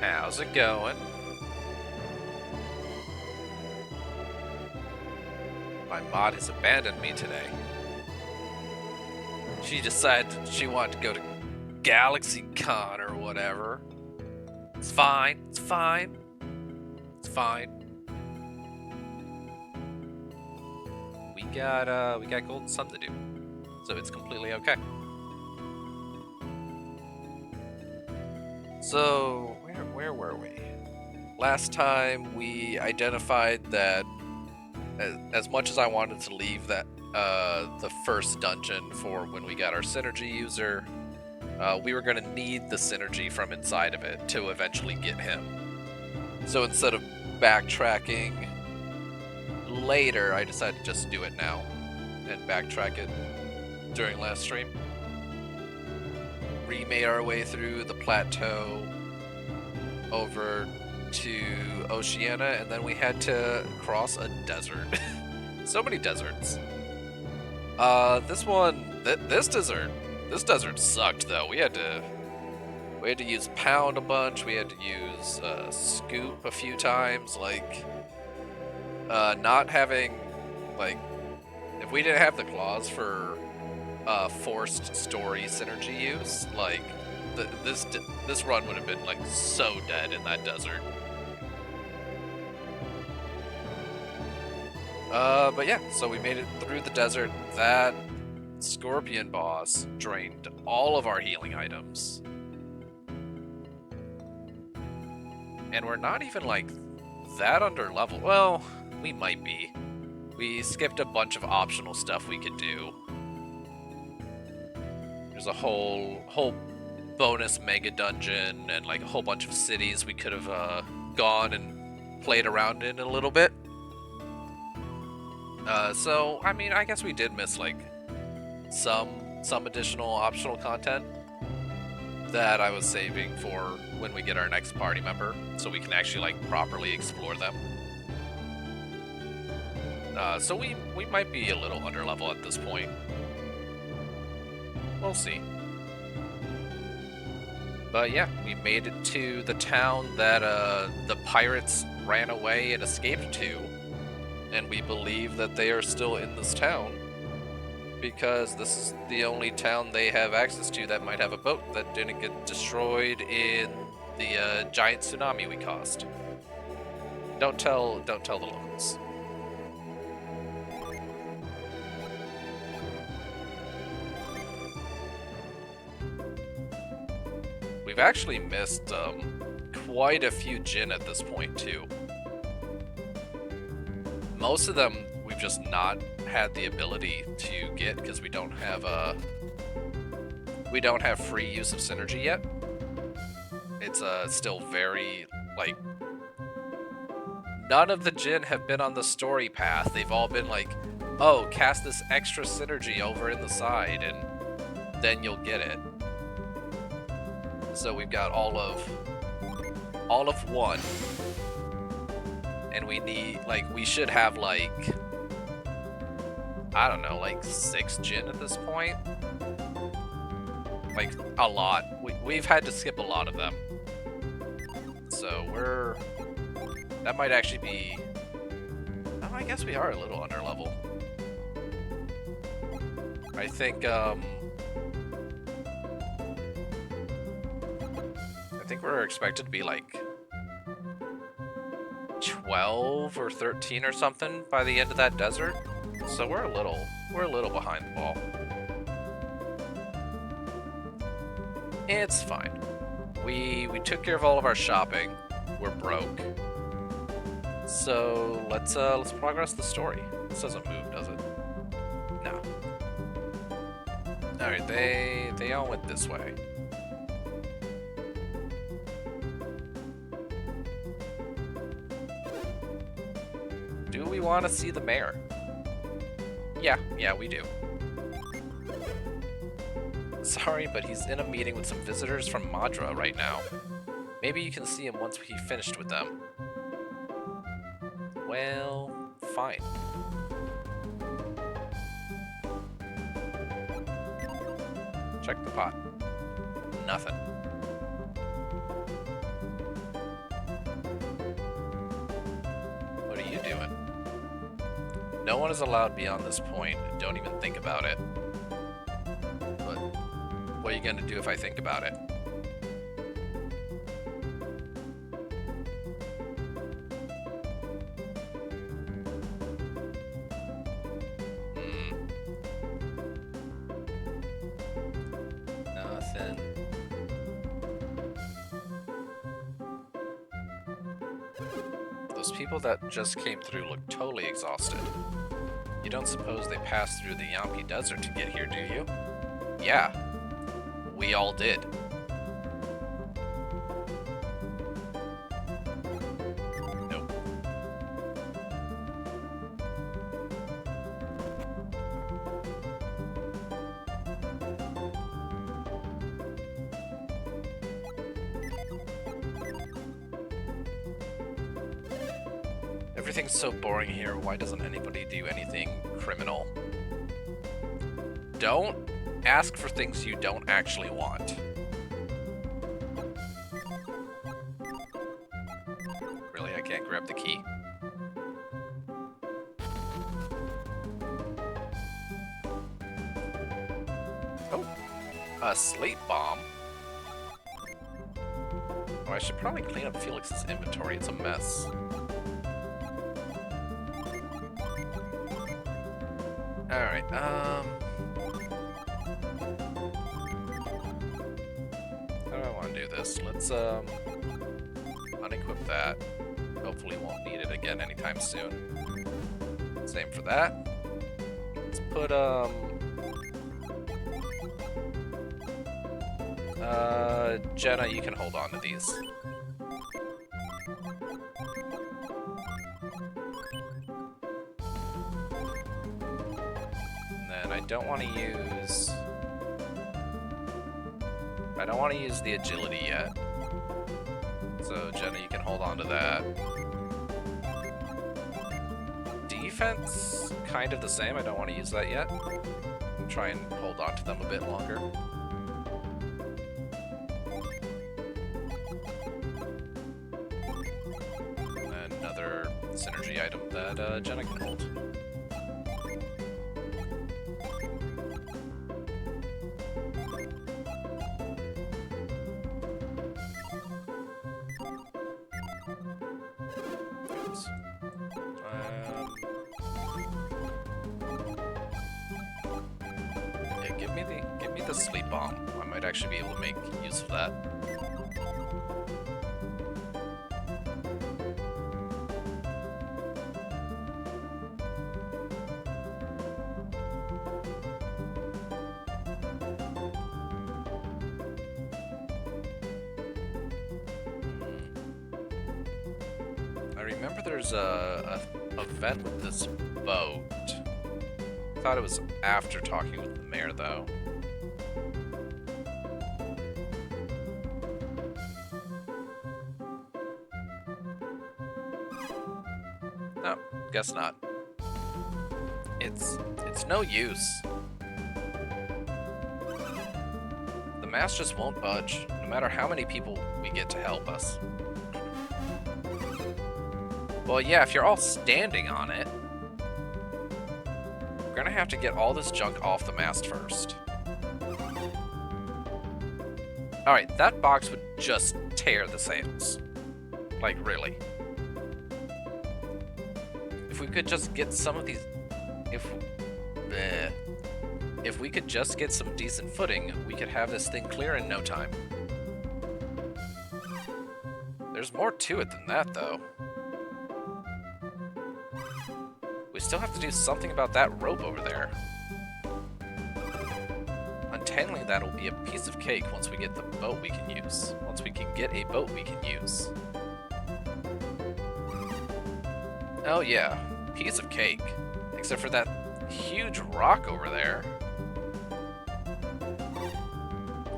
How's it going? My mod has abandoned me today. She decided she wanted to go to GalaxyCon or whatever. It's fine. It's fine. It's fine. We got Golden Sun to do, so it's completely okay. So where were we? Last time we identified that as much as I wanted to leave that the first dungeon for when we got our synergy user, we were going to need the synergy from inside of it to eventually get him. So instead of backtracking later, I decided to just do it now and backtrack it during last stream. Remade our way through the plateau over to Oceania, and then we had to cross a desert. So many deserts. This desert sucked though. We had to use pound a bunch. We had to use scoop a few times. Like, not having, like, if we didn't have the clause for forced story synergy use, like this run would have been like so dead in that desert. But yeah, so we made it through the desert. That scorpion boss drained all of our healing items. And we're not even like that under level. Well, we might be. We skipped a bunch of optional stuff we could do. There's a whole bonus mega dungeon and like a whole bunch of cities we could have gone and played around in a little bit. So I mean, I guess we did miss like some additional optional content that I was saving for when we get our next party member, so we can actually like properly explore them. So we might be a little under level at this point. We'll see. But yeah, we made it to the town that the pirates ran away and escaped to, and we believe that they are still in this town because this is the only town they have access to that might have a boat that didn't get destroyed in the giant tsunami we caused. Don't tell the locals. We've actually missed quite a few Jinn at this point too. Most of them we've just not had the ability to get because we don't have free use of synergy yet. It's still very like, none of the Jinn have been on the story path. They've all been like, oh, cast this extra synergy over in the side and then you'll get it. So we've got all of one, and we need, like, we should have like, I don't know, like 6 Jinn at this point. Like a lot. We've had to skip a lot of them. So that might actually be, oh, I guess we are a little under level. I think we're expected to be like 12 or 13 or something by the end of that desert. So we're a little behind the ball. It's fine. We took care of all of our shopping. We're broke. So let's progress the story. This doesn't move, does it? No. Alright, they all went this way. Do we want to see the mayor? Yeah, we do. Sorry, but he's in a meeting with some visitors from Madra right now. Maybe you can see him once he finished with them. Well, fine. Check the pot. Nothing. one is allowed beyond this point. Don't even think about it. But what are you going to do if I think about it? Nothing. Those people that just came through look totally exhausted. You don't suppose they passed through the Yampi Desert to get here, do you? Yeah, we all did. Nope. Everything's so boring here. Why doesn't anybody do anything criminal? Don't ask for things you don't actually want. Really, I can't grab the key. Oh, a slate bomb. Oh, I should probably clean up Felix's inventory. It's a mess. Alright, how do I want to do this? Let's, unequip that. Hopefully won't need it again anytime soon. Same for that. Let's put, Jenna, you can hold on to these. I don't want to use... I don't want to use the agility yet. So, Jenna, you can hold on to that. Defense, kind of the same. I don't want to use that yet. I'll try and hold on to them a bit longer. And another synergy item that Jenna can hold. Give me the sleep bomb. I might actually be able to make use of that. I remember there's a event with this boat. I thought it was after talking with the mayor, though. No, guess not. It's no use. The mast just won't budge, no matter how many people we get to help us. Well, yeah, if you're all standing on it, we're gonna have to get all this junk off the mast first. Alright, that box would just tear the sails. Like, really. If we could just get some of these... If we could just get some decent footing, we could have this thing clear in no time. There's more to it than that, though. We still have to do something about that rope over there. Untangling that'll be a piece of cake once we get the boat we can use. Once we can get a boat we can use. Oh yeah, piece of cake. Except for that huge rock over there.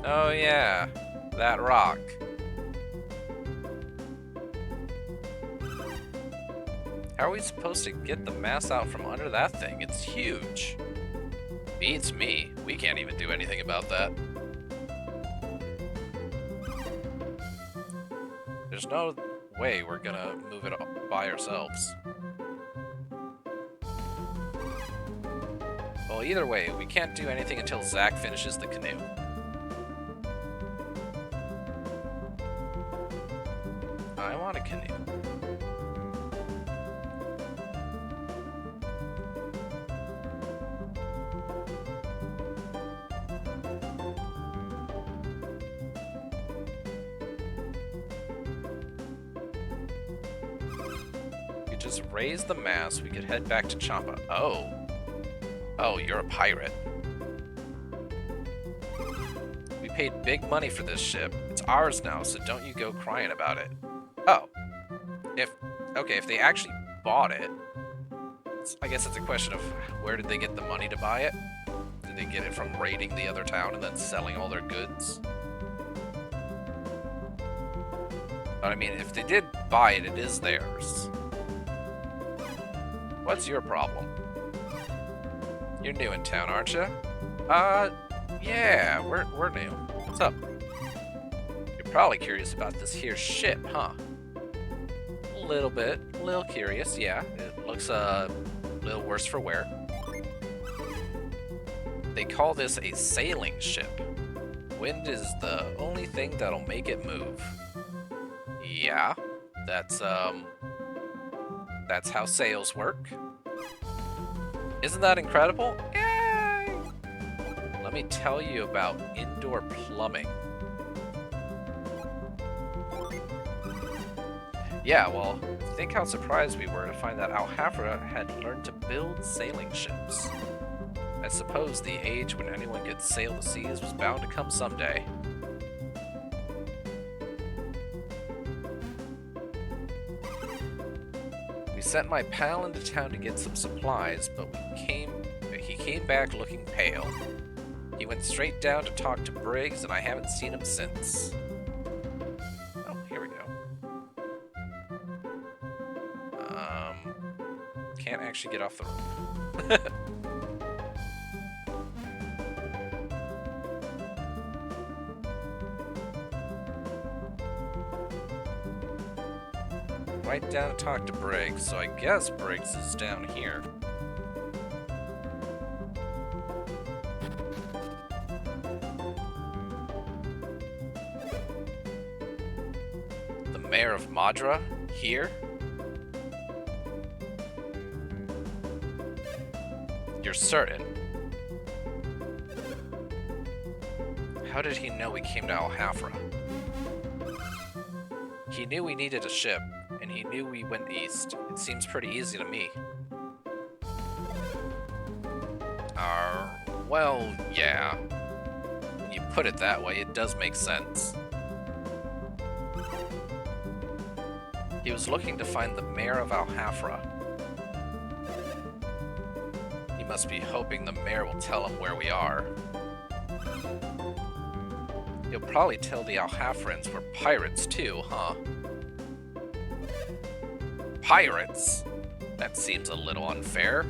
Oh yeah, that rock. How are we supposed to get the mass out from under that thing? It's huge. Beats me. We can't even do anything about that. There's no way we're gonna move it by ourselves. Well, either way, we can't do anything until Zach finishes the canoe. I want a canoe. We just raise the mast, we could head back to Champa. Oh. Oh, you're a pirate. We paid big money for this ship. It's ours now, so don't you go crying about it. Oh. If they actually bought it, I guess it's a question of where did they get the money to buy it? Did they get it from raiding the other town and then selling all their goods? But I mean, if they did buy it, it is theirs. What's your problem? You're new in town, aren't you? Yeah, we're new. What's up? You're probably curious about this here ship, huh? A little bit. A little curious, yeah. It looks a little worse for wear. They call this a sailing ship. Wind is the only thing that'll make it move. Yeah, that's how sails work. Isn't that incredible? Yay! Let me tell you about indoor plumbing. Yeah, well, think how surprised we were to find that Alhafra had learned to build sailing ships. I suppose the age when anyone could sail the seas was bound to come someday. We sent my pal into town to get some supplies, but he came back looking pale. He went straight down to talk to Briggs, and I haven't seen him since. Oh, here we go. Can't actually get off the roof. Right down to talk to Briggs, so I guess Briggs is down here. The mayor of Madra? Here? You're certain? How did he know we came to Alhafra? He knew we needed a ship, and he knew we went east. It seems pretty easy to me. Well, yeah. When you put it that way, it does make sense. He was looking to find the mayor of Alhafra. He must be hoping the mayor will tell him where we are. He'll probably tell the Alhafrans we're pirates too, huh? Pirates? That seems a little unfair.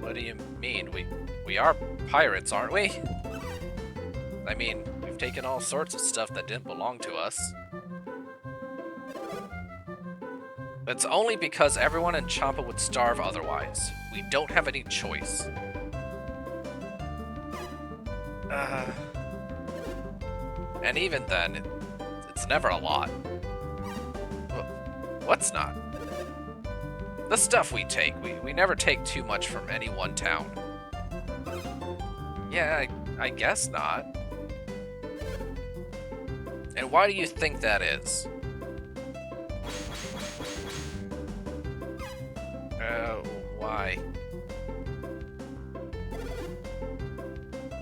What do you mean? We are pirates, aren't we? I mean, we've taken all sorts of stuff that didn't belong to us. It's only because everyone in Champa would starve otherwise. We don't have any choice. And even then, it's never a lot. What's not? The stuff we take. We never take too much from any one town. Yeah, I guess not. And why do you think that is? Why?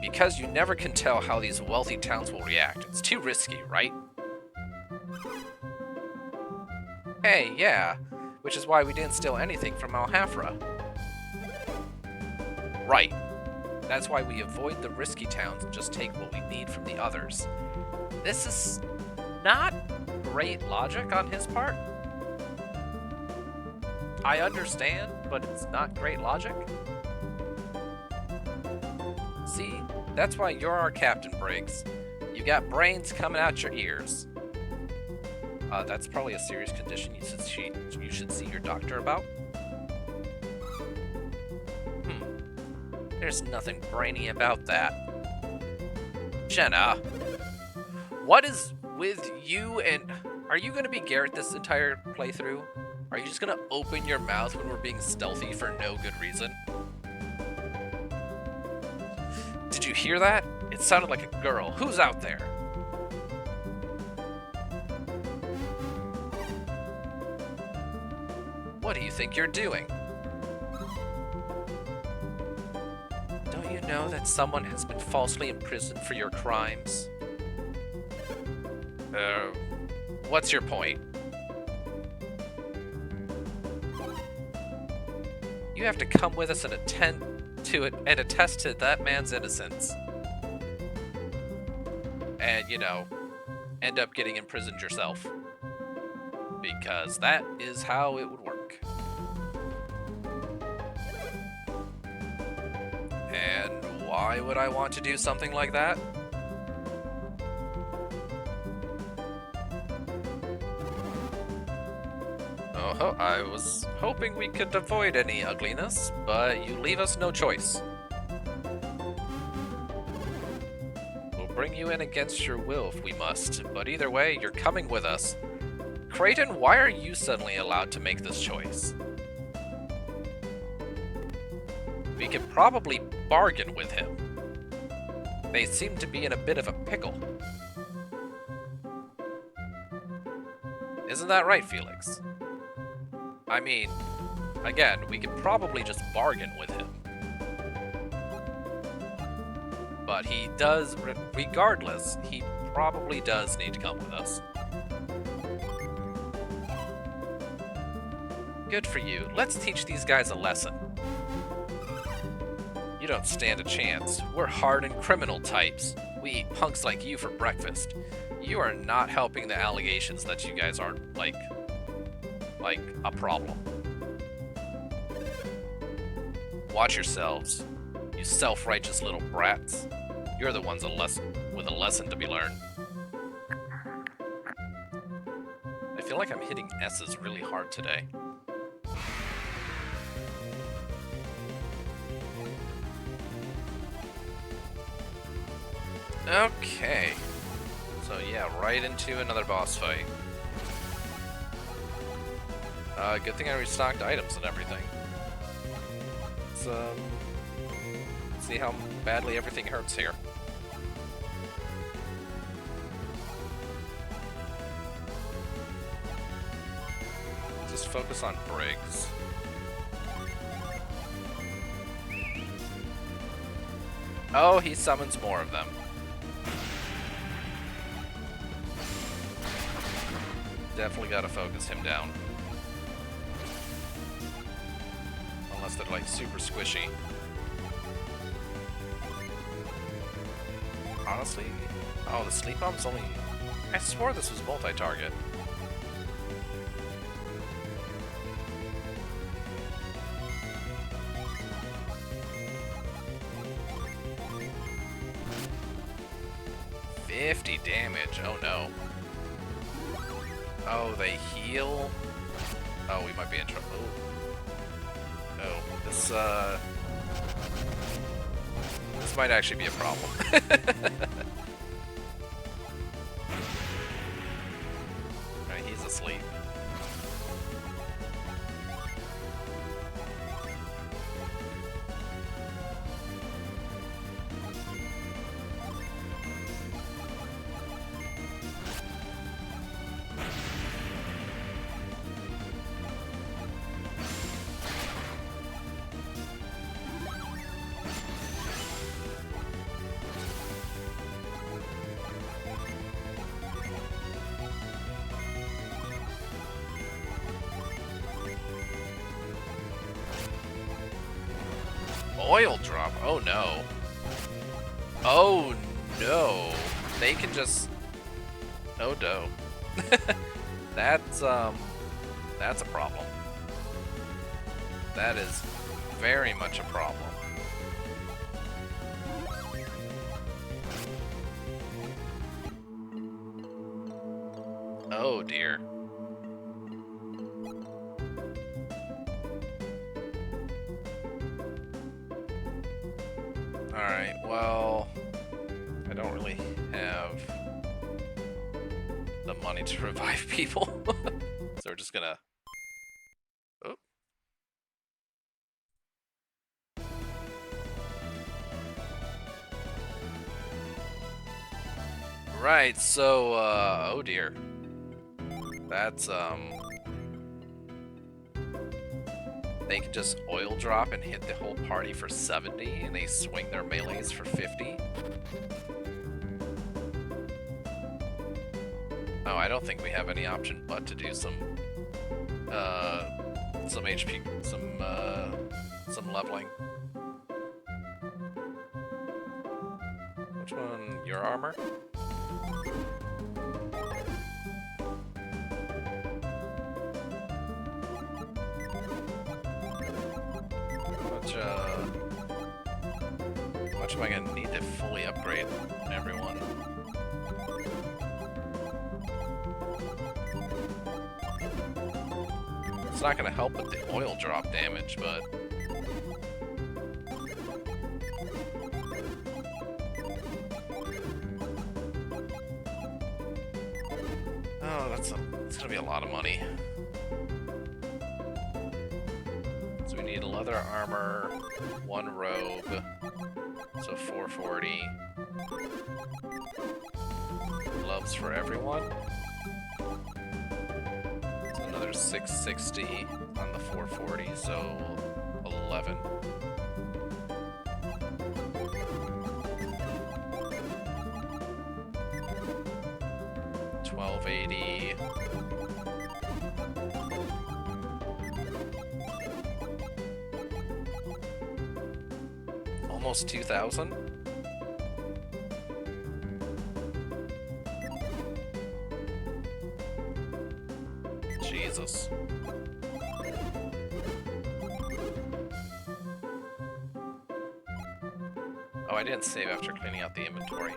Because you never can tell how these wealthy towns will react. It's too risky, right? Hey, yeah. Which is why we didn't steal anything from Alhafra. Right. That's why we avoid the risky towns and just take what we need from the others. This is not great logic on his part. I understand, but it's not great logic. See, that's why you're our captain, Briggs. You got brains coming out your ears. That's probably a serious condition you should see your doctor about. There's nothing brainy about that. Jenna, what is with you and... Are you gonna be Garrett this entire playthrough? Are you just gonna open your mouth when we're being stealthy for no good reason? Did you hear that? It sounded like a girl. Who's out there? What do you think you're doing? Don't you know that someone has been falsely imprisoned for your crimes? What's your point? You have to come with us and attend to it and attest to that man's innocence. And, you know, end up getting imprisoned yourself. Because that is how it would work. And why would I want to do something like that? Oh, I was hoping we could avoid any ugliness, but you leave us no choice. We'll bring you in against your will if we must, but either way, you're coming with us. Creighton, why are you suddenly allowed to make this choice? We could probably bargain with him. They seem to be in a bit of a pickle. Isn't that right, Felix? I mean, again, we could probably just bargain with him. But he does, regardless, he probably does need to come with us. Good for you. Let's teach these guys a lesson. You don't stand a chance. We're hardened criminal types. We eat punks like you for breakfast. You are not helping the allegations that you guys aren't, like a problem. Watch yourselves, you self-righteous little brats. You're the ones with a lesson to be learned. I feel like I'm hitting S's really hard today. Okay. So yeah, right into another boss fight. Good thing I restocked items and everything. Let's see how badly everything hurts here. Just focus on Briggs. Oh, he summons more of them. Definitely gotta focus him down. Unless they're like super squishy. Honestly, oh, the sleep bomb's only... I swore this was multi-target. $50 damage, oh no. Oh, they heal? Oh, we might be in trouble. Oh, this might actually be a problem. Alright, he's asleep. Oil drop. Oh no. Oh no. They can just... Oh no. That's a problem. That is very much a problem. Oh dear. Alright, well, I don't really have the money to revive people. So we're just gonna... Oh. Right, so, oh dear. That's, they can just oil drop and hit the whole party for 70, and they swing their melees for 50. Oh, I don't think we have any option but to do some HP, some leveling. Which one? Your armor? How much am I gonna need to fully upgrade everyone? It's not gonna help with the oil drop damage, but... Oh, it's gonna be a lot of money. So we need leather armor, 1 robe, so 440. Gloves for everyone. So another 660 on the 440, so 11. $12.80. Almost 2,000. Jesus. Oh, I didn't save after cleaning out the inventory.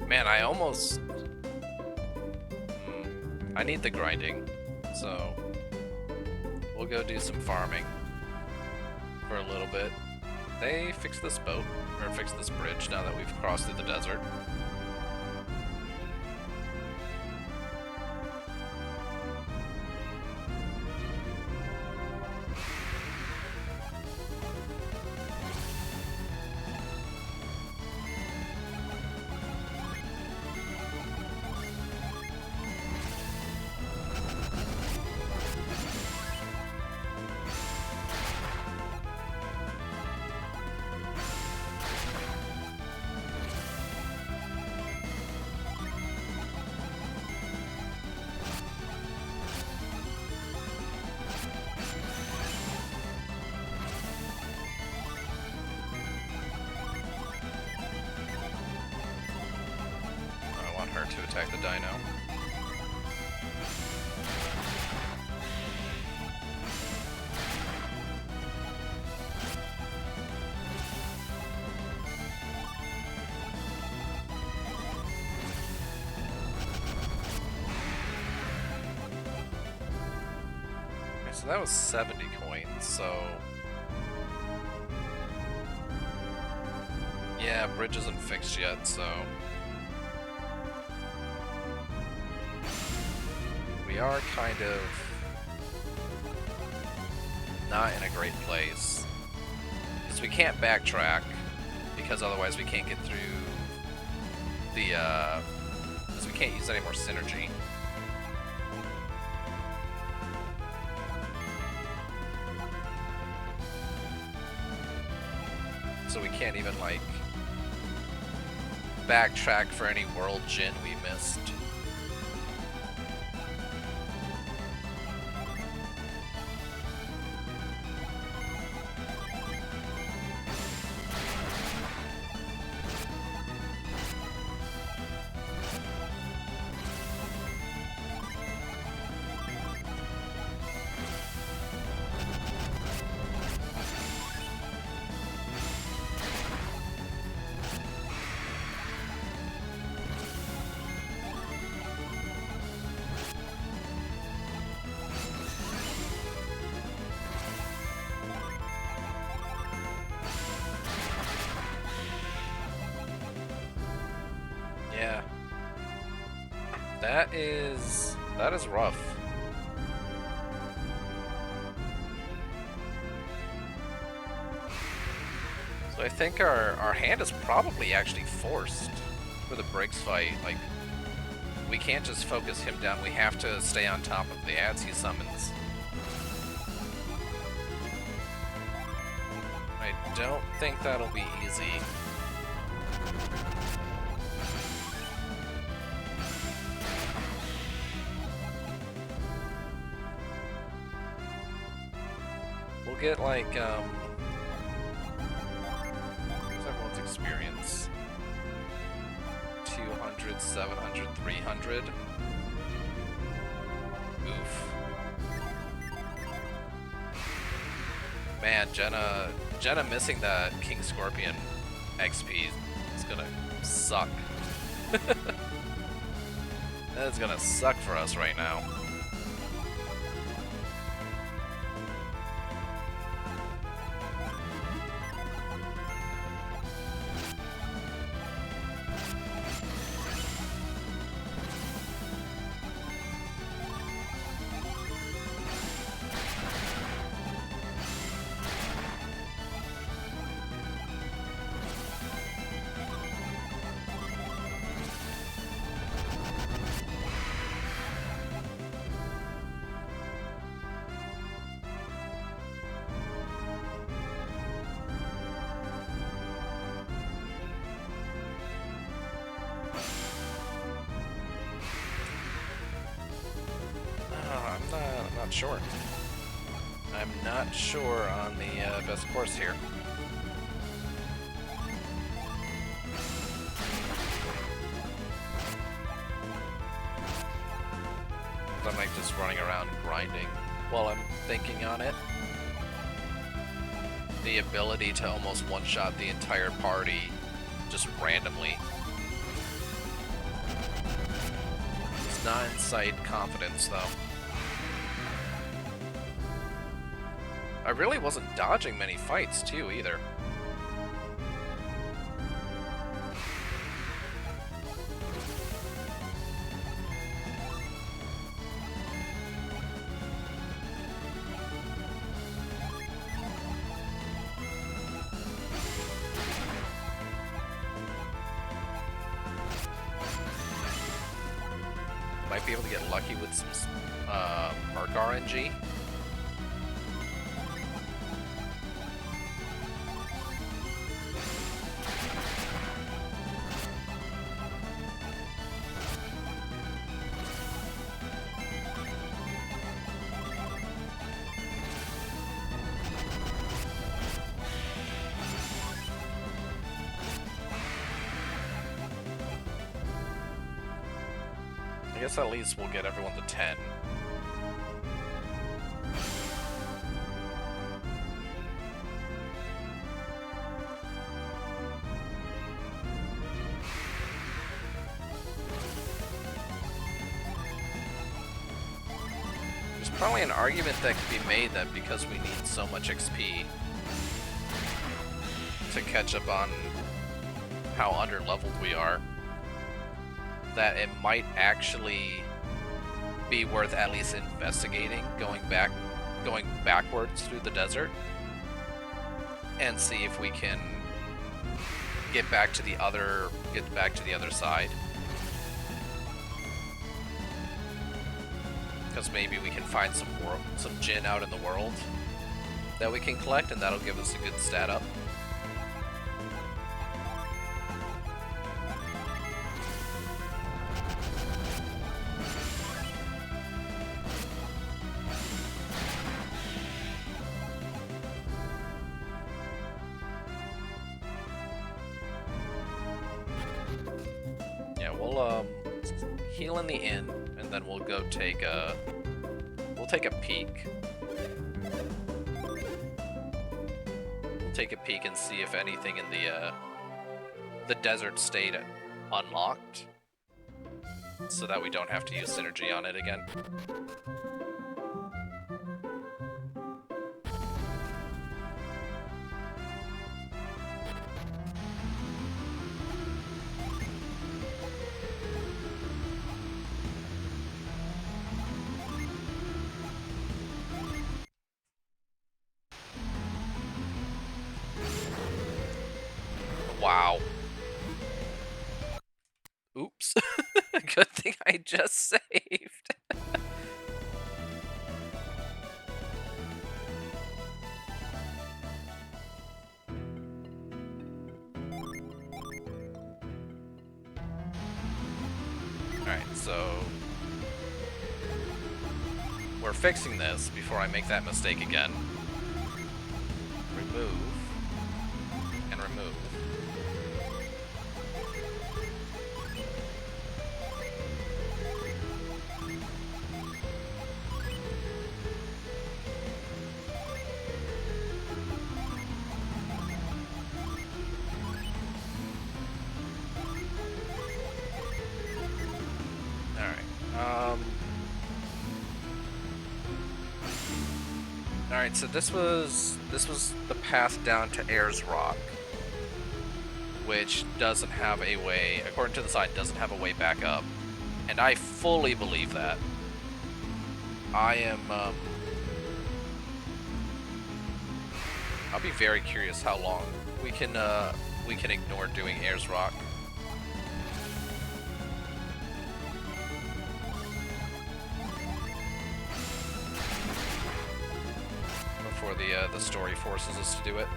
Man, I almost... I need the grinding, so we'll go do some farming for a little bit. They fixed this boat, or fixed this bridge now that we've crossed through the desert. Her to attack the dino. Okay, so that was 70 coins, so... Yeah, bridge isn't fixed yet, so... We are kind of not in a great place, because we can't backtrack, because otherwise we can't get through the, because we can't use any more synergy. So we can't even, like, backtrack for any world gin we missed. Yeah. That is rough. So I think our hand is probably actually forced for the Briggs fight. Like, we can't just focus him down, we have to stay on top of the ads he summons. I don't think that'll be easy. We'll get like, what's everyone's experience? 200, 700, 300. Oof. Man, Jenna missing that King Scorpion XP is gonna suck. That's gonna suck for us right now. I'm not sure. I'm not sure on the best course here. I'm like just running around grinding while I'm thinking on it. The ability to almost one-shot the entire party just randomly. It's not inside confidence though. I really wasn't dodging many fights too either. Might be able to get lucky with some Merc RNG. I guess at least we'll get everyone to 10. There's probably an argument that could be made that because we need so much XP to catch up on how under-leveled we are, that it might actually be worth at least investigating, going backwards through the desert and see if we can get back to the other side. Because maybe we can find some Jinn out in the world that we can collect, and that'll give us a good stat up. We'll heal in the inn, and then we'll go take a peek. We'll take a peek and see if anything in the desert stayed unlocked, so that we don't have to use synergy on it again. Oops. Good thing I just saved. Alright, so we're fixing this before I make that mistake again. Remove and remove. Alright, so this was the path down to Ayers Rock, which doesn't have a way, according to the side, doesn't have a way back up. And I fully believe that. I am, I'll be very curious how long we can ignore doing Ayers Rock. Before the story forces us to do it.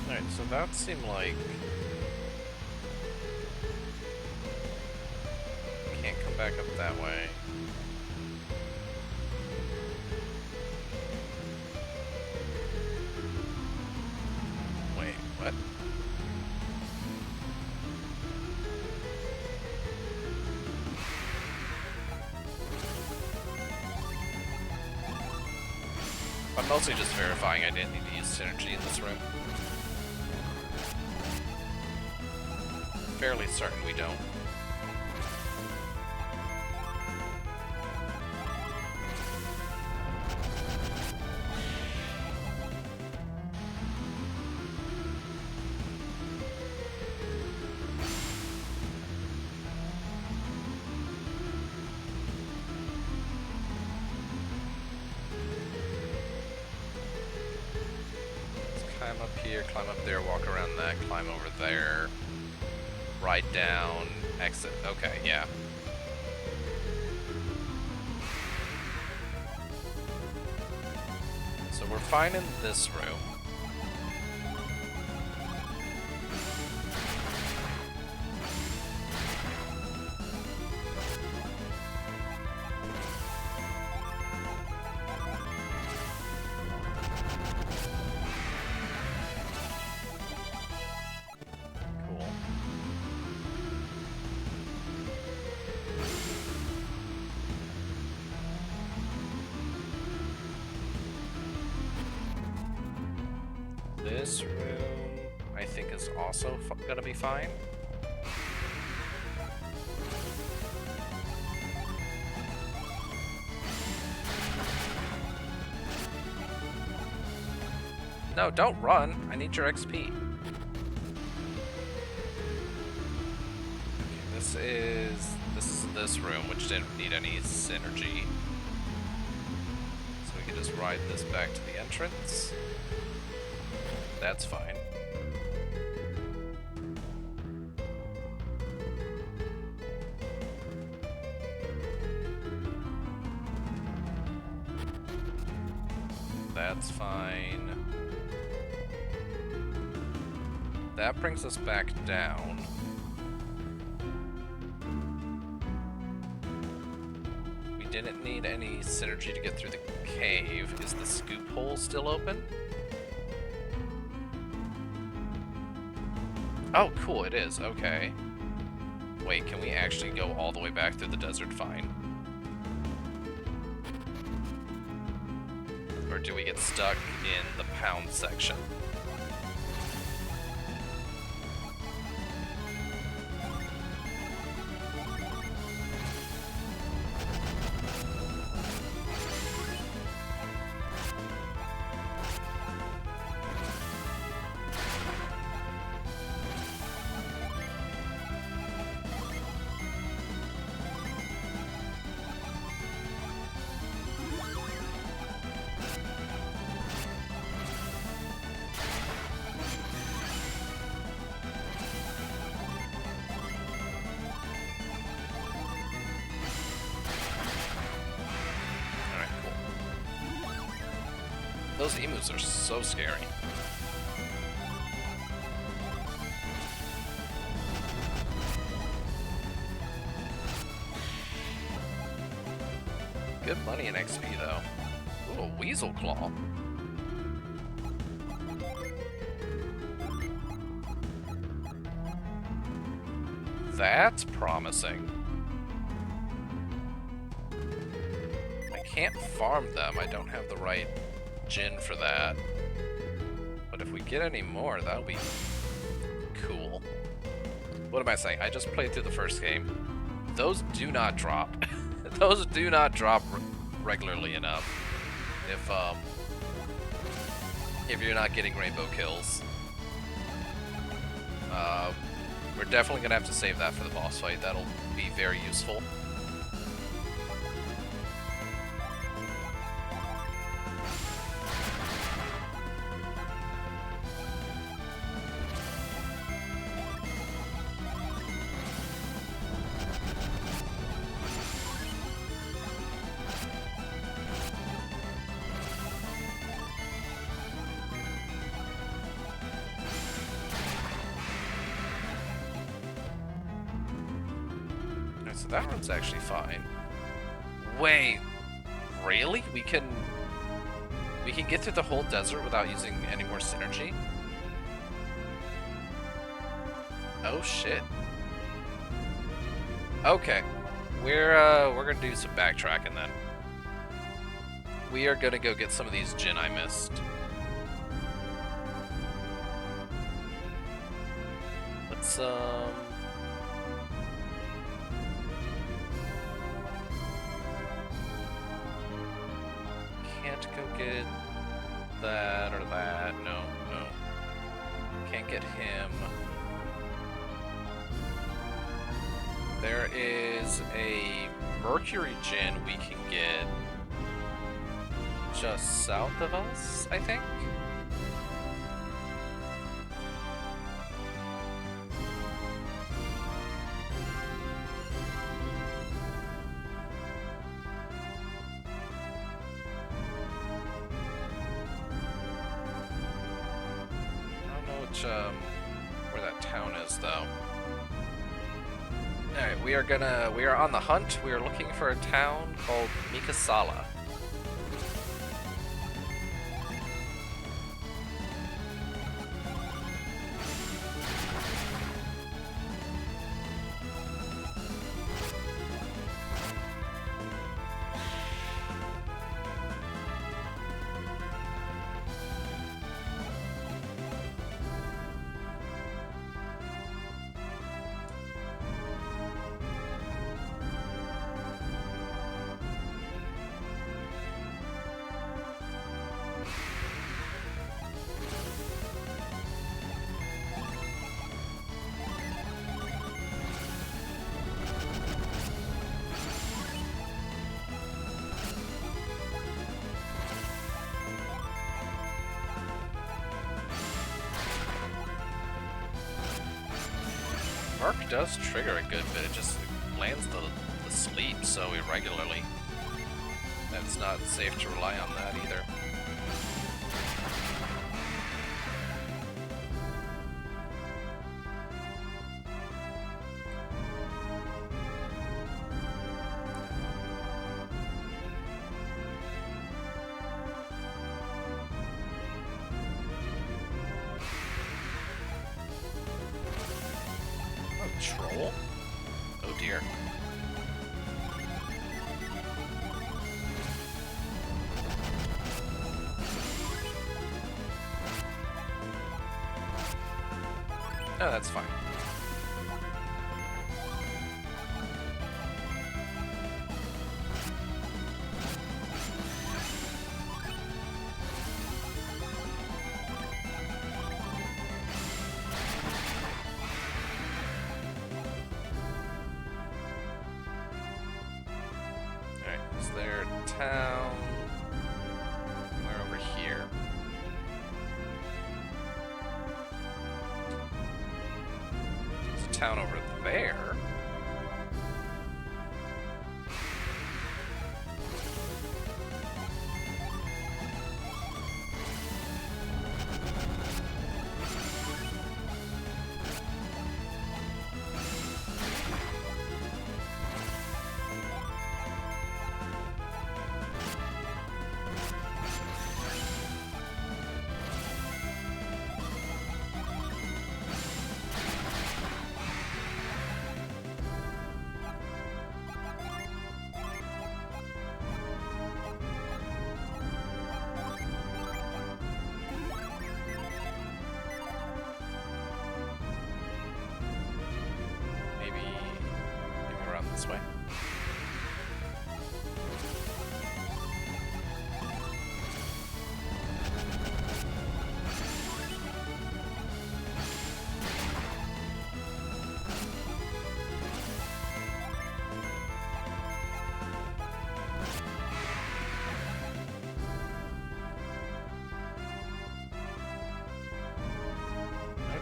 Alright, so that seemed like... Can't come back up that way. Wait, what? I'm mostly just verifying I didn't need to use synergy in this room. Fairly certain we don't. Let's climb up here, climb up there, walk around that, climb over there. Right down, exit. Okay, yeah. So we're fine in this room. This room, I think, is also gonna be fine. No, don't run. I need your XP. Okay, this is this room, which didn't need any synergy. So we can just ride this back to the entrance. That's fine. that's fine. That brings us back down. We didn't need any synergy to get through the cave. Is the scoop hole still open? Oh, cool, it is. Okay. Wait, can we actually go all the way back through the desert? Fine. Or do we get stuck in the pound section? Those emus are so scary. Good money in XP though. Ooh, a weasel claw. That's promising. I can't farm them. I don't have the right gin for that. But if we get any more, that'll be cool. What am I saying? I just played through the first game. Those do not drop. Those do not drop regularly enough. If you're not getting rainbow kills. We're definitely gonna have to save that for the boss fight. That'll be very useful. So that one's actually fine. Wait, really? We can get through the whole desert without using any more synergy? Oh shit. Okay. We're gonna do some backtracking then. We are gonna go get some of these gin I missed. Let's can't go get that or that. No. Can't get him. There is a mercury gin we can get just south of us, I think. Where that town is, though. Alright, we are on the hunt. We are looking for a town called Mikasala. Arc does trigger a good bit, it just lands the sleep so irregularly. And it's not safe to rely on that either. Troll? Oh dear. No, that's fine. Is there a town? Somewhere over here. There's a town over there. Maybe around this way.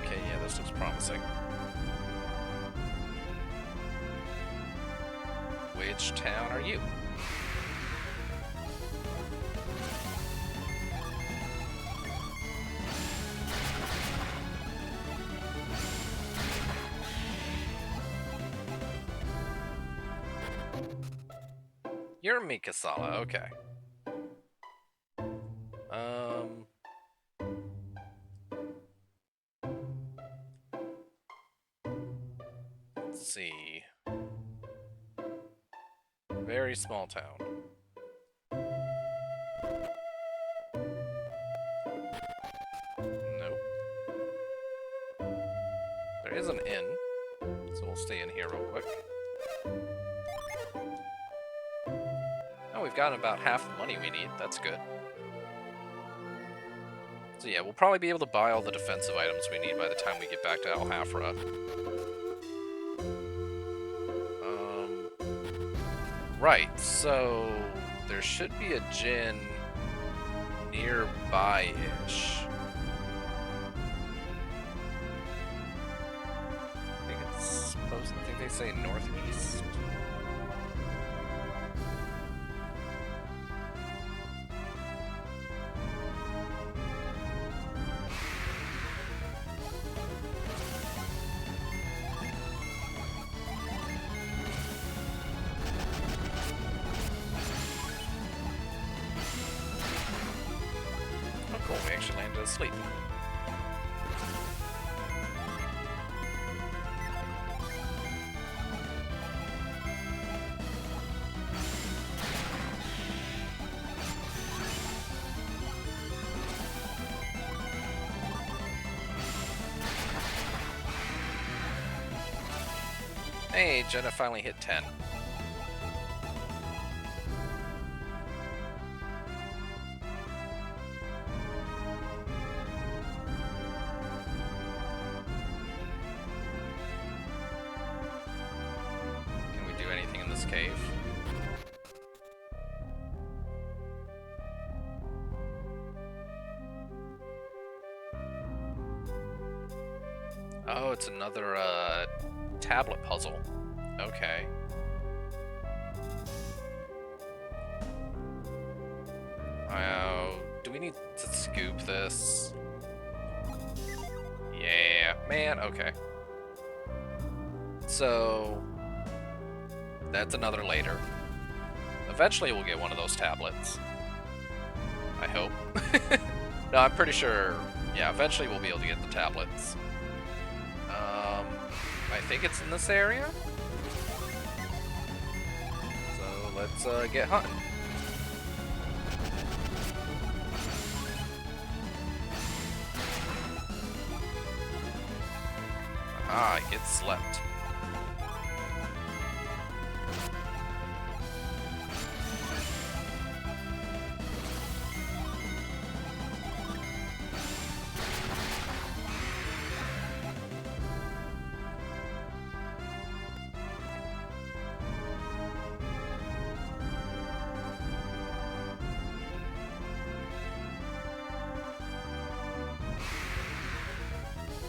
Okay, yeah, this looks promising. Which town are you? You're Mikasala, okay. Let's see. Very small town. Nope. There is an inn, so we'll stay in here real quick. Oh, we've gotten about half the money we need. That's good. So yeah, we'll probably be able to buy all the defensive items we need by the time we get back to Al-Hafra. Right, so there should be a Djinn nearby-ish. I think they say northeast. Cool, we actually landed asleep. Hey, Jenna finally hit 10. Cave. Oh, it's another tablet puzzle. Okay. do we need to scoop this? Yeah, man, okay. So, that's another later. Eventually we'll get one of those tablets. I hope. No, I'm pretty sure, yeah, eventually we'll be able to get the tablets. I think it's in this area? So, let's get hunting. Ah, it slept.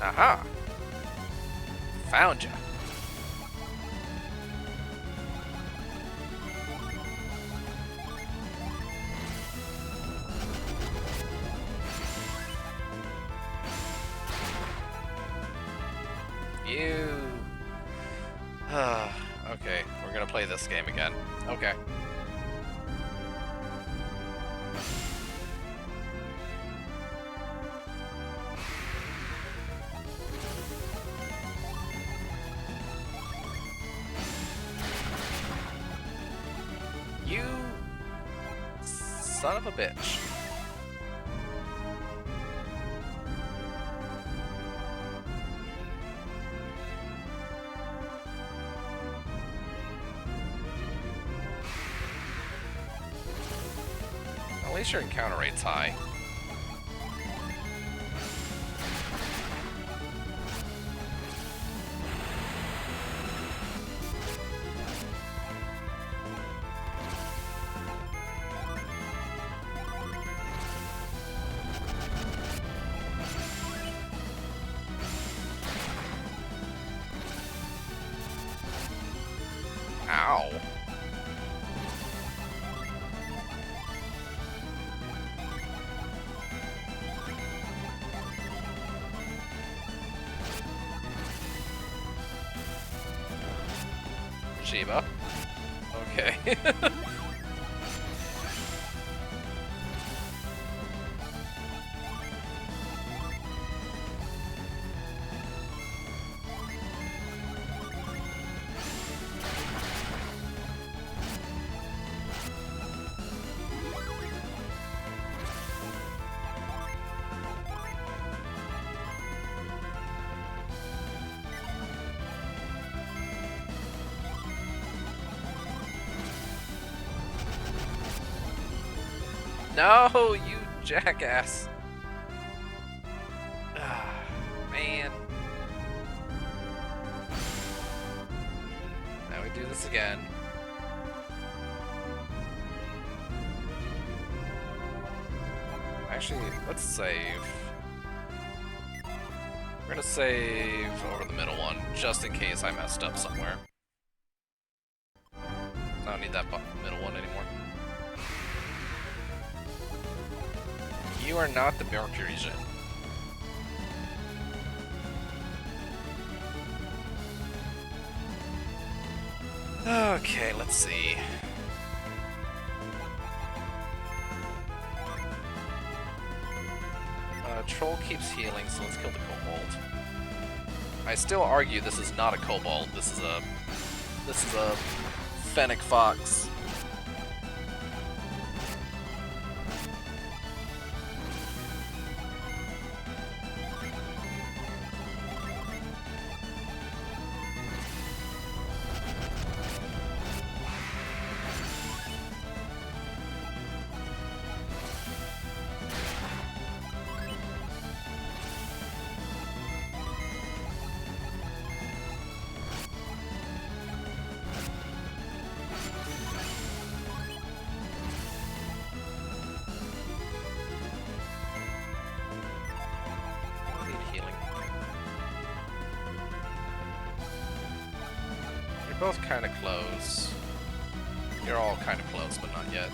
Aha! Found ya. You. Okay, we're gonna play this game again. Okay. You son of a bitch. At least your encounter rate's high. Ow. Shiba. Okay. No, you jackass. Man. Now we do this again. Actually, let's save. We're gonna save over the middle one, just in case I messed up somewhere. I don't need that middle one anymore. You are not the Mercury Gen. Okay, let's see. Troll keeps healing, so let's kill the kobold. I still argue this is not a kobold. This is a fennec fox. Both kind of close. You're all kind of close, but not yet.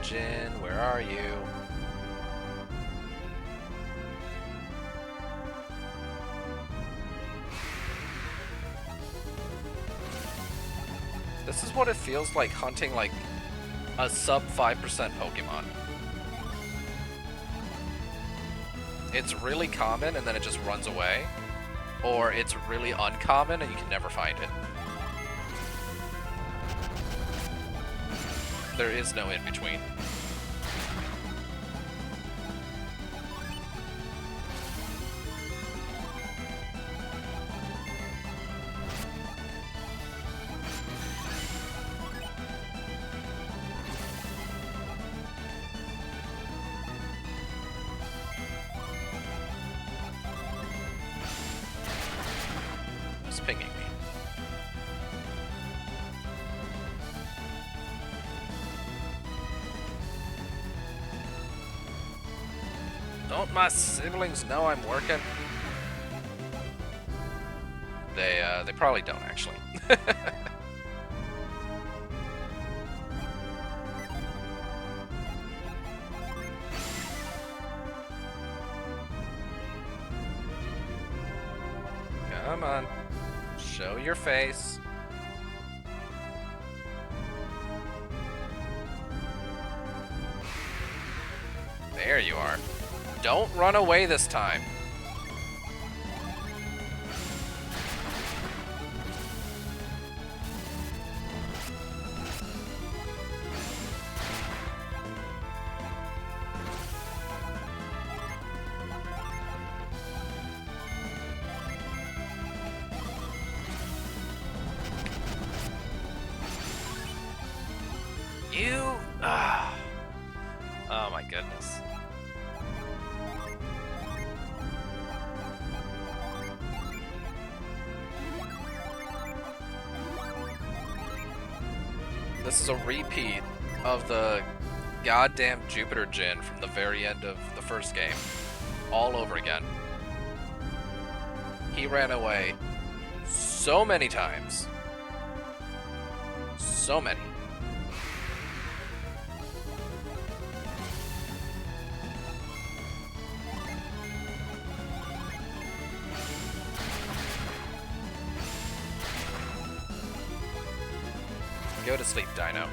Jin, where are you? This is what it feels like hunting like a sub 5% Pokemon. It's really common and then it just runs away, or it's really uncommon and you can never find it. There is no in between. It's pinging me. Don't my siblings know I'm working? They probably don't, actually. Come on. Show your face. There you are. Don't run away this time. You... Oh my goodness. This is a repeat of the goddamn Jupiter Djinn from the very end of the first game. All over again. He ran away so many times. So many. Go to sleep, Dino.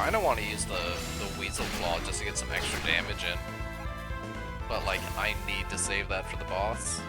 I kinda want to use the Weasel Claw just to get some extra damage in. But, like, I need to save that for the boss.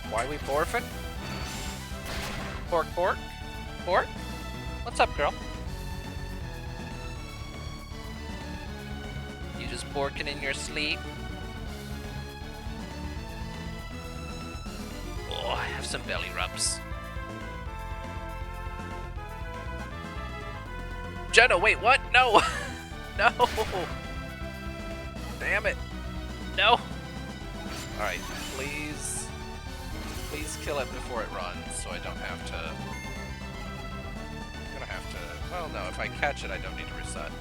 Why we forfeit? Pork? Pork? What's up, girl? You just porking in your sleep? Oh, I have some belly rubs. Jenna, wait, what? No! No! Damn it! No! Alright, please kill it before it runs, so I don't have to... I'm gonna have to... Well, no, if I catch it, I don't need to reset.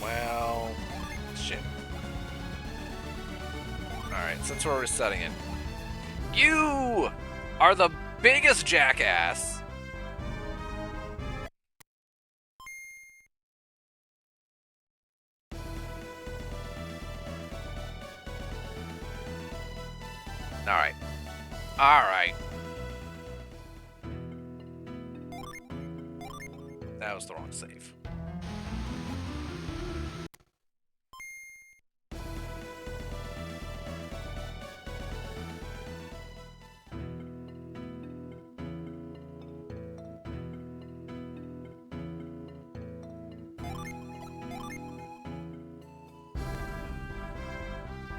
Well... shit. Alright, since we're resetting it. You are the biggest jackass. Alright. Alright. That was the wrong save.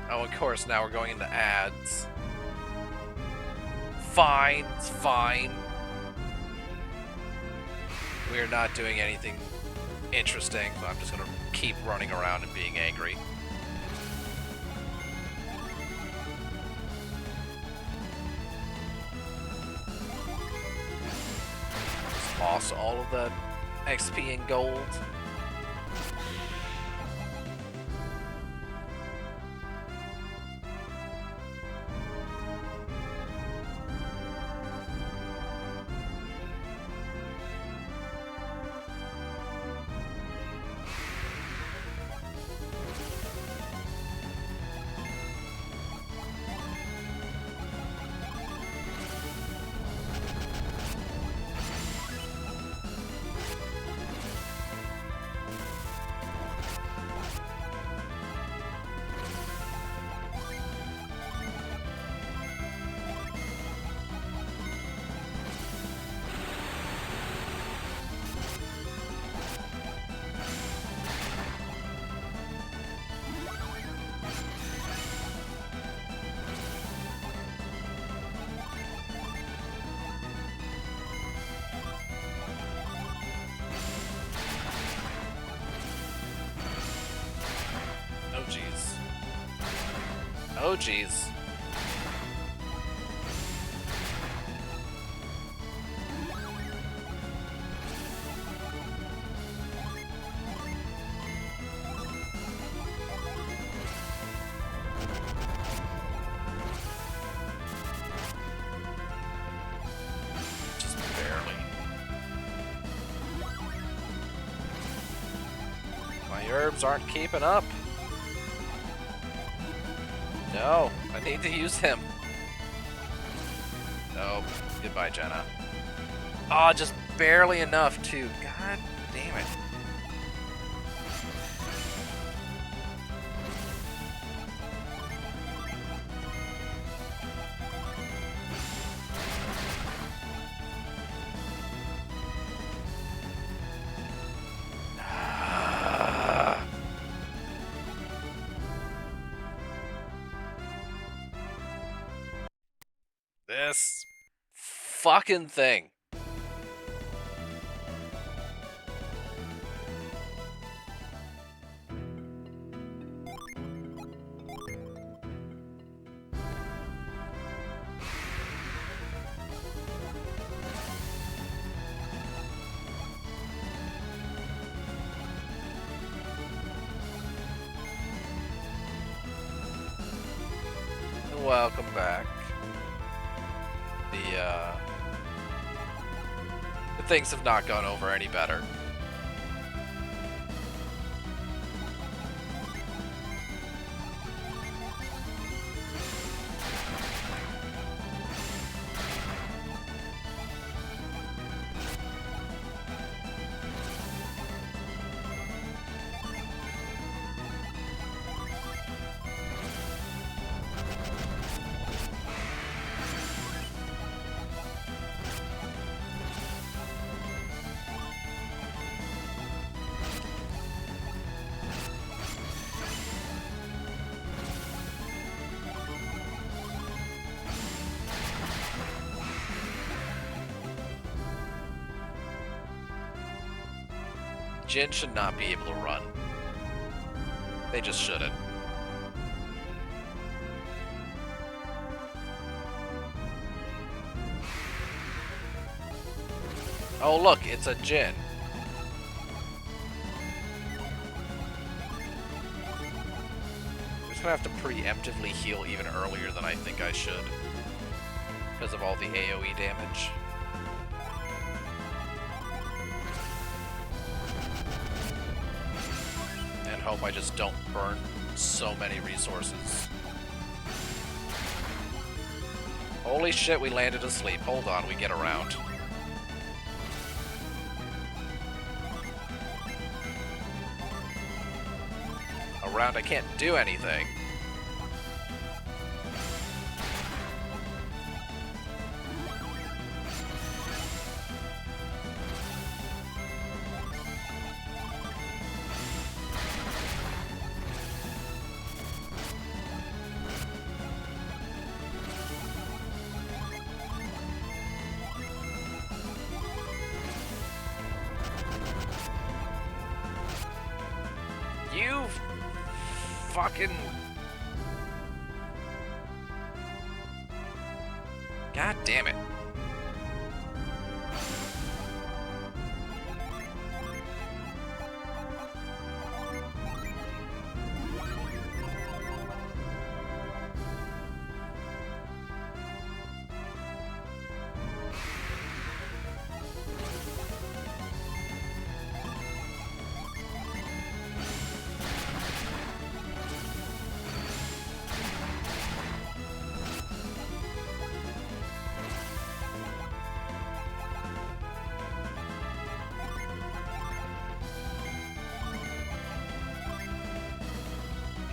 Oh, of course, now we're going into ads. Fine, it's fine. We're not doing anything interesting, so I'm just gonna keep running around and being angry. Just lost all of the XP and gold. Oh, jeez. Just barely. My herbs aren't keeping up. No, I need to use him. Nope. Goodbye, Jenna. Oh, just barely enough, too. God damn it. This fucking thing. Welcome back. The things have not gone over any better. Jin should not be able to run. They just shouldn't. Oh look, it's a Jin. gonna have to preemptively heal even earlier than I think I should. Because of all the AoE damage. And hope I just don't burn so many resources. Holy shit, we landed asleep. Hold on, we get around. Around, I can't do anything. You fucking... God damn it.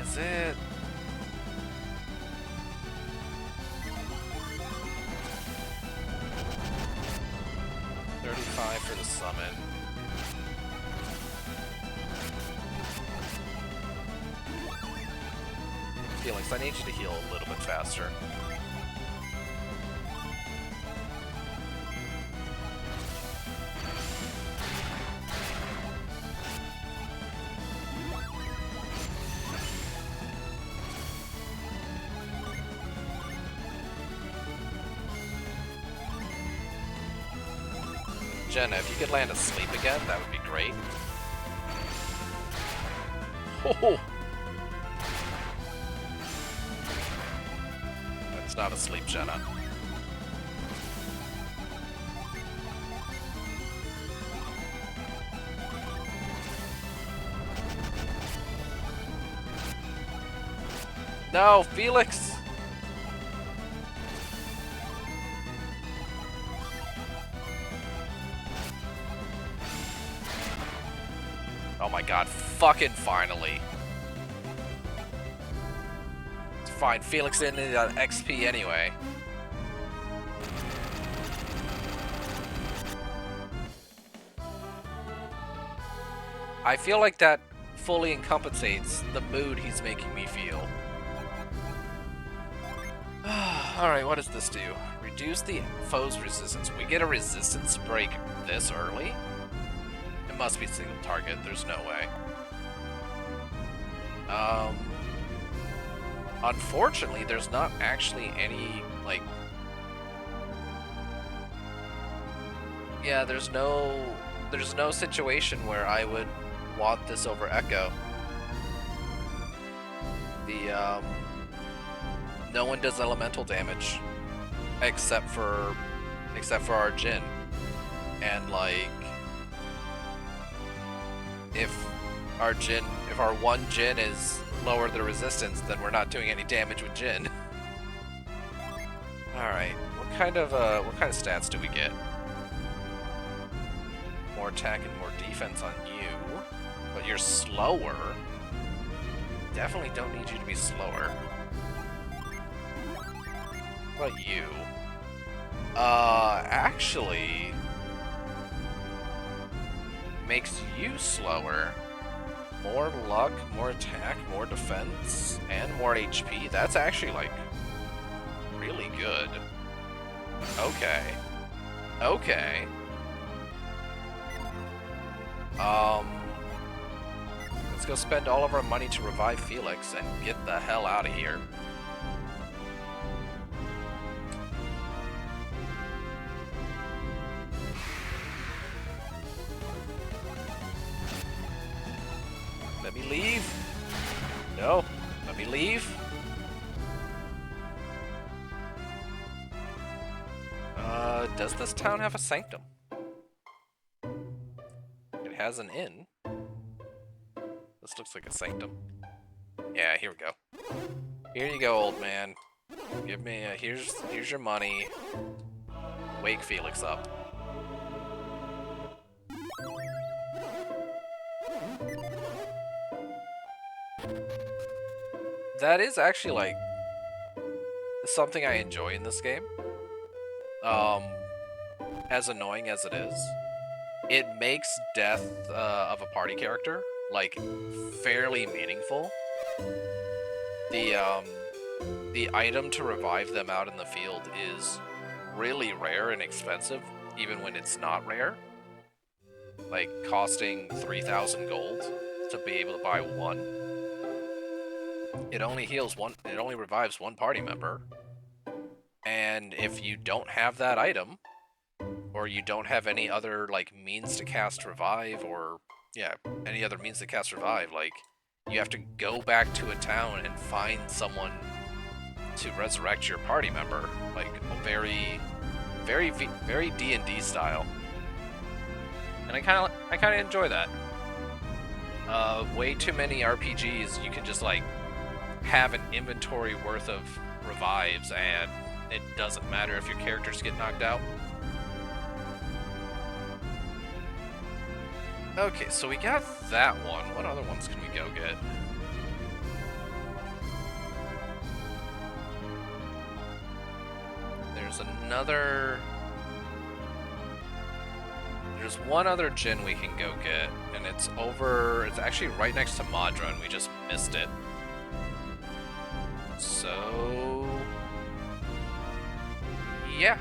Is it? $35 for the summon. Felix, I need you to heal a little bit faster. Jenna, if you could land asleep again, that would be great. Oh! That's not asleep, Jenna. No, Felix! Oh my god, fucking finally. It's fine, Felix didn't need that XP anyway. I feel like that fully encapsulates the mood he's making me feel. Alright, what does this do? Reduce the foe's resistance. We get a resistance break this early? It must be single target, there's no way. Unfortunately, there's not actually any, like... Yeah, there's no situation where I would want this over Echo. No one does elemental damage except for our Jhin. And like if our one Jhin is lower the resistance, then we're not doing any damage with Jhin. Alright, what kind of stats do we get? More attack and more defense on you, but you're slower. Definitely don't need you to be slower. What about you? Actually makes you slower. More luck, more attack, more defense, and more HP. That's actually, like, really good. Okay. Okay. Let's go spend all of our money to revive Felix and get the hell out of here. Let me leave. No. Let me leave. Does this town have a sanctum? It has an inn. This looks like a sanctum. Yeah, here we go. Here you go, old man. Give me here's your money. Wake Felix up. That is actually like something I enjoy in this game. As annoying as it is, it makes death of a party character like fairly meaningful. The item to revive them out in the field is really rare and expensive, even when it's not rare. Like costing 3,000 gold to be able to buy one. It only heals one. It only revives one party member. And if you don't have that item, or you don't have any other like means to cast revive, or yeah, any other means to cast revive, like you have to go back to a town and find someone to resurrect your party member, like very D&D style. And I kind of enjoy that. Way too many RPGs you can just like have an inventory worth of revives and it doesn't matter if your characters get knocked out. Okay, so we got that one. What other ones can we go get? There's another... There's one other gin we can go get, and it's over... It's actually right next to Madra, and we just missed it. So... yeah.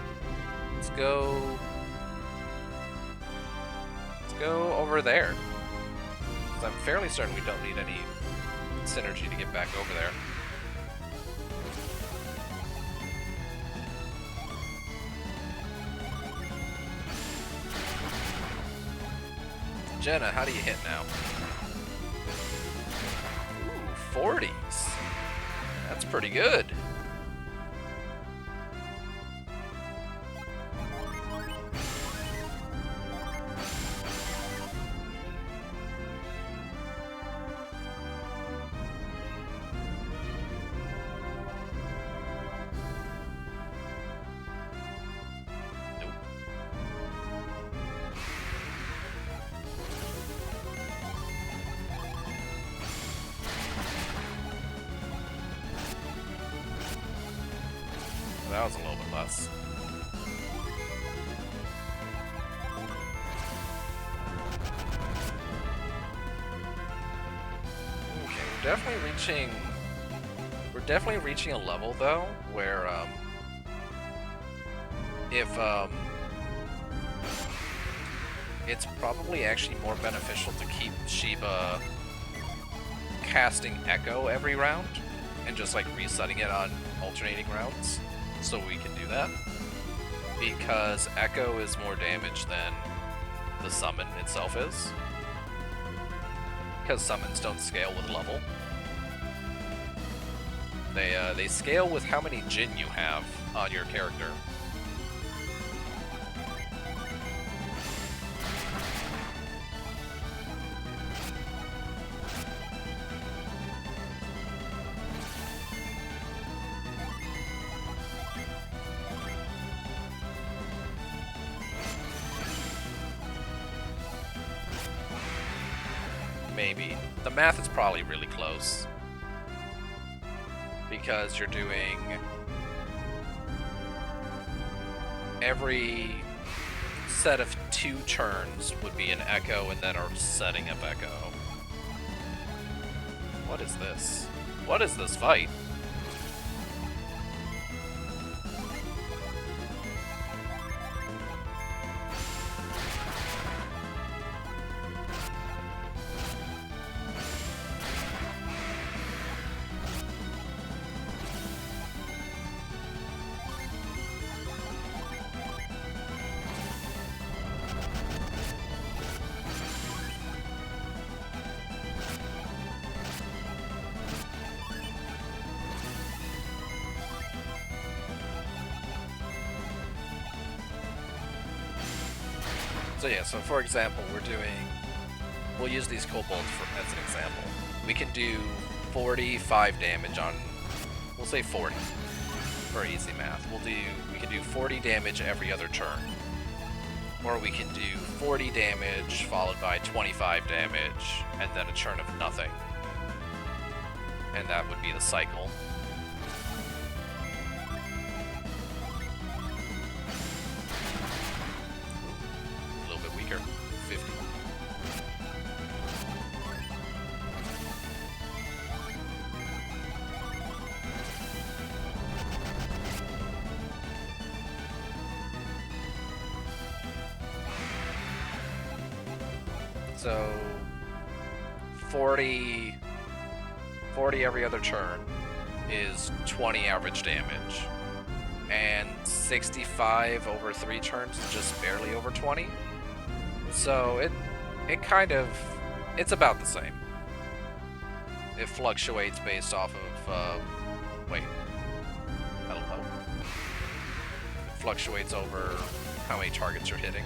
Let's go over there. Because I'm fairly certain we don't need any synergy to get back over there. Jenna, how do you hit now? Ooh, 40s. That's pretty good. That was a little bit less. Okay, we're definitely reaching a level though where if it's probably actually more beneficial to keep Sheba casting Echo every round and just like resetting it on alternating rounds. So we can do that, because Echo is more damage than the summon itself is, because summons don't scale with level. They scale with how many Jin you have on your character. Maybe. The math is probably really close. Because you're doing... every set of 2 turns would be an Echo and then a setting of Echo. What is this? What is this fight? So yeah, so for example, we'll use these kobolds as an example. We can do 45 damage on, we'll say 40 for easy math. We can do 40 damage every other turn. Or we can do 40 damage followed by 25 damage and then a turn of nothing. And that would be the cycle. A little bit weaker. 50. So 40 every other turn is 20 average damage. And 65 over 3 turns is just barely over 20. So it's about the same. It fluctuates based off of, wait, I don't know. It fluctuates over how many targets you're hitting.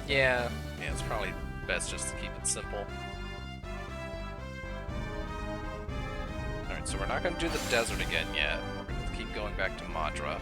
Yeah, it's probably best just to keep it simple. Alright, so we're not going to do the desert again yet. We're going to keep going back to Madra.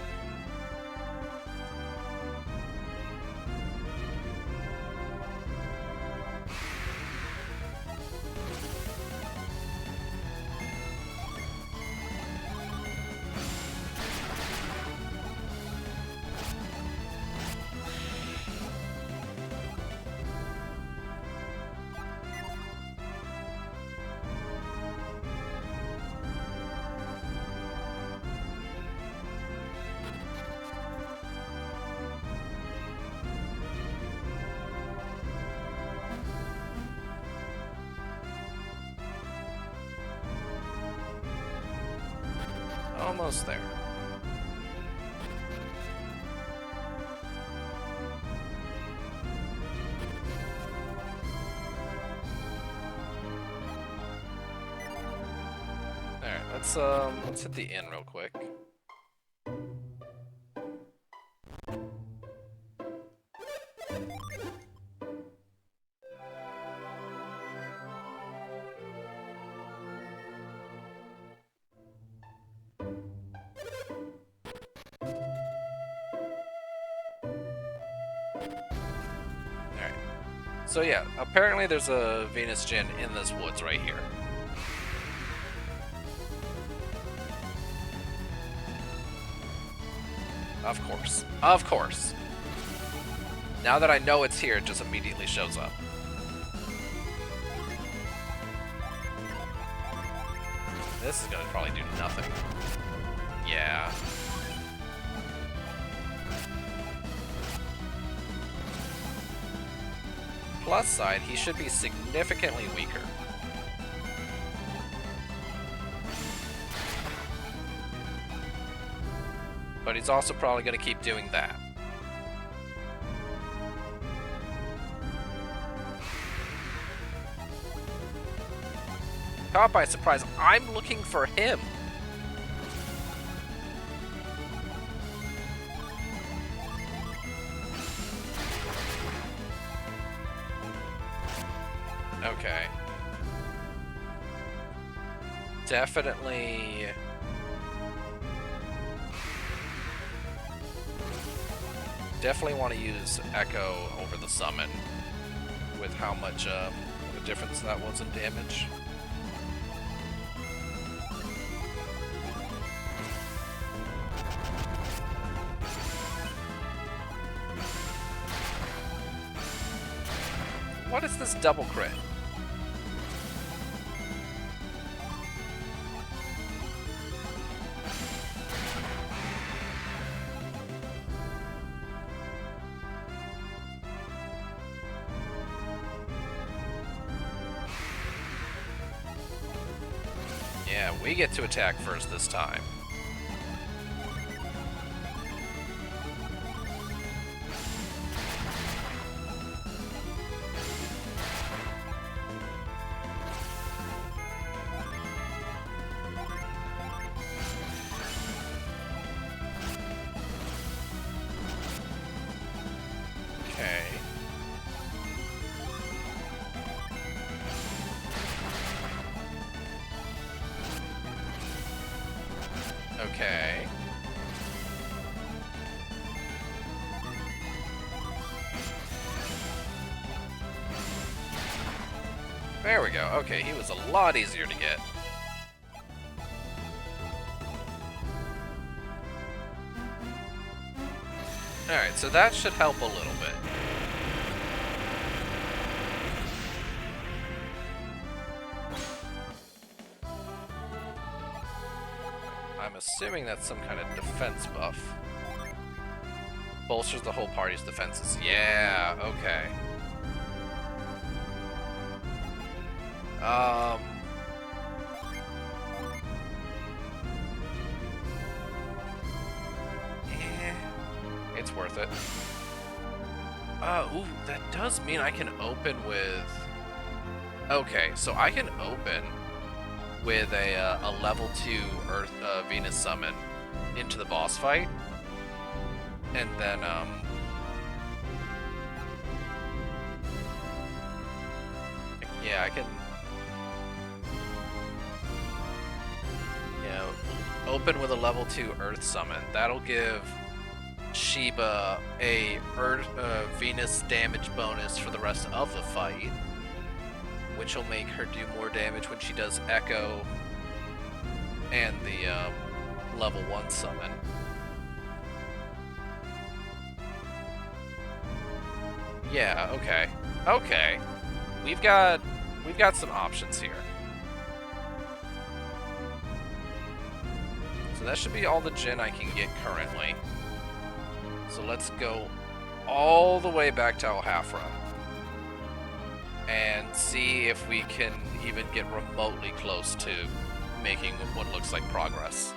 Almost there. Alright, let's hit the inn real quick. So yeah, apparently there's a Venus Djinn in this woods right here. Of course. Of course. Now that I know it's here, it just immediately shows up. This is gonna probably do nothing. Yeah. Plus side, he should be significantly weaker. But he's also probably going to keep doing that. Caught by surprise, I'm looking for him. Okay. Definitely... Definitely want to use Echo over the summon with how much of a difference that was in damage. What is this double crit? Yeah, we get to attack first this time. Okay. Okay. There we go. Okay, he was a lot easier to get. Alright, so that should help a little bit. I'm assuming that's some kind of defense buff. Bolsters the whole party's defenses. Yeah, okay. It's worth it. Ooh, that does mean I can open with... Okay, so I can open with a level 2 Earth Venus summon into the boss fight, and then yeah, I can open with a level 2 Earth summon. That'll give Sheba a Venus damage bonus for the rest of the fight, which will make her do more damage when she does Echo and the level 1 summon. Yeah, okay. Okay. We've got some options here. So that should be all the Jin I can get currently. So let's go all the way back to Alhafra and see if we can even get remotely close to making what looks like progress.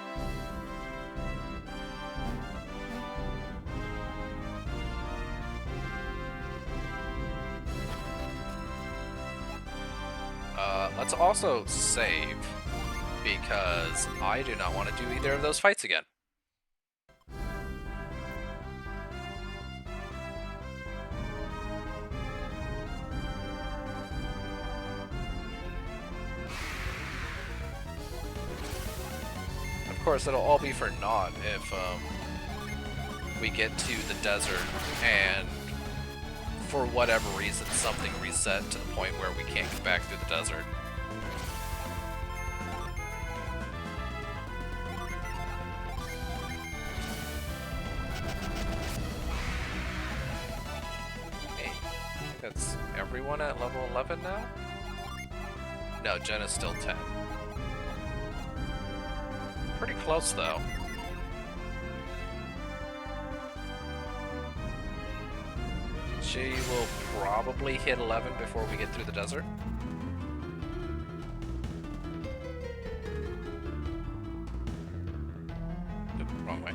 Let's also save, because I do not want to do either of those fights again. Of course, it'll all be for naught if we get to the desert and for whatever reason something reset to the point where we can't get back through the desert. Hey, I think that's everyone at level 11 now? No, Jen is still 10. Pretty close, though. She will probably hit 11 before we get through the desert. Oop, wrong way.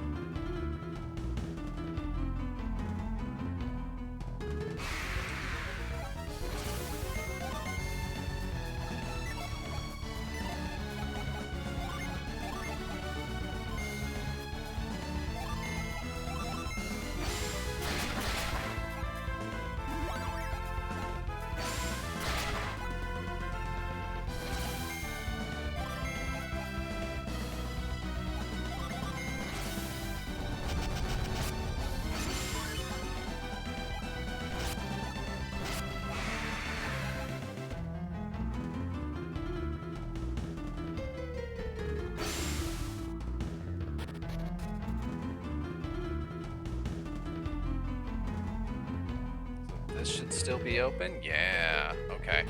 This should still be open? Yeah, okay.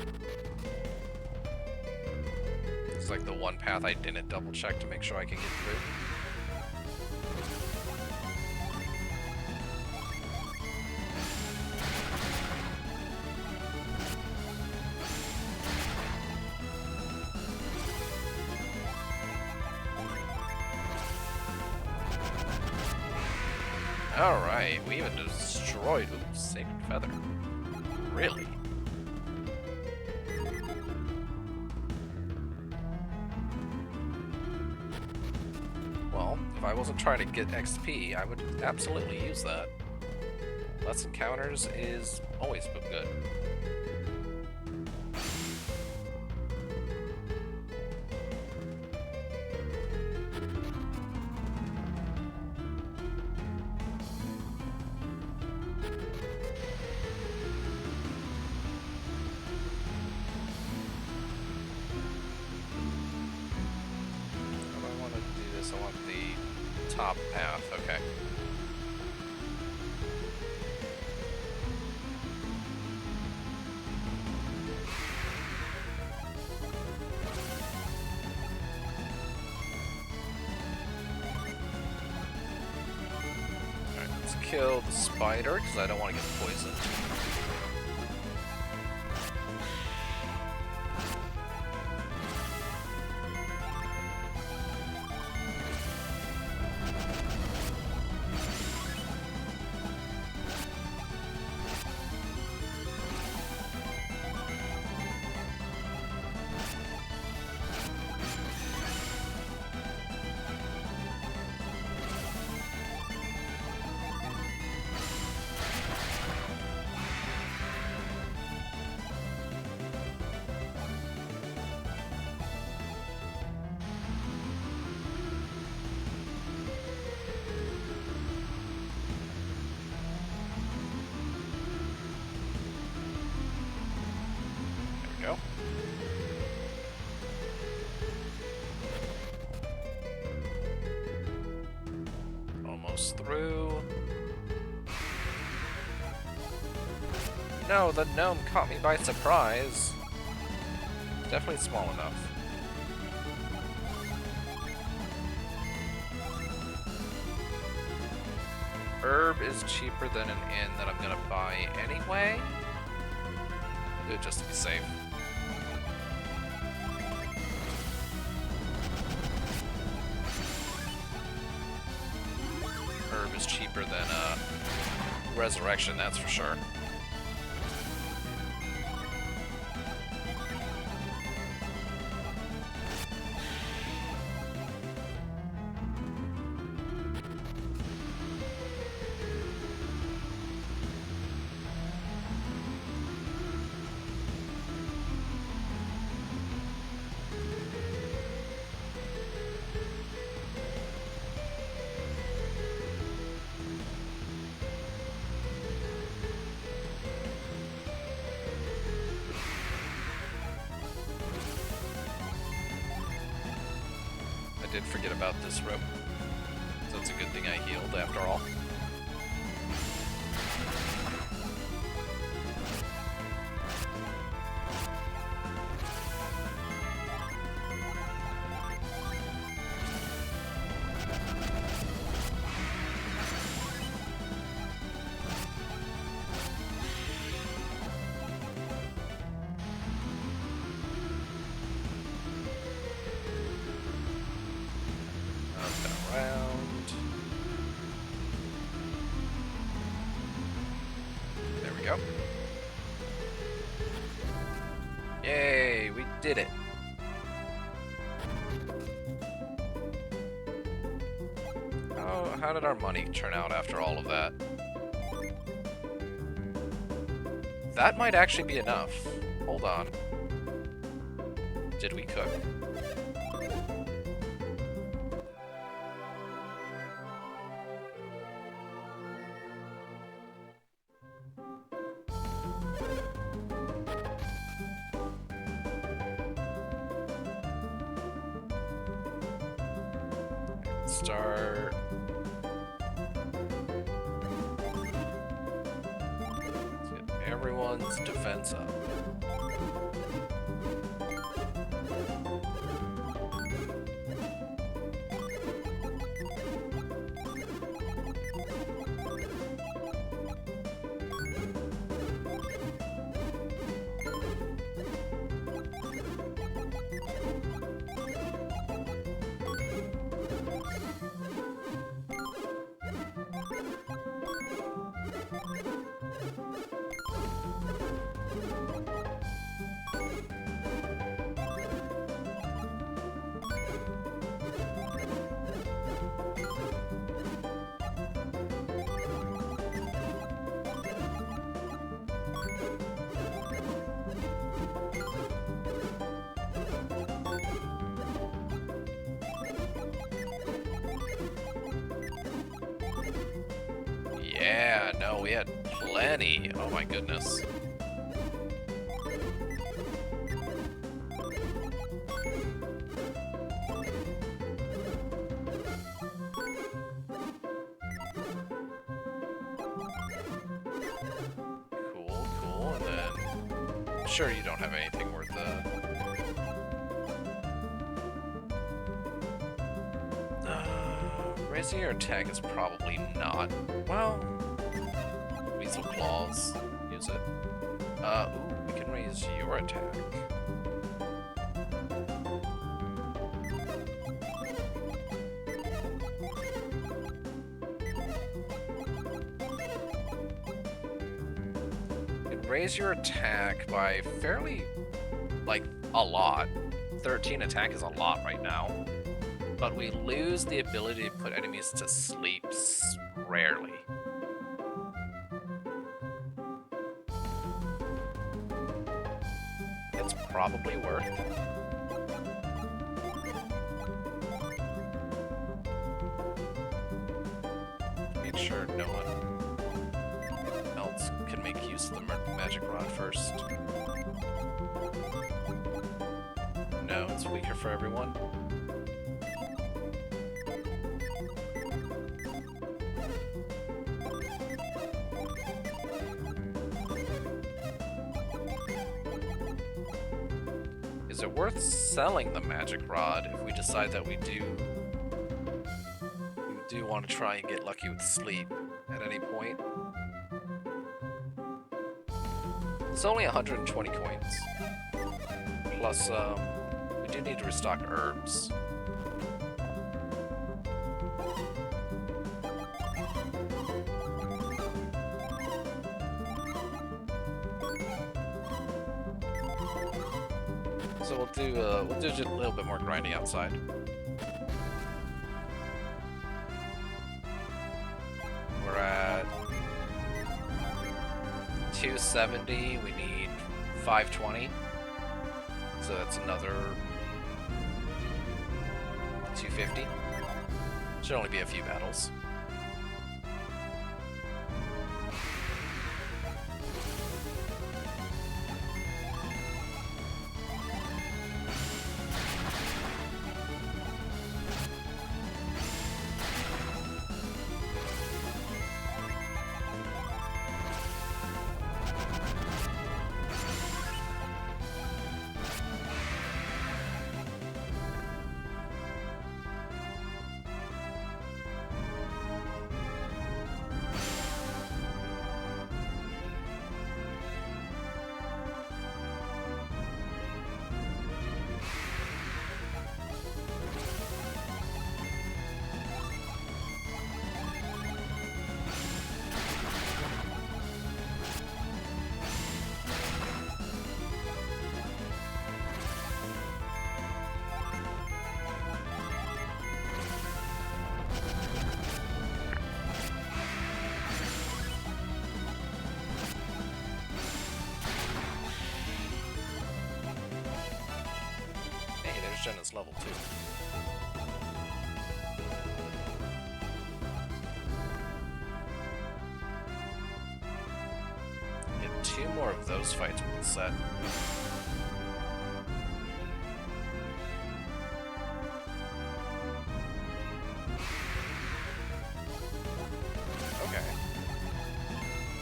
It's like the one path I didn't double check to make sure I can get through. Alright, we even destroyed Sacred Feather. Really? Well, if I wasn't trying to get XP, I would absolutely use that. Less encounters is always good. I want the top path, okay. Alright, let's kill the spider, because I don't want to get poisoned. Go. Almost through. No, the gnome caught me by surprise. Definitely small enough. Herb is cheaper than an inn that I'm gonna buy anyway. Do it just to be safe. Herb is cheaper than Resurrection, that's for sure. I did forget about this rope, so it's a good thing I healed after all. Go. Yay, we did it. How did our money turn out after all of that? That might actually be enough. Hold on. Did we cook? Start. Let's get everyone's defense up. Yeah, no, we had plenty. Oh my goodness. Cool, cool, and then... Sure, you don't have anything worth raising your attack is probably not... Well... Weasel Claws. Use it. Ooh, we can raise your attack. You can raise your attack by fairly... like, a lot. 13 attack is a lot right now. But we lose the ability to put enemies to sleep rarely. It's probably worth. Make sure no one else can make use of the magic rod first. No, it's weaker for everyone. Is it worth selling the magic rod if we decide that we do want to try and get lucky with sleep at any point? It's only 120 coins. Plus, we do need to restock herbs. So we'll do just a little bit more grinding outside. We're at 270. We need 520. So that's another 250. Should only be a few battles. Jenna's level 2. Get 2 more of those fights we can set. Okay.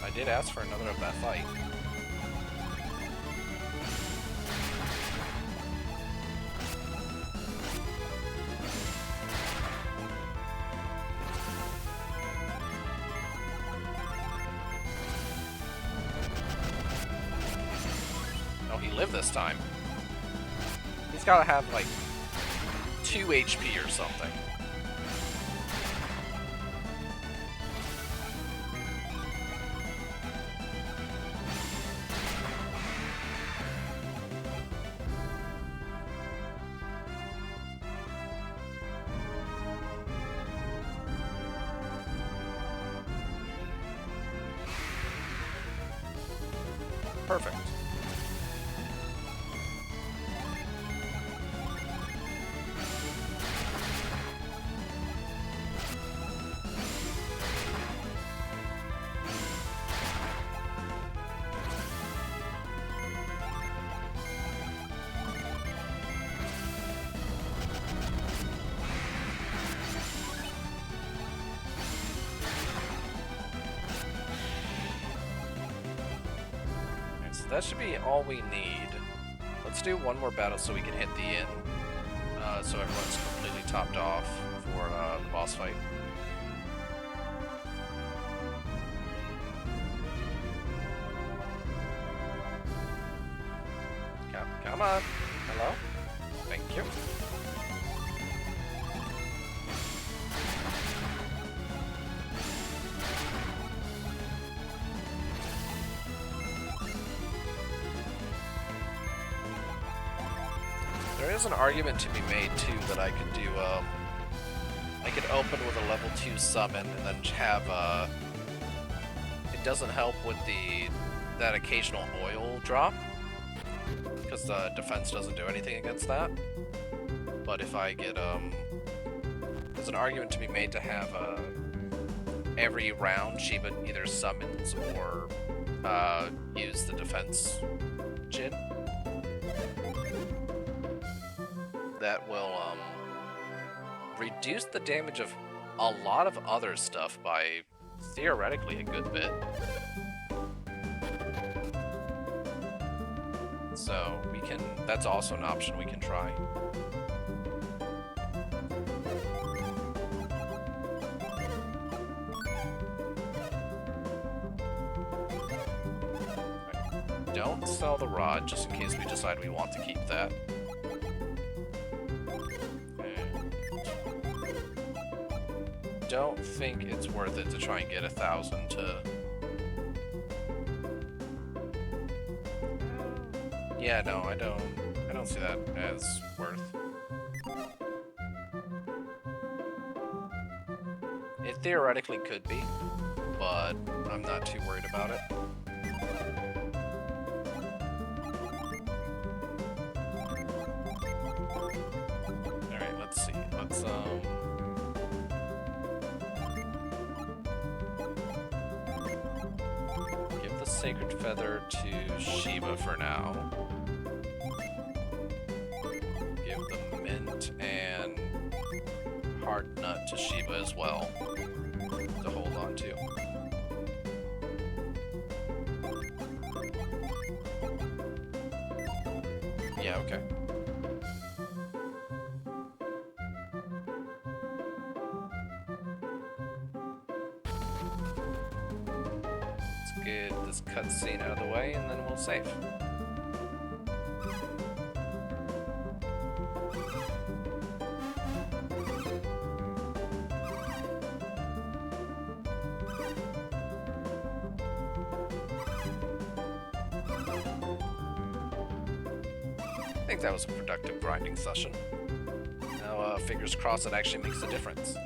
I did ask for another of that fight. live this time. He's gotta have, like, 2 HP or something. Perfect. That should be all we need. Let's do one more battle so we can hit the inn. So everyone's completely topped off for the boss fight. Come on. Hello? Thank you. There is an argument to be made too that I could do. I could open with a level 2 summon and then have it doesn't help with that occasional oil drop because the defense doesn't do anything against that. But if I get there's an argument to be made to have every round Shiva either summons or use the defense Jin. That will reduce the damage of a lot of other stuff by theoretically a good bit. So we can, that's also an option we can try. Right. Don't sell the rod just in case we decide we want to keep that. Don't think it's worth it to try and get 1,000 to... Yeah, no, I don't see that as worth. It theoretically could be, but I'm not too worried about it. Alright, let's see. Let's Sacred Feather to Shiva for now. Give the Mint and Hard Nut to Shiva as well to hold on to. Yeah, okay. Get this cutscene out of the way, and then we'll save. I think that was a productive grinding session. Now, fingers crossed it actually makes a difference.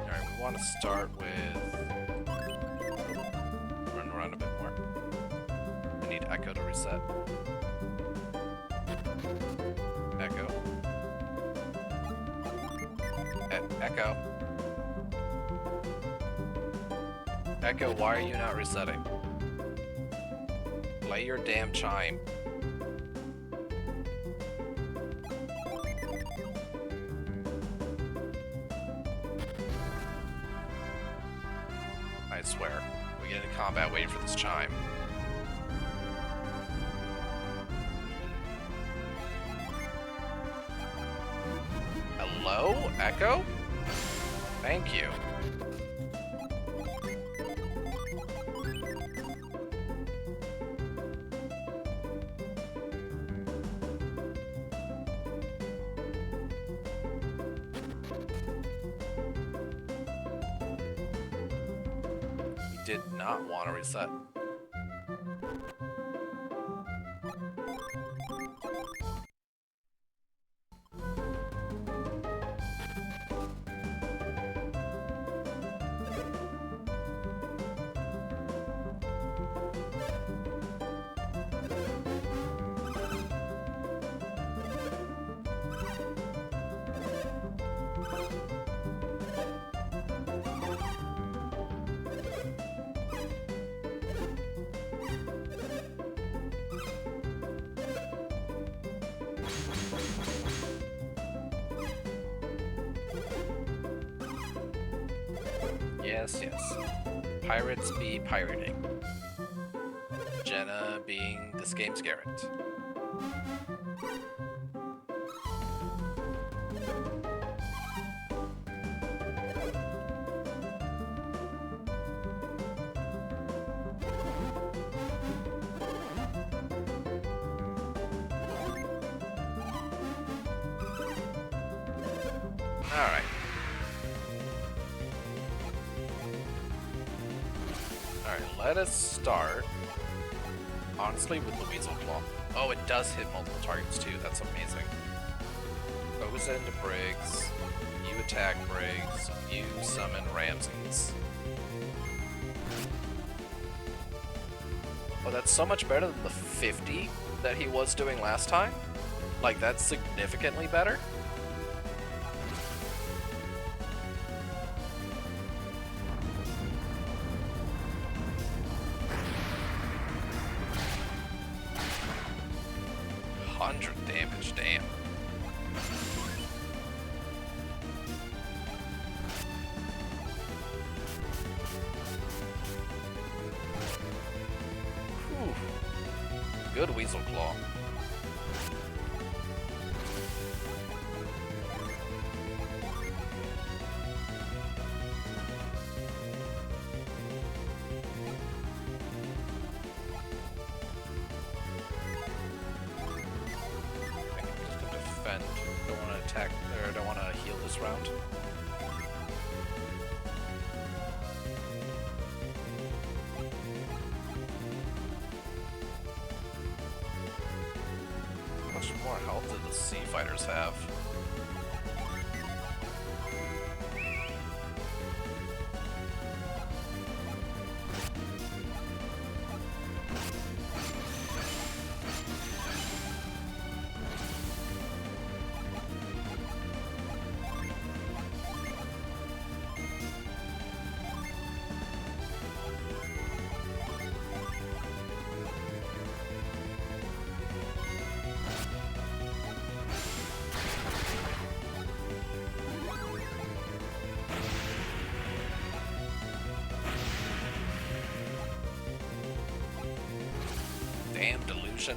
I want to start with... run around a bit more. I need Echo to reset. Echo. Echo. Echo, why are you not resetting? Play your damn chime. I swear. We get into combat waiting for this chime. Hello? Echo? Thank you. Did not want to reset. Yes, yes. Pirates be pirating. Jenna being this game's Garrett. Alright. Alright, let us start, honestly, with the Weasel Claw. Oh, it does hit multiple targets too, that's amazing. Focus it into Briggs, you attack Briggs, you summon Ramses. Oh, that's so much better than the 50 that he was doing last time? Like, that's significantly better? Damage, damn. Whew. Good Weasel Claw. Don't want to attack, or don't want to heal this round. How much more health do the Sea Fighters have? Damn delusion.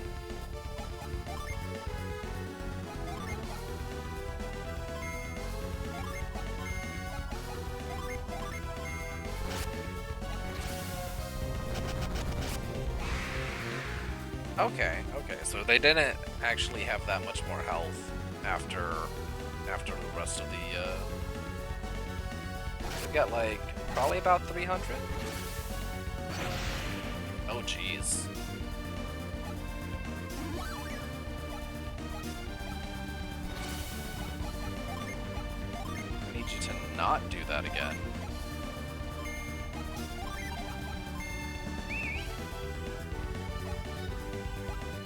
Okay, so they didn't actually have that much more health after the rest of the they got like probably about 300. Oh jeez. I need you to not do that again.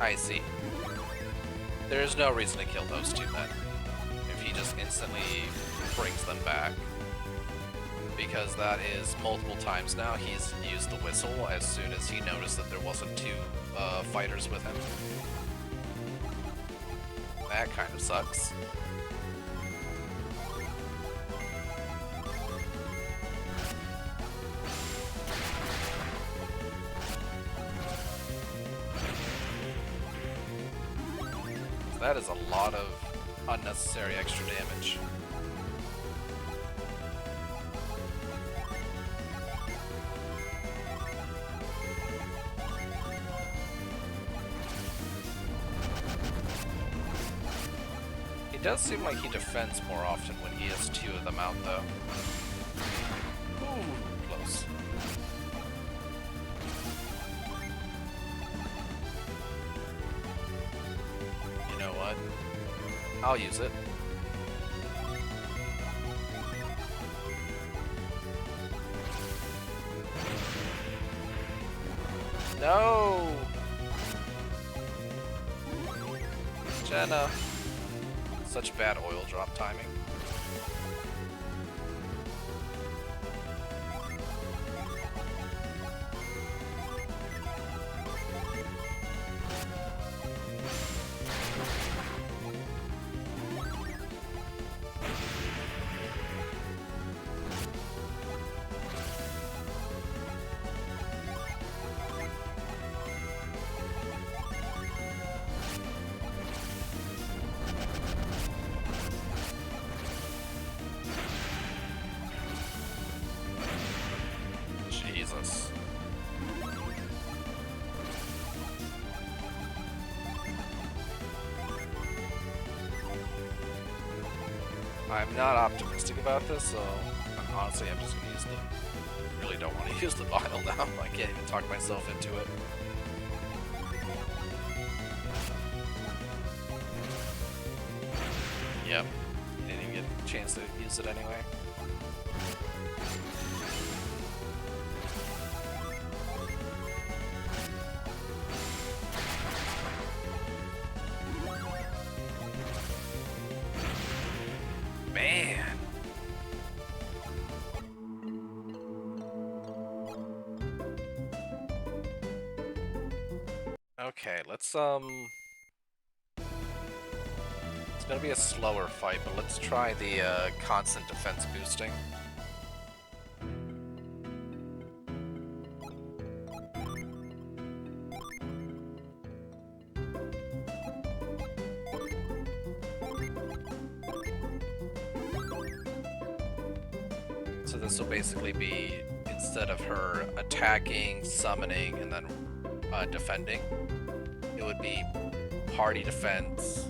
I see. There is no reason to kill those two then, if he just instantly brings them back. Because that is multiple times now he's used the whistle as soon as he noticed that there wasn't two fighters with him. That kind of sucks. That is a lot of unnecessary extra damage. It does seem like he defends more often when he has two of them out, though. Ooh, close. You know what? I'll use it. No! Jenna. Such bad oil drop timing. Jesus. I'm not optimistic about this, so honestly I'm just gonna use the... really don't want to use the vial now. I can't even talk myself into it. Yep. Didn't even get a chance to use it anyway. Man. Okay, let's it's gonna be a slower fight, but let's try the constant defense boosting. So this will basically be, instead of her attacking, summoning, and then defending, it would be party defense,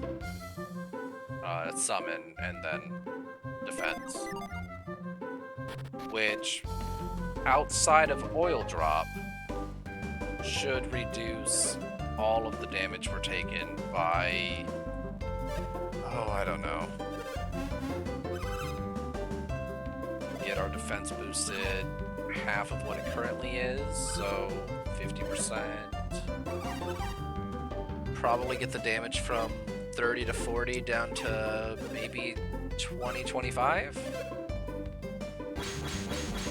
summon, and then defense. Which, outside of oil drop, should reduce all of the damage we're taking by... oh, I don't know. Get our defense boosted half of what it currently is, so 50%. Probably get the damage from 30 to 40 down to maybe 20, 25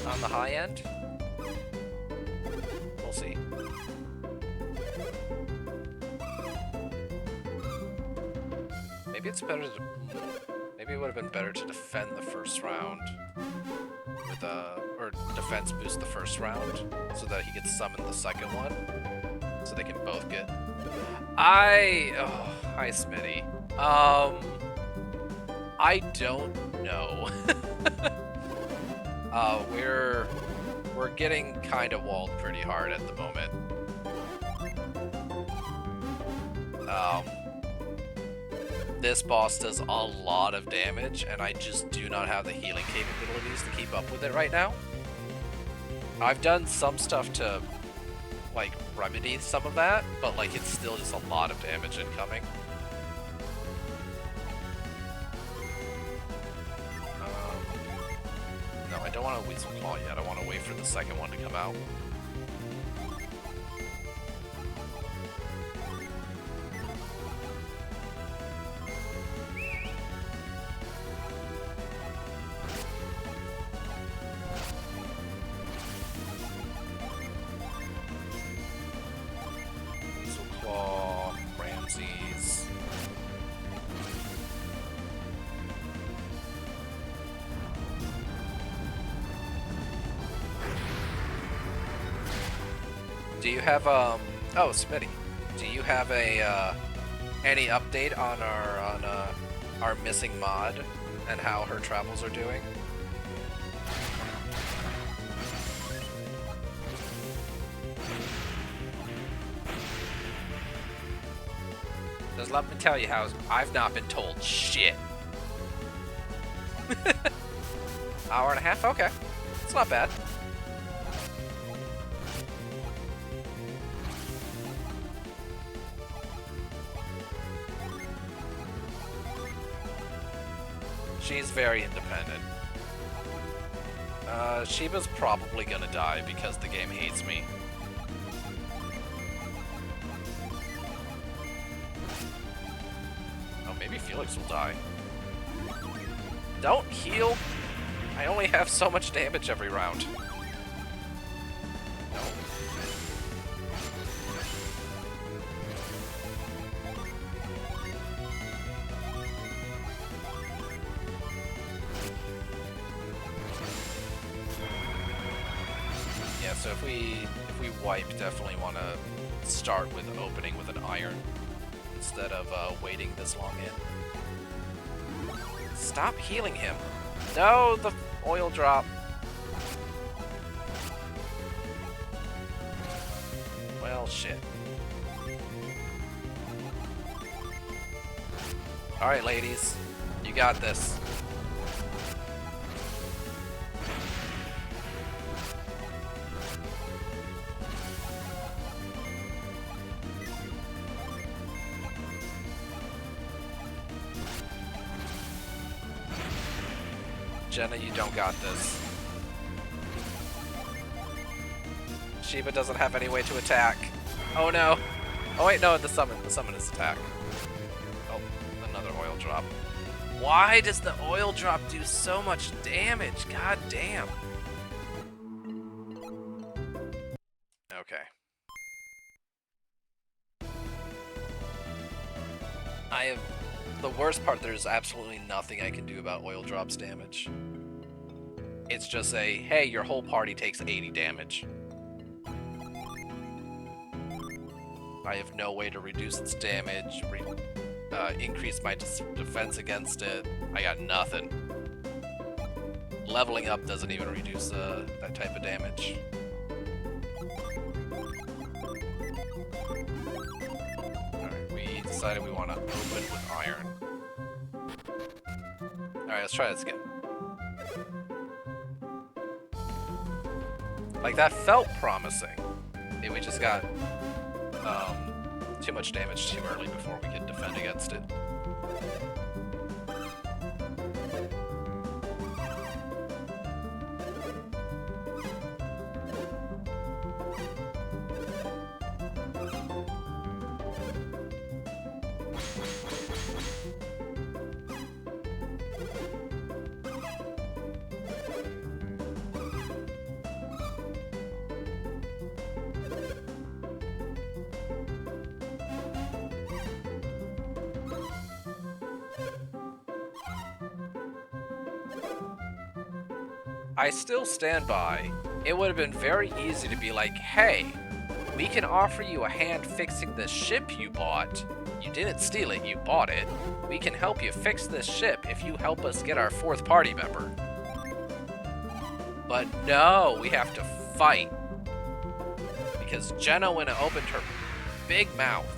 on the high end. We'll see. Maybe it's better to... maybe it would have been better to defend the first round with or defense boost the first round so that he gets summoned the second one, so they can both get... oh, hi Smitty. I don't know. We're getting kind of walled pretty hard at the moment. This boss does a lot of damage, and I just do not have the healing capabilities to keep up with it right now. I've done some stuff to, like, remedy some of that, but, like, it's still just a lot of damage incoming. No, I don't want to Weasel Claw yet. I want to wait for the second one to come out. Do you have, oh, Smitty, do you have a, Any update on our missing mod and how her travels are doing? Just let me tell you how I've not been told shit. Hour and a half? Okay. It's not bad. She's very independent. Shiba's probably gonna die because the game hates me. Oh, maybe Felix will die. Don't heal! I only have so much damage every round. No. Yeah, so if we wipe, definitely want to start with opening with an iron instead of waiting this long in. Stop healing him. No, the oil drop. Well, shit. Alright, ladies. You got this. Jenna, you don't got this. Shiba doesn't have any way to attack. Oh no! Oh wait, no, the summon is attack. Oh, another oil drop. Why does the oil drop do so much damage? God damn. Okay. The worst part, there's absolutely nothing I can do about oil drops damage. It's just a, hey, your whole party takes 80 damage. I have no way to reduce its damage, increase my defense against it. I got nothing. Leveling up doesn't even reduce that type of damage. Alright, we decided we want to open with iron. Alright, let's try this again. Like, that felt promising. Maybe we just got too much damage too early before we could defend against it. I still stand by. It would have been very easy to be like, hey, we can offer you a hand fixing this ship you bought. You didn't steal it, you bought it. We can help you fix this ship if you help us get our 4th party member. But no, we have to fight. Because Jenna went and opened her big mouth.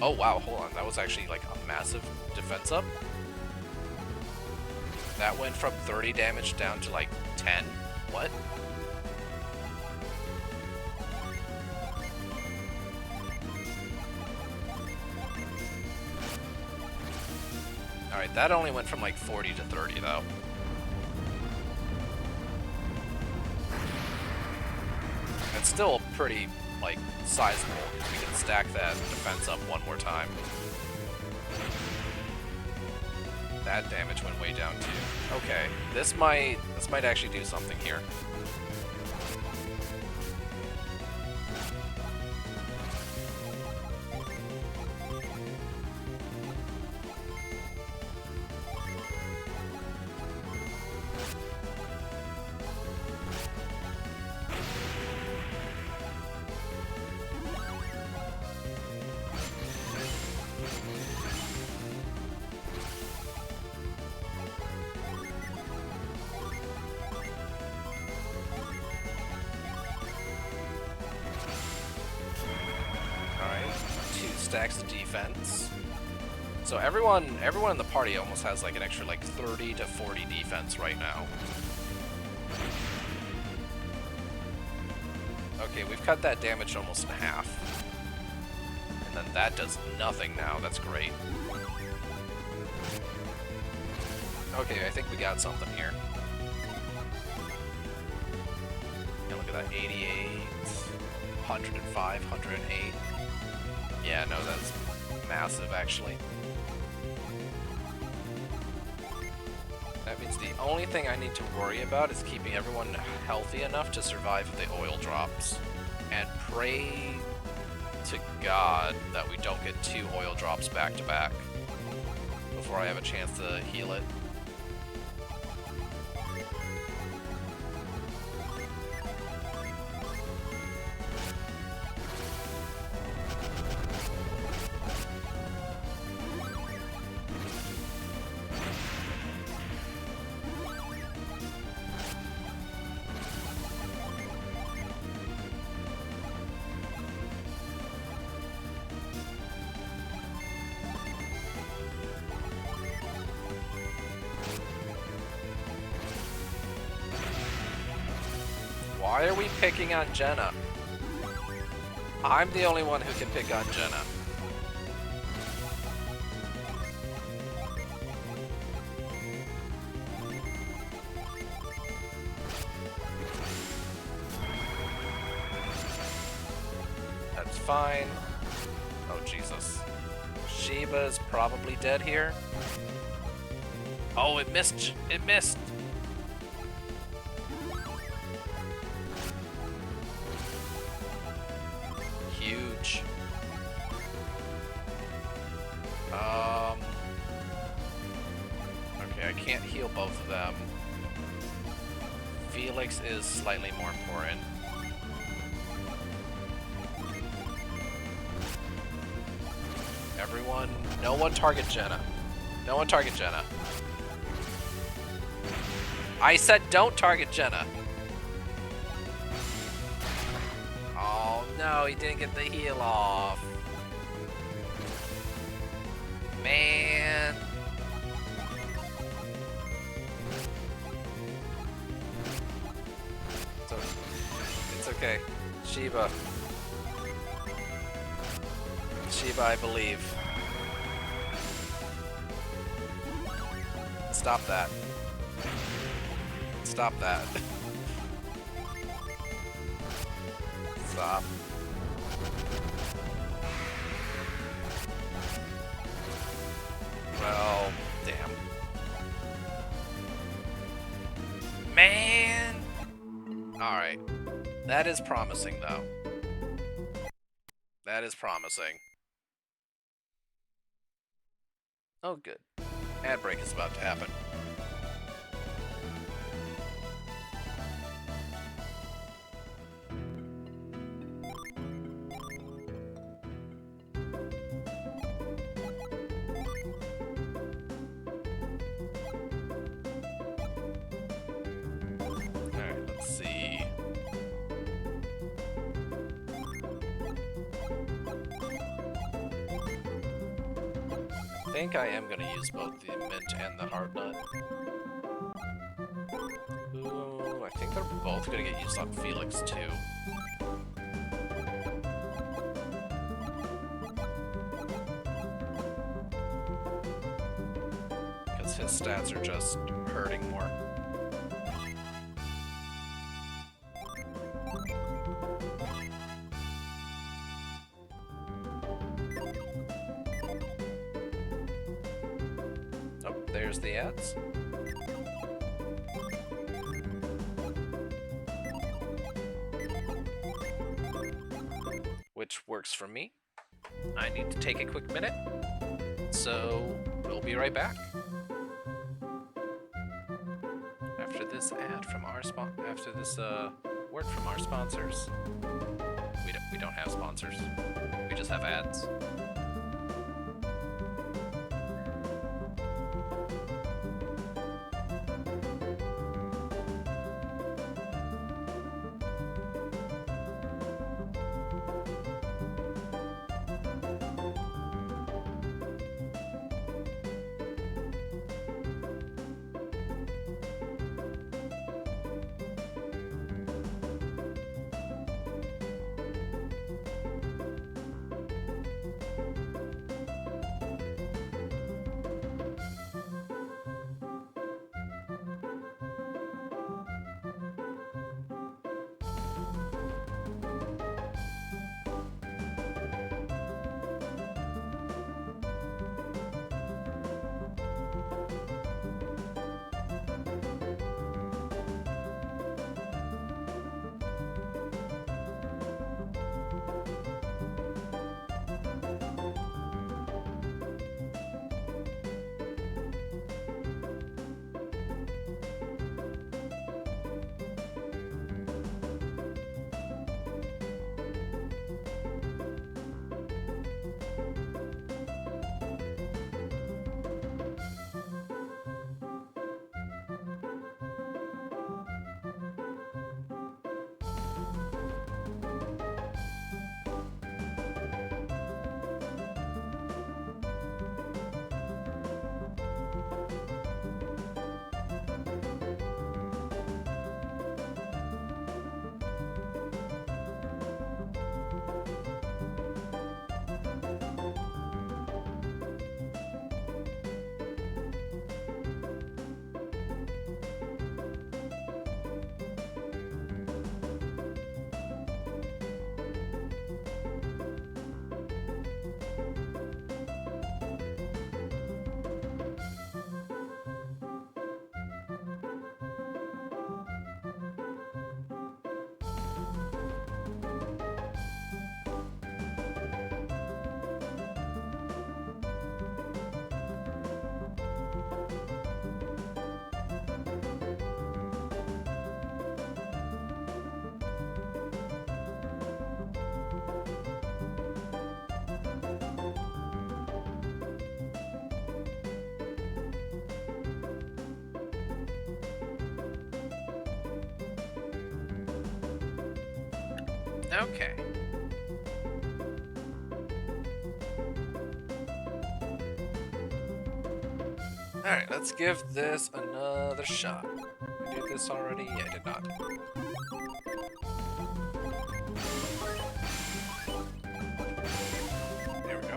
Oh wow, hold on, that was actually like a massive defense up. That went from 30 damage down to like 10? What? Alright, that only went from like 40 to 30 though. It's still pretty, like, sizable. We can stack that defense up one more time. That damage went way down too. Okay, this might actually do something here. stacks of defense. So everyone in the party almost has like an extra like 30 to 40 defense right now. Okay, we've cut that damage almost in half. And then that does nothing now. That's great. Okay, I think we got something here. Yeah, look at that. 88, 105, 108. Yeah, no, that's massive, actually. That means the only thing I need to worry about is keeping everyone healthy enough to survive the oil drops. And pray to God that we don't get 2 oil drops back to back before I have a chance to heal it. Why are we picking on Jenna? I'm the only one who can pick on Jenna. That's fine. Oh, Jesus. Sheba's probably dead here. Oh, it missed. It missed. Huge. Okay, I can't heal both of them. Felix is slightly more important. Everyone, no one target Jenna. No one target Jenna. I said don't target Jenna. Oh no, he didn't get the heal off. Man. It's okay. Sheba. Sheba, I believe. Stop that. Stop that. Stop. Well, damn. Man! Alright. That is promising, though. That is promising. Oh, good. Ad break is about to happen. Alright, let's see. I think I am going to use both the mint and the hard nut. Ooh, I think they're both going to get used on Felix too. Because his stats are just hurting more. Oh, there's the ads. Which works for me. I need to take a quick minute, so we'll be right back. After this ad from our after this word from our sponsors. We don't have sponsors. We just have ads. Okay. Alright, let's give this another shot. I did this already? Yeah, I did not. There we go.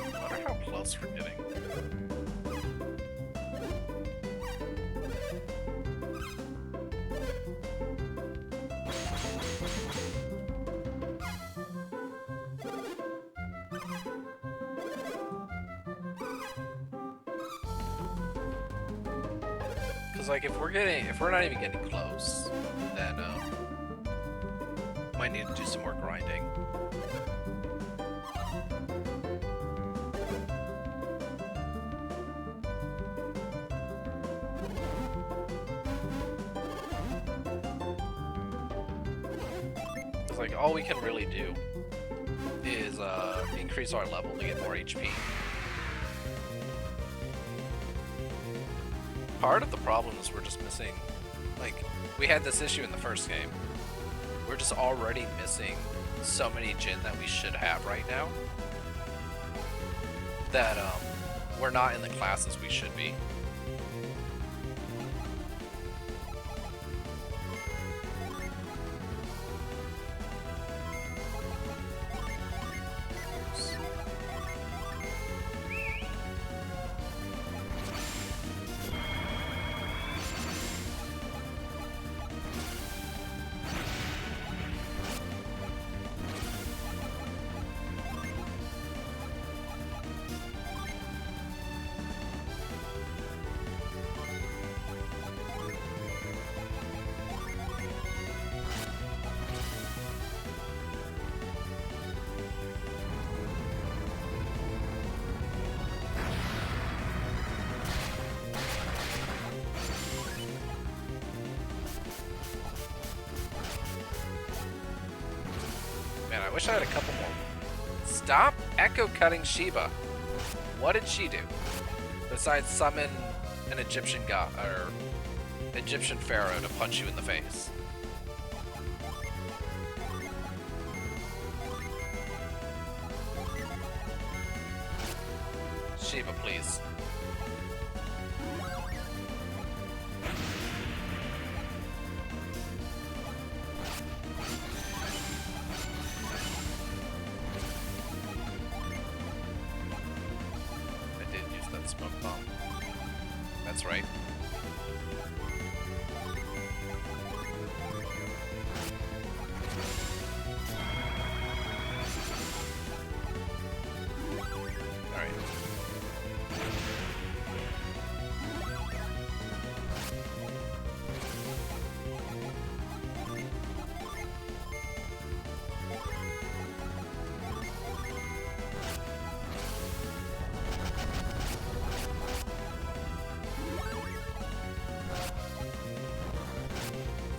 I wonder how close we're getting. Because, like, if we're not even getting close, then, might need to do some more grinding. Because, like, all we can really do is, increase our level to get more HP. Part of the problem is we're just missing, like, we had this issue in the first game. We're just already missing so many Jin that we should have right now that we're not in the classes we should be. Man, I wish I had a couple more. Stop echo cutting Sheba. What did she do? Besides summon an Egyptian god or Egyptian pharaoh to punch you in the face. Sheba, please. Smoke bomb. That's right. All right.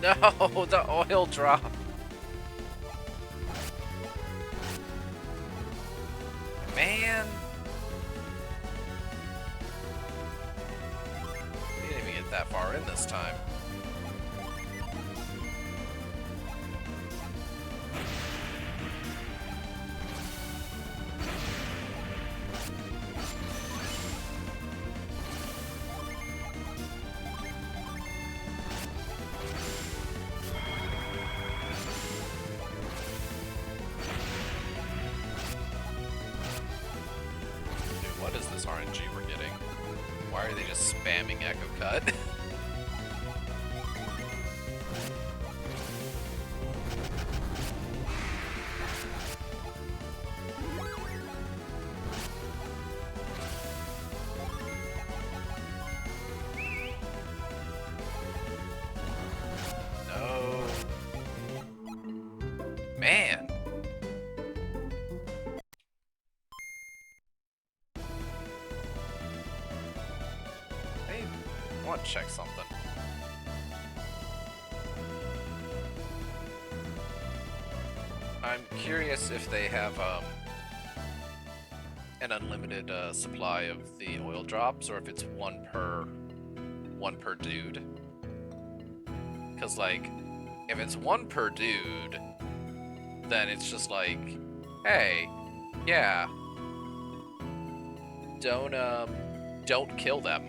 No, the oil drop. Man. We didn't even get that far in this time. What is this RNG we're getting? Why are they just spamming Echo Cut? No. Man. want to check something. I'm curious if they have an unlimited supply of the oil drops, or if it's one per dude. Because like, if it's one per dude, then it's just like, hey, yeah, don't kill them.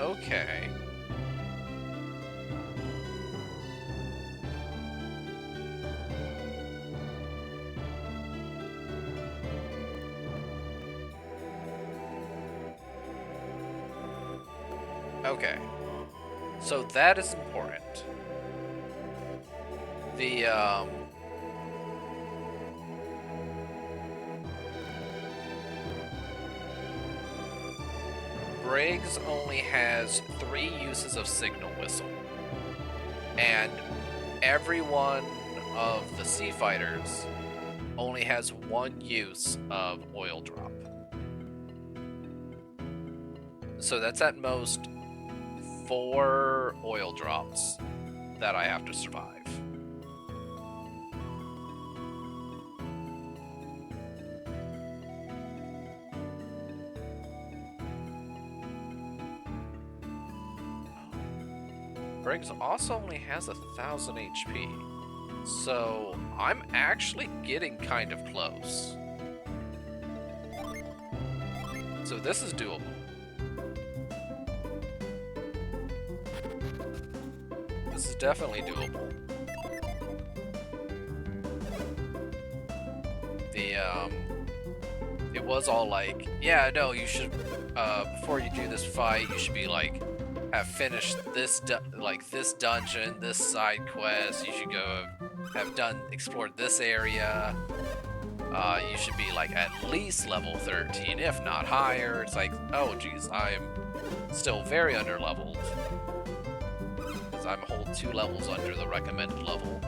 Okay. Okay. So that is important. The Briggs only has 3 uses of signal whistle, and every one of the sea fighters only has 1 use of oil drop. So that's at most 4 oil drops that I have to survive. Briggs also only has 1,000 HP, so I'm actually getting kind of close. So this is doable. This is definitely doable. It was all like, yeah, no, you should, before you do this fight, you should be like, have finished this this dungeon, this side quest. You should go have explored this area. You should be like at least level 13, if not higher. It's like, oh geez, I'm still very underleveled because I'm a whole 2 levels under the recommended level.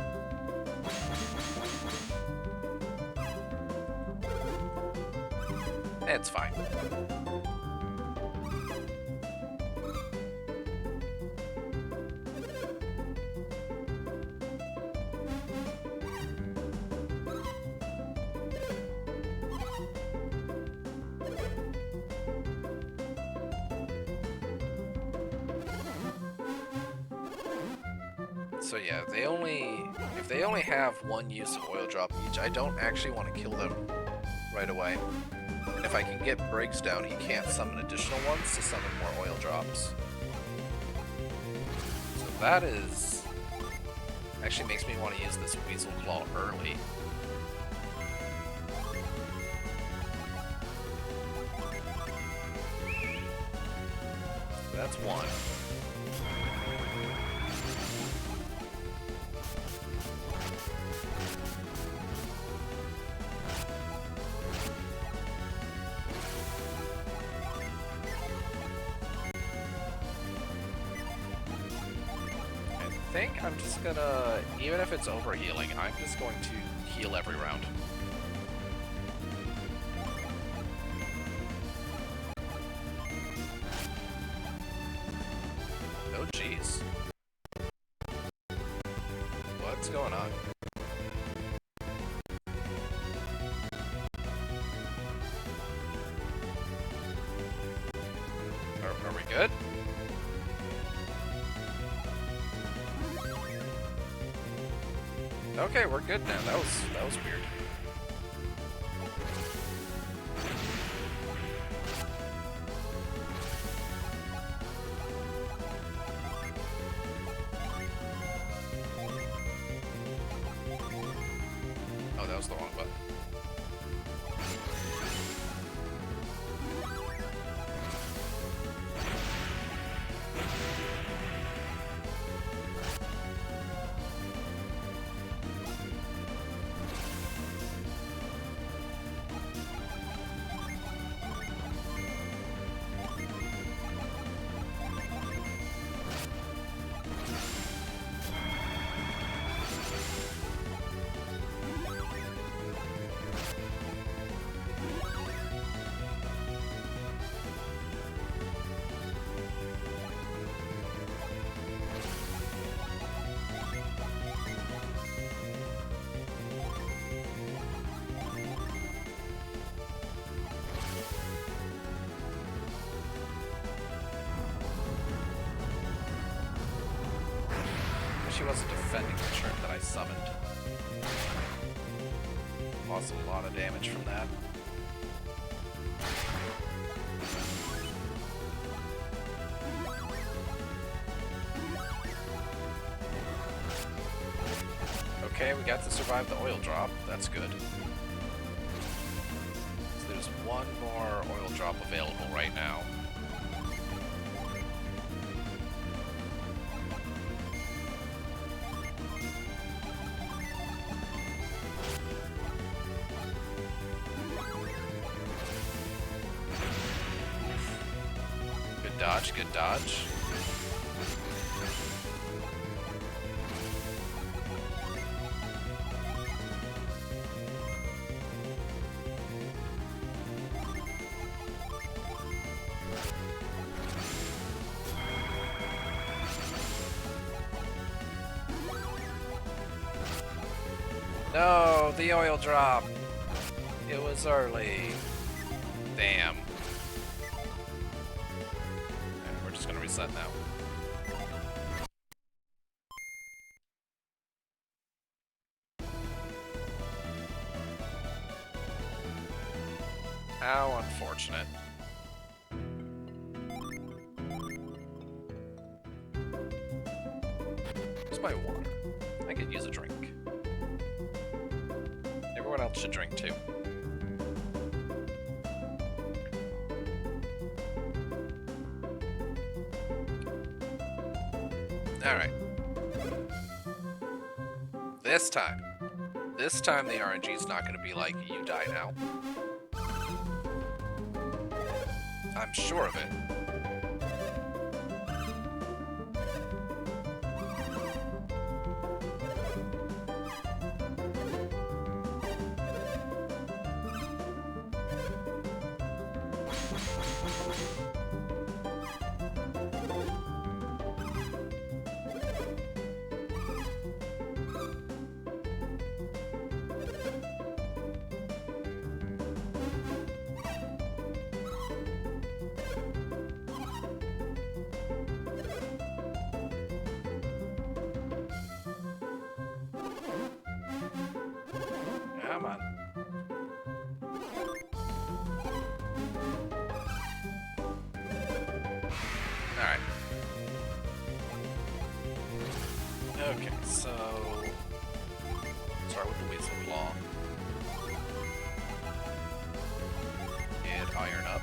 It's fine. So yeah, if they only have 1 use of oil drop each, I don't actually want to kill them right away. And if I can get Briggs down, he can't summon additional ones to summon more oil drops. So that actually makes me want to use this Weasel Claw early. So that's 1. I think I'm just gonna, even if it's overhealing, I'm just going to heal every round. Oh jeez. What's going on? Are we good? Okay, we're good now. That was weird. Oh, that was the wrong button. he wasn't defending the turn that I summoned. Lost a lot of damage from that. Okay, we got to survive the oil drop. That's good. So there's one more oil drop available right now. Good dodge, good dodge. No, the oil drop. It was early. Damn. Okay, we're just gonna reset now. How unfortunate. Where's my water? I could use a drink. Everyone else should drink too. Alright. This time the RNG is not going to be like, you die now. I'm sure of it. Come on. Alright. Okay, so start with the Weasel Claw. And Iron Up.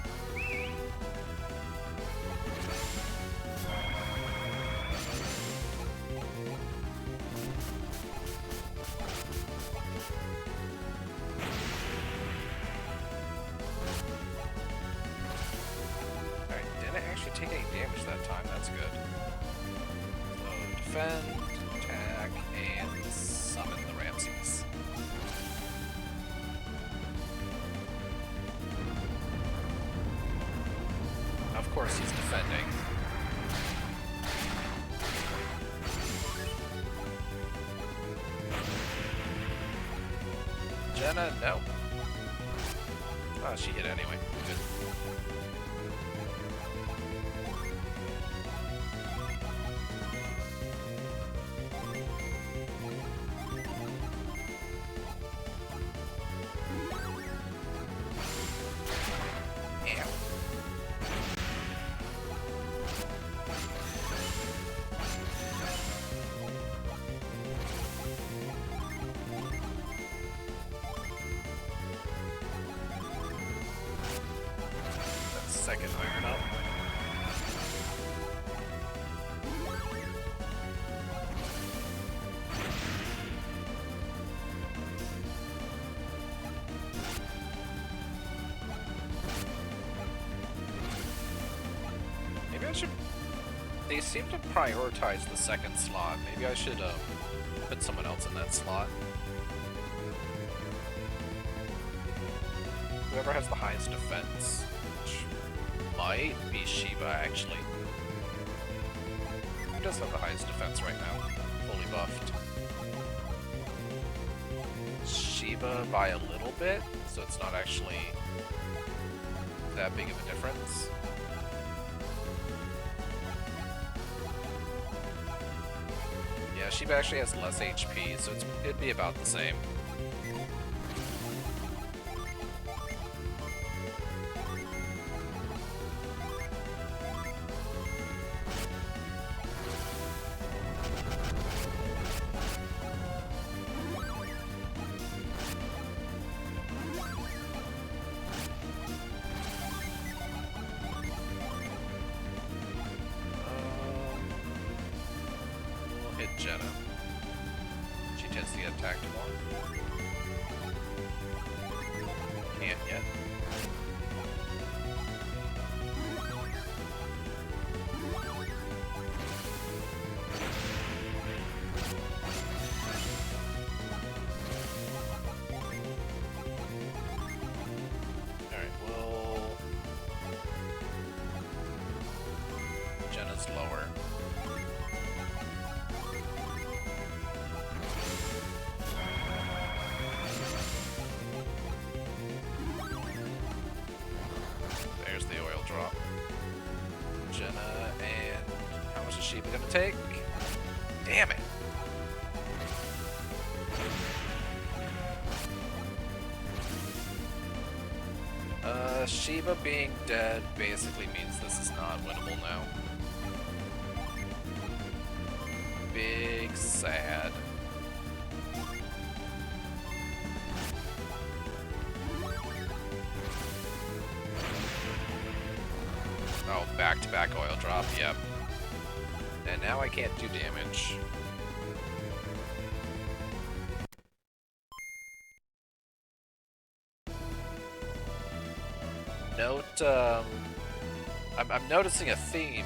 Take any damage that time, that's good. So defend, attack, and summon the Ramses. Of course he's defending. Jenna, no. Oh, she hit anyway. Good. Second Iron Up. Maybe I should... They seem to prioritize the second slot. Maybe I should put someone else in that slot. Whoever has the highest defense. Might be Shiva, actually. Who does have the highest defense right now? Fully buffed. Shiva by a little bit, so it's not actually that big of a difference. Yeah, Shiva actually has less HP, so it'd be about the same. Jenna. She tends to get attacked more. Can't yet. Alright, well... Jenna's lower. Drop. Jenna, and how much is Shiva gonna take? Damn it! Shiva being dead basically means this is not winnable now. Big sad. Oh, back-to-back oil drop, yep. And now I can't do damage. Note, I'm noticing a theme.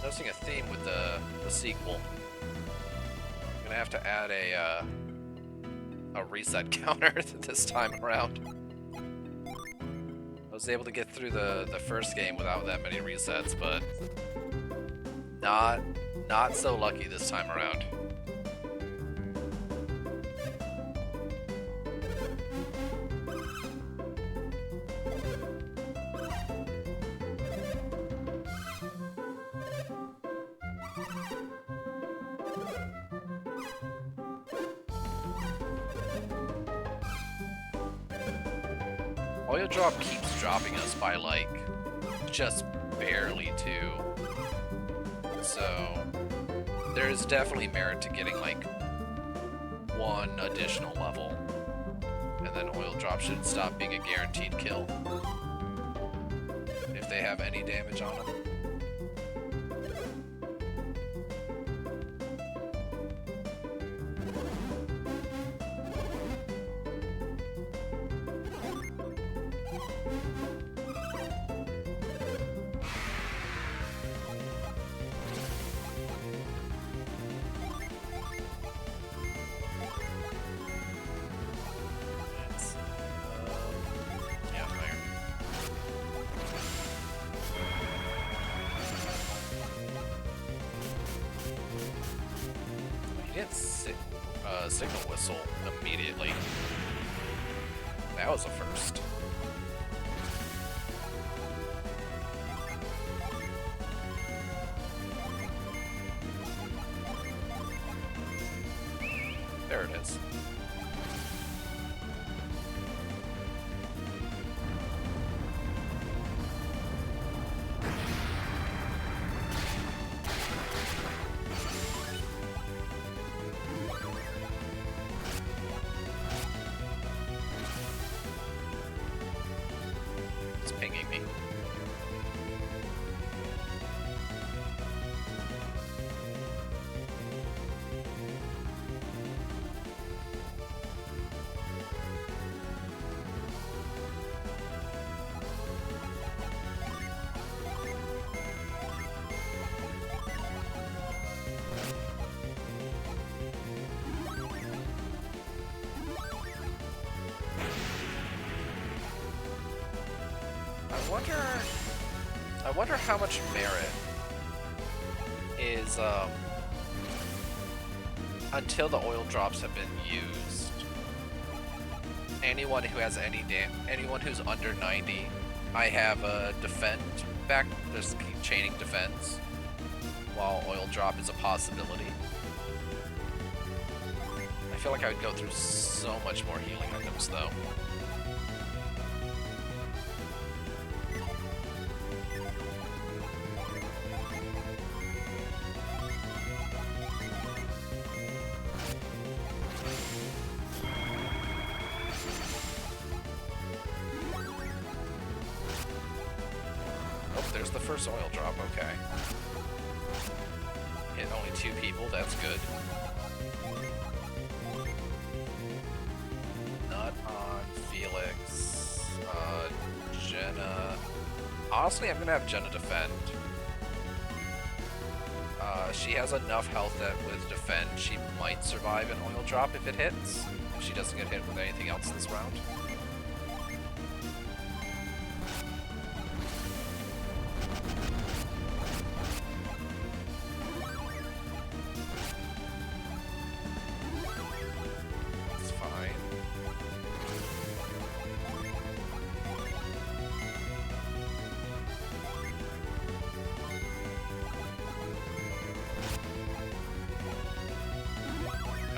Noticing a theme with the sequel. I'm gonna have to add a reset counter this time around. I was able to get through the first game without that many resets, but not so lucky this time around. Oil drop keeps dropping us by, like, just barely too. So, there is definitely merit to getting, like, one additional level. And then oil drop should stop being a guaranteed kill. If they have any damage on them. Signal whistle immediately. That was a first. There it is. Pinging me. I wonder how much merit is, until the oil drops have been used. Anyone who has anyone who's under 90, I have a defend back, just keep chaining defense, while oil drop is a possibility. feel like I would go through so much more healing items, though. Oh, there's the first oil drop, okay. Hit only 2 people, that's good. Not on Felix. Jenna. Honestly, I'm gonna have Jenna defend. She has enough health that with defend, she might survive an oil drop if it hits. If she doesn't get hit with anything else this round.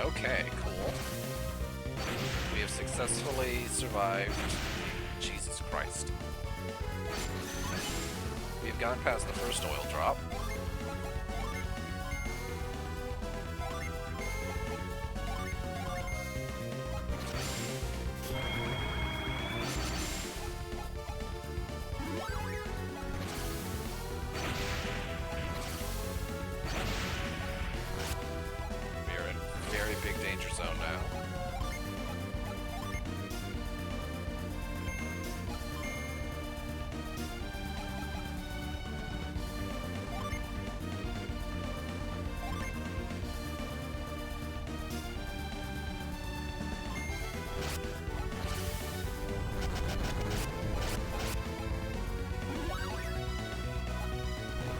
Okay, cool. We have successfully survived. Jesus Christ. We have gone past the first oil drop. Big danger zone now.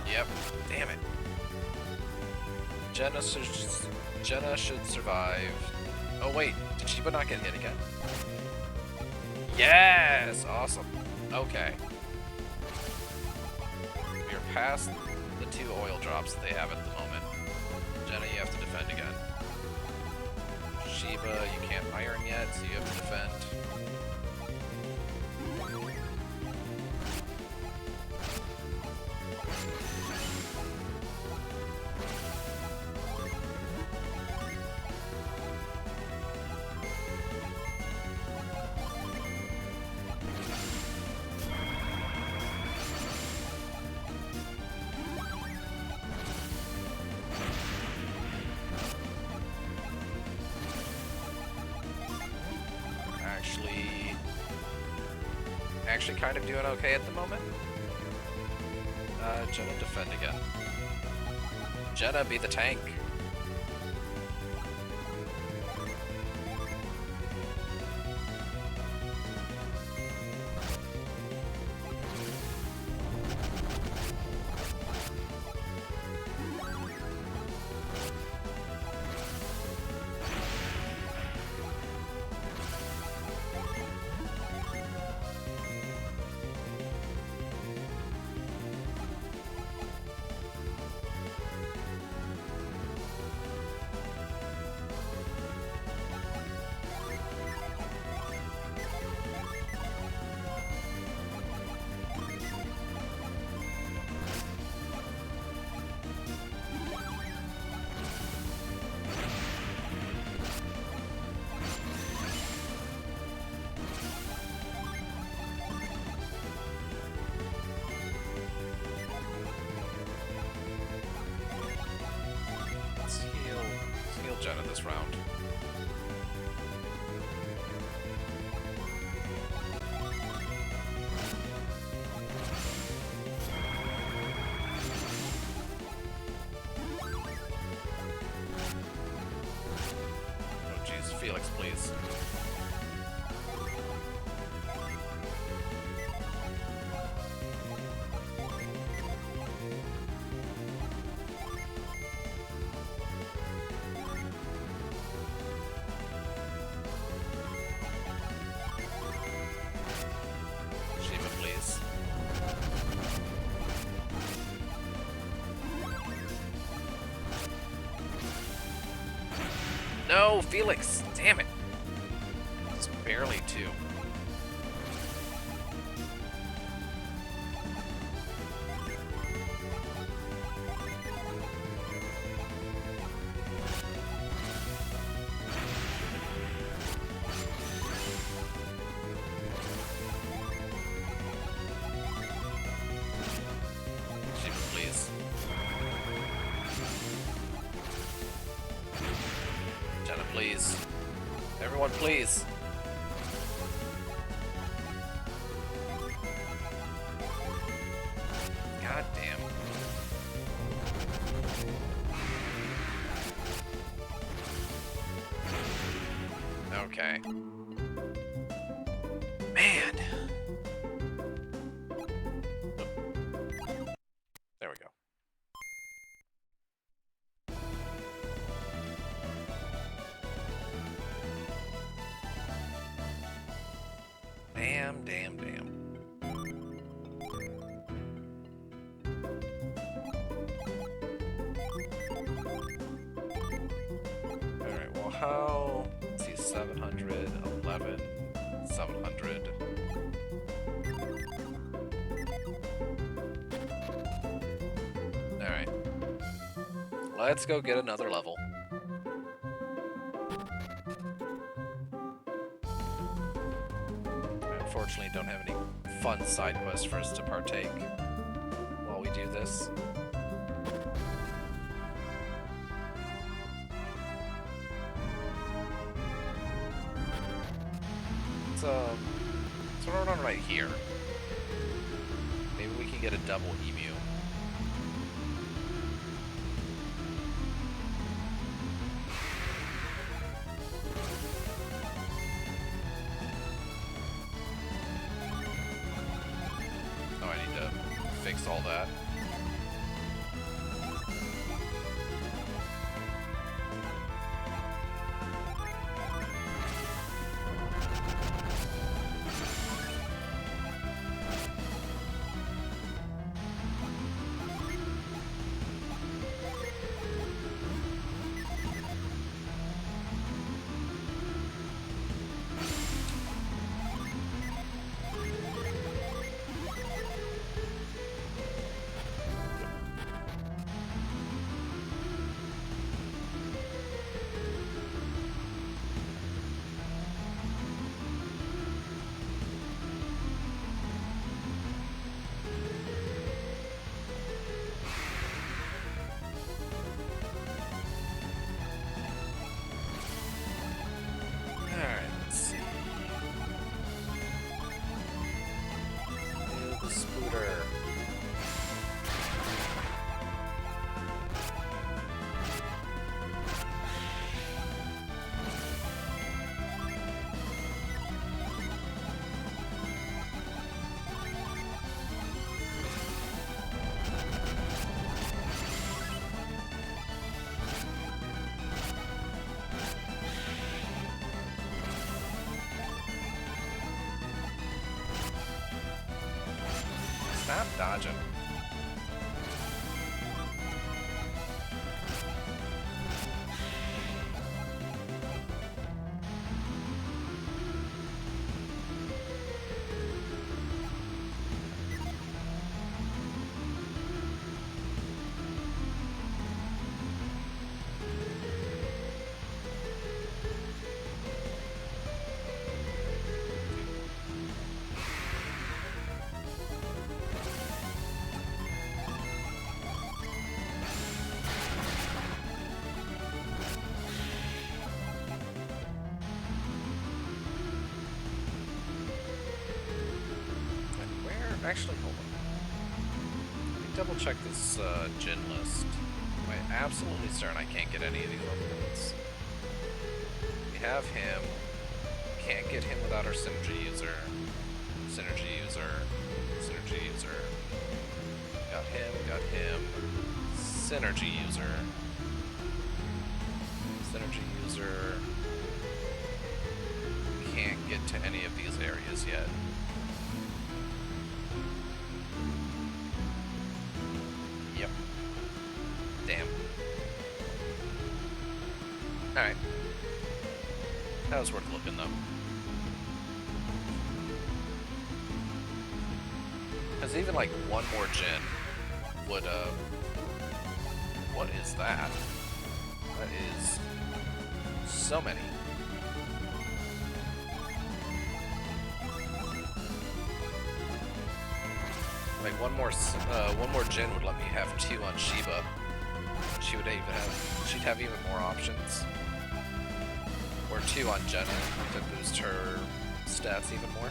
Yep. Damn it. Jenna should survive. Oh wait, did Sheba not get hit again? Yes! Awesome. Okay. We are past the 2 oil drops that they have at the moment. Jenna, you have to defend again. Sheba, you can't iron yet, so you have to defend. Actually kind of doing okay at the moment. Jenna defend again. Jenna, be the tank. Jenna this round. Oh jeez, Felix, please. No, Felix! Damn it! Just barely two. Please. Jenna, please. Everyone, please. God damn. Okay. Man. There we go. Damn, damn, damn. Alright, well, how... Let's see, 700, 11, 700. Alright. Let's go get another level. Unfortunately, don't have any fun side quests for us to partake while we do this. So we're on right here. Maybe we can get a double emu. Oh, I need to fix all that. Stop dodging. Actually, hold on. Let me double check this gin list. Am I absolutely certain I can't get any of these other ones? We have him. Can't get him without our synergy user. Synergy user. Synergy user. Got him, got him. Synergy user. Synergy user. Can't get to any of these areas yet. Damn. Alright. That was worth looking, though. Because even, like, one more gen would, What is that? That is so many. Like, one more gen would let me have 2 on Shiva. She'd have even more options. Or 2 on Jenna to boost her stats even more.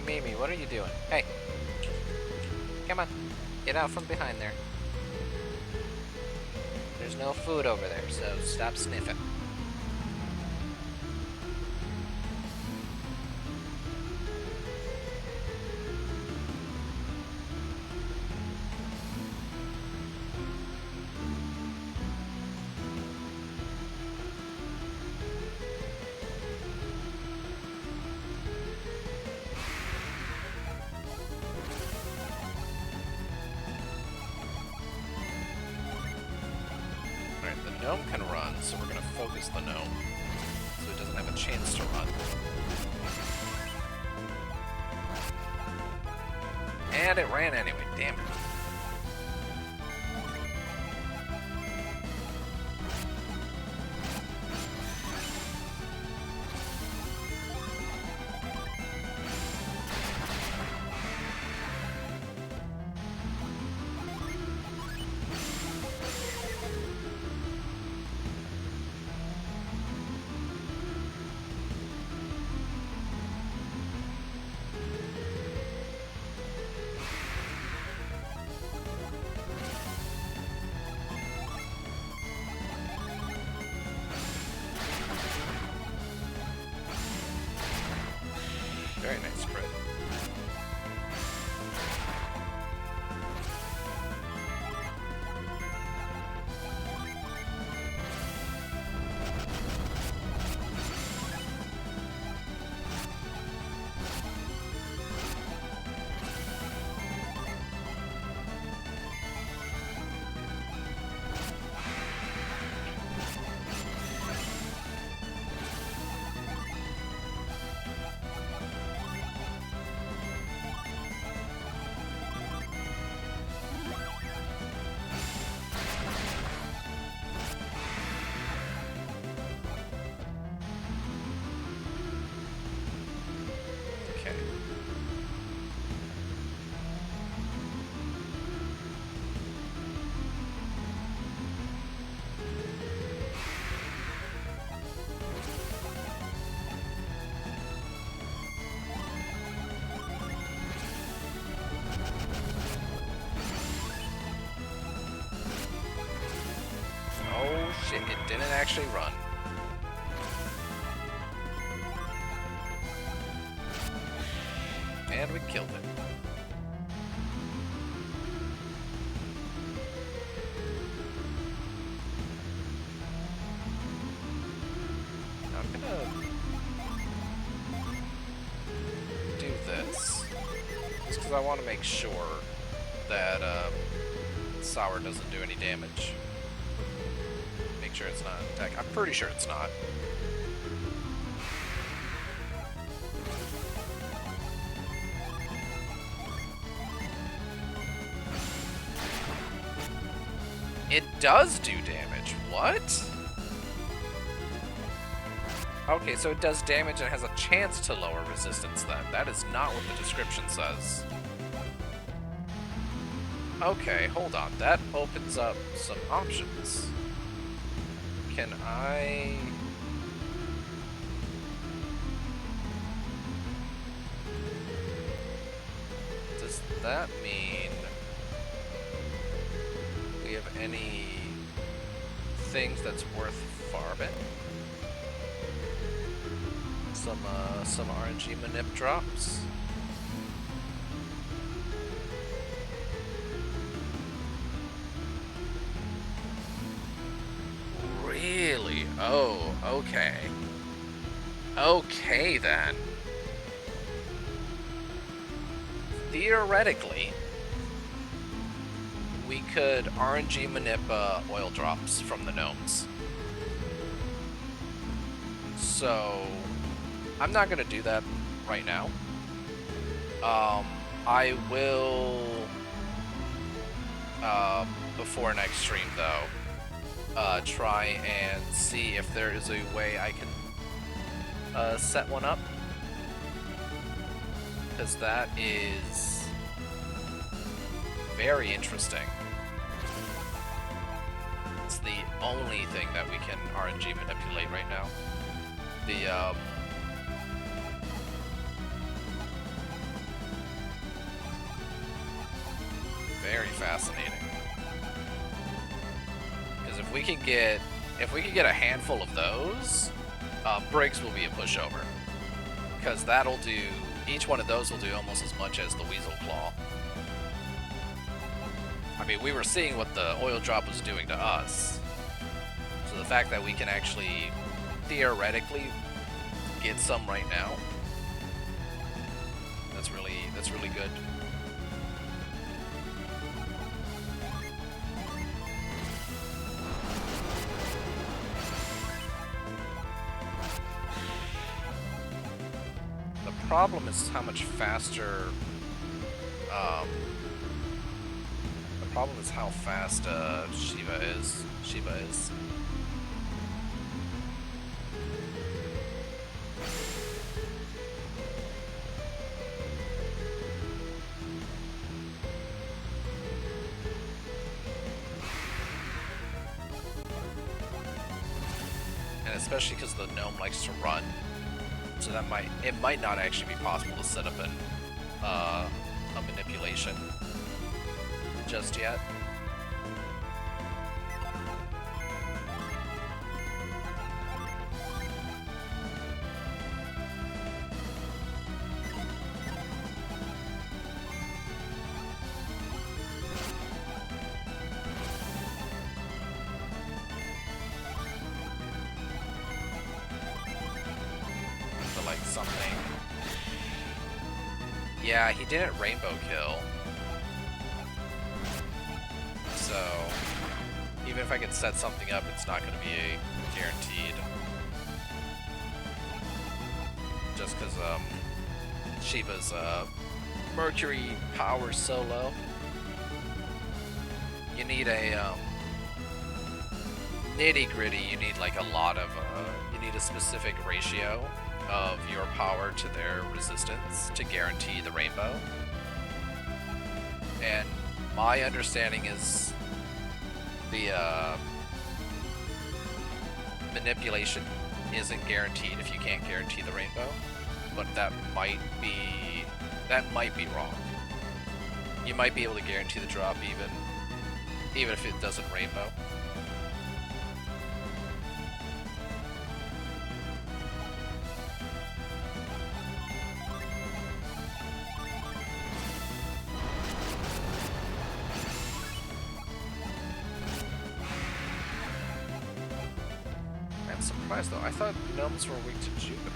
Mimi, what are you doing? Hey! Come on. Get out from behind there. There's no food over there, so stop sniffing. Gnome can run, so we're going to focus the gnome, so it doesn't have a chance to run. And it ran anyway, damn it. Very nice crit. Shit, it didn't actually run. And we killed it. I'm gonna do this just because I want to make sure that Sour doesn't do any damage. Sure it's not an attack. I'm pretty sure it's not. It does do damage. What? Okay, so it does damage and has a chance to lower resistance then. That is not what the description says. Okay, hold on. That opens up some options. Can I... Does that mean we have any things that's worth farming? Some RNG manip drops. Really? Oh, okay. Okay then. Theoretically, we could RNG manip oil drops from the gnomes. So, I'm not gonna do that right now. I will, before next stream though, try and see if there is a way I can set one up. Because that is very interesting. It's the only thing that we can RNG manipulate right now. The, very fascinating. Because if we can get a handful of those, Briggs will be a pushover. Because that'll do, each one of those will do almost as much as the Weasel Claw. I mean, we were seeing what the oil drop was doing to us. So the fact that we can actually theoretically get some right now, that's really good. The problem is how much faster, the problem is how fast Shiva is. And especially because the gnome likes to run. So that it might not actually be possible to set up a manipulation just yet. Something. Yeah, he didn't rainbow kill. So, even if I can set something up, it's not going to be guaranteed. Just because Shiva's Mercury power so low. You need a nitty-gritty, you need like a lot of, you need a specific ratio of your power to their resistance to guarantee the rainbow. And my understanding is the manipulation isn't guaranteed if you can't guarantee the rainbow, but that might be wrong. You might be able to guarantee the drop even if it doesn't rainbow. Though I thought gnomes were weak to Jupiter.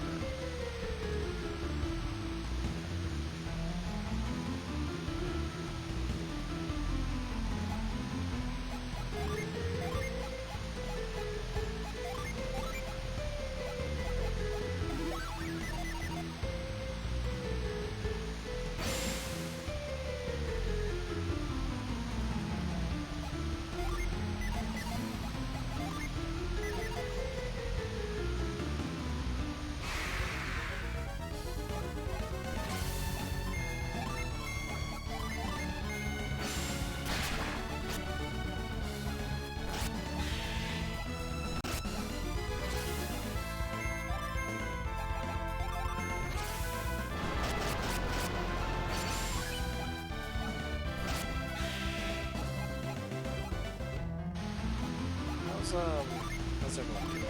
does everyone do?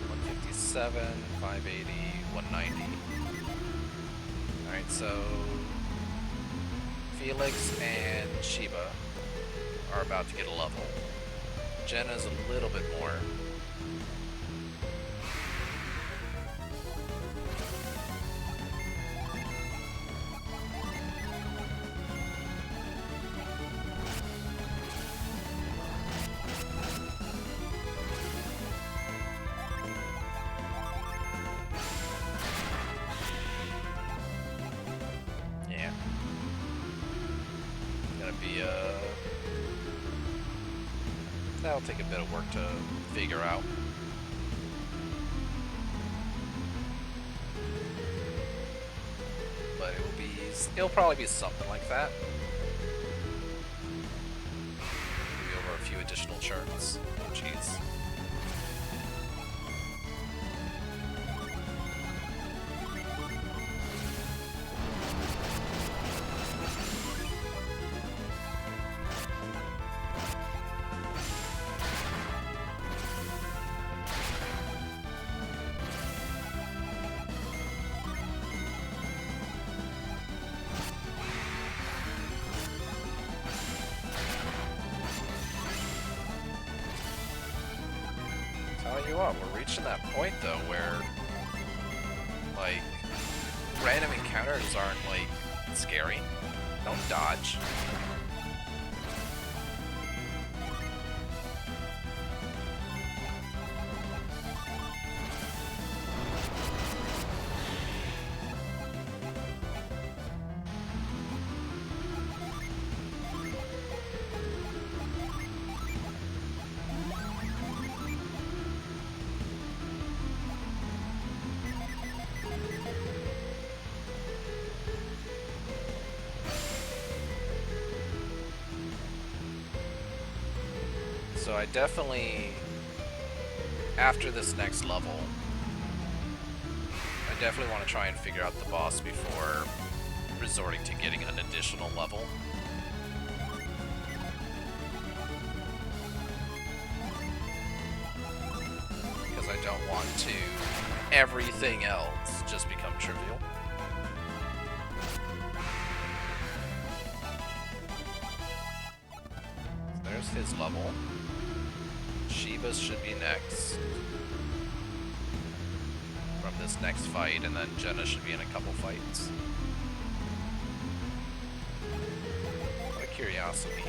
157, 580, 190. Alright, so Felix and Sheba are about to get a level. Jenna's a little bit more. Yeah. Gonna be that'll take a bit of work to figure out. But it'll probably be something like that. Maybe over a few additional charts. Oh jeez. Tell you what, we're reaching that point though where, like, random encounters aren't, like, scary. Don't dodge. So I definitely, after this next level, I definitely want to try and figure out the boss before resorting to getting an additional level. Because I don't want to everything else just become trivial. So there's his level. Sheba's should be next from this next fight, and then Jenna should be in a couple fights. What a curiosity.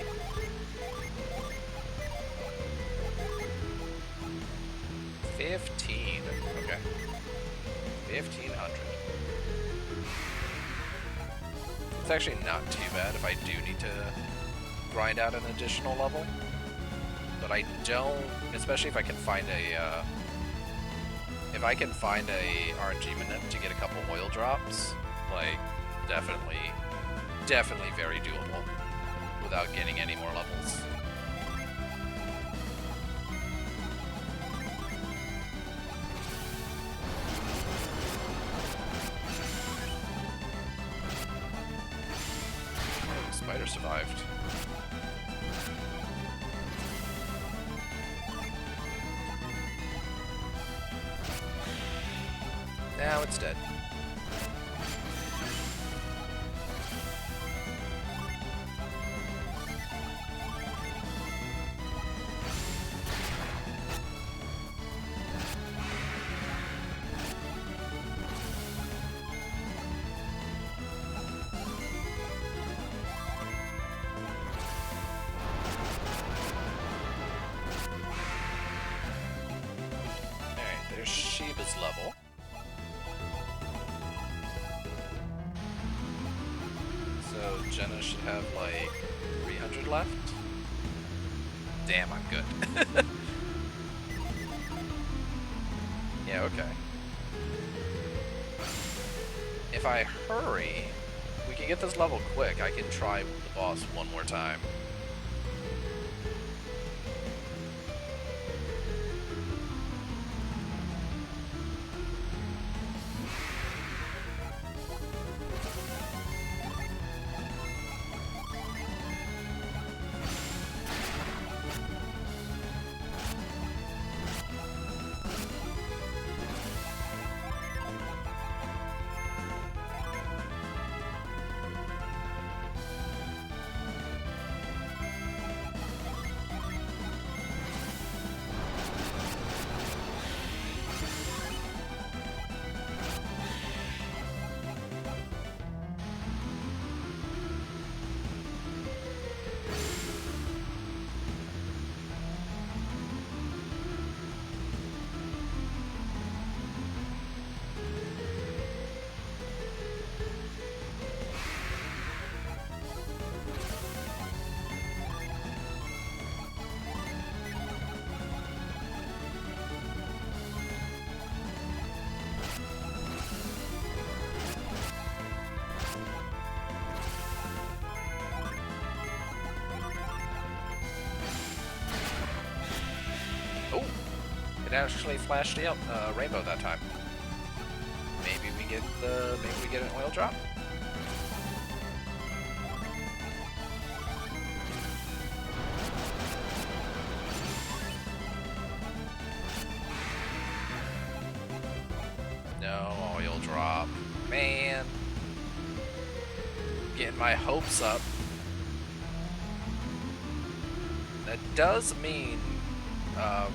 $15. Okay. 1,500. It's actually not too bad if I do need to grind out an additional level. But I don't, especially if I can find a, RNG minute to get a couple oil drops, like, definitely very doable without getting any more levels. Oh, the spider survived. Now it's dead. Alright, there's Sheba's level. So Jenna should have like 300 left. Damn, I'm good. Yeah, okay. If I hurry, we can get this level quick. I can try the boss one more time. It actually flashed the rainbow that time. Maybe we get an oil drop. No oil drop. Man. Getting my hopes up. That does mean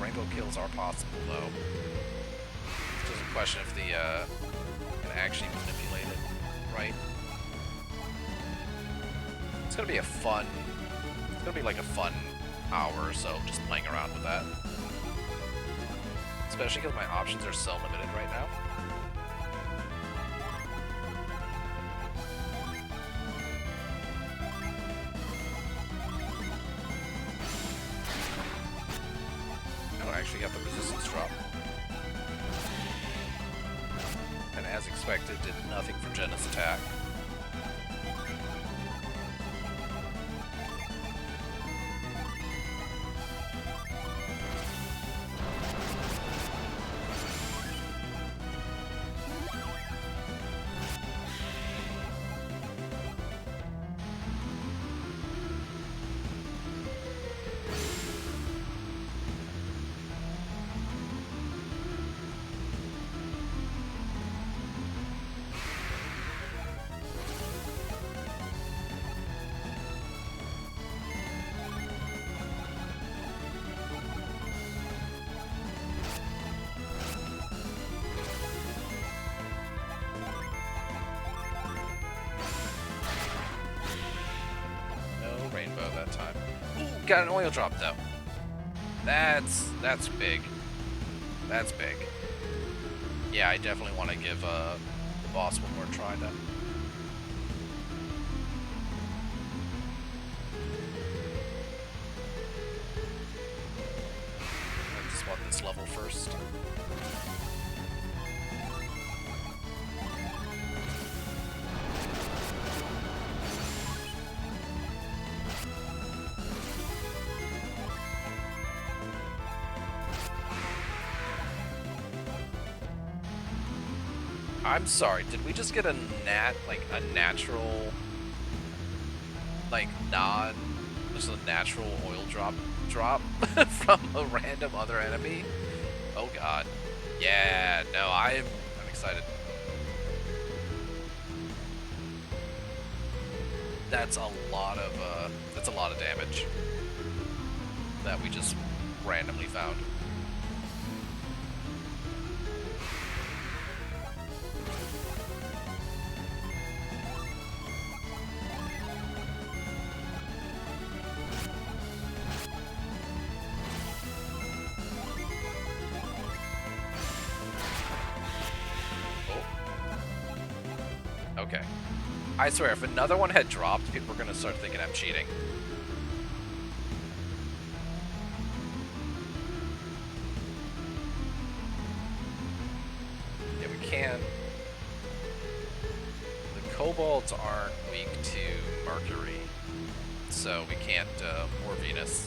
rainbow kills are possible, though. It's just a question if the can actually manipulate it right. It's gonna be a fun. It's gonna be like a fun hour or so just playing around with that. Especially because my options are so limited right now. Actually got the resistance drop. And as expected, did nothing for Jenna's attack. Rainbow that time. Ooh, got an oil drop though. That's big. That's big. Yeah, I definitely want to give the boss one more try then. I just want this level first. I'm sorry, did we just get a natural, like, just a natural oil drop from a random other enemy? Oh god. Yeah, no, I'm excited. That's a lot of damage that we just randomly found. Okay. I swear, if another one had dropped, people were gonna start thinking I'm cheating. Yeah, we can't. The kobolds aren't weak to Mercury, so we can't, or Venus.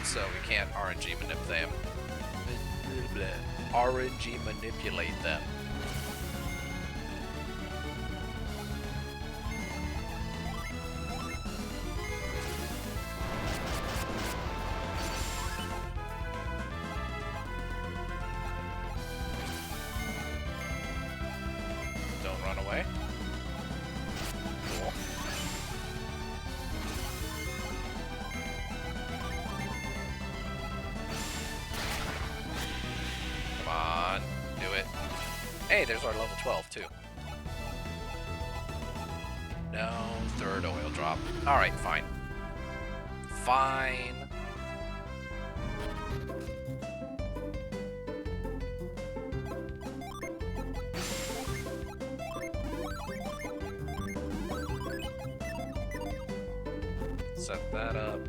So we can't RNG manipulate them. RNG manipulate them. Hey, there's our level 12, too. No third oil drop. Alright, fine. Fine. Set that up.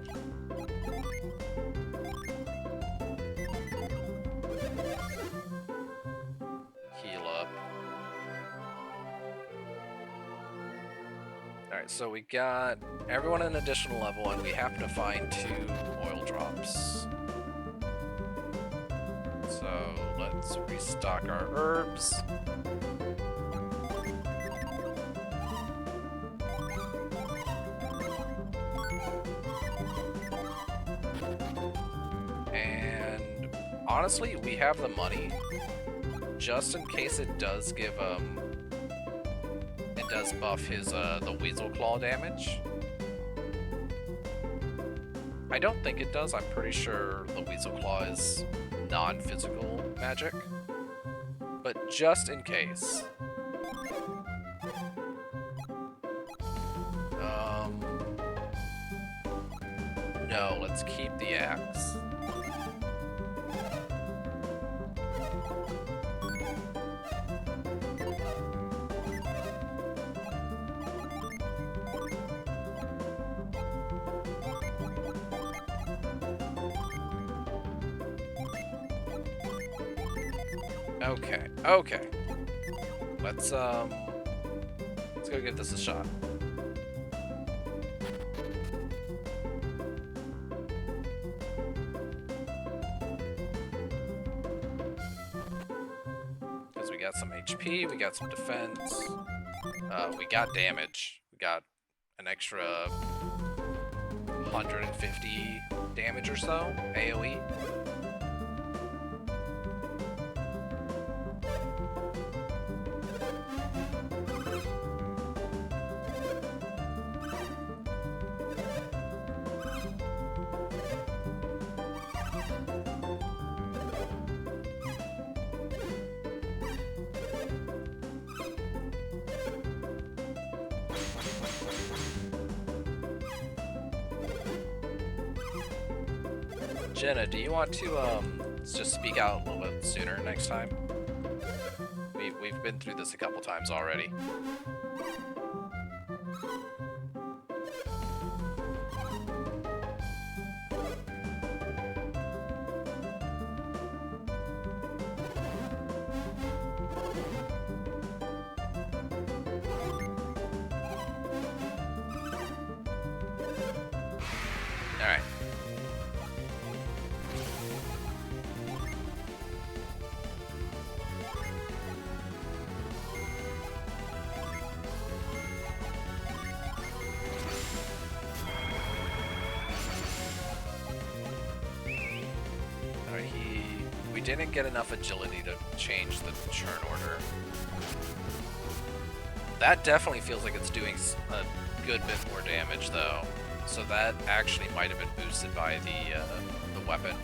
Alright, so we got everyone an additional level, and we happen to find 2 oil drops. So let's restock our herbs. And honestly, we have the money just in case it does give it does buff his the Weasel Claw damage. I don't think it does. I'm pretty sure the Weasel Claw is non-physical magic. But just in case. No, let's keep the axe. Okay, okay. Let's go give this a shot. Because we got some HP, we got some defense, we got damage. We got an extra 150 damage or so, AoE. Jenna, do you want to just speak out a little bit sooner next time? We've been through this a couple times already. All right. We didn't get enough agility to change the churn order. That definitely feels like it's doing a good bit more damage, though. So that actually might have been boosted by the weapon.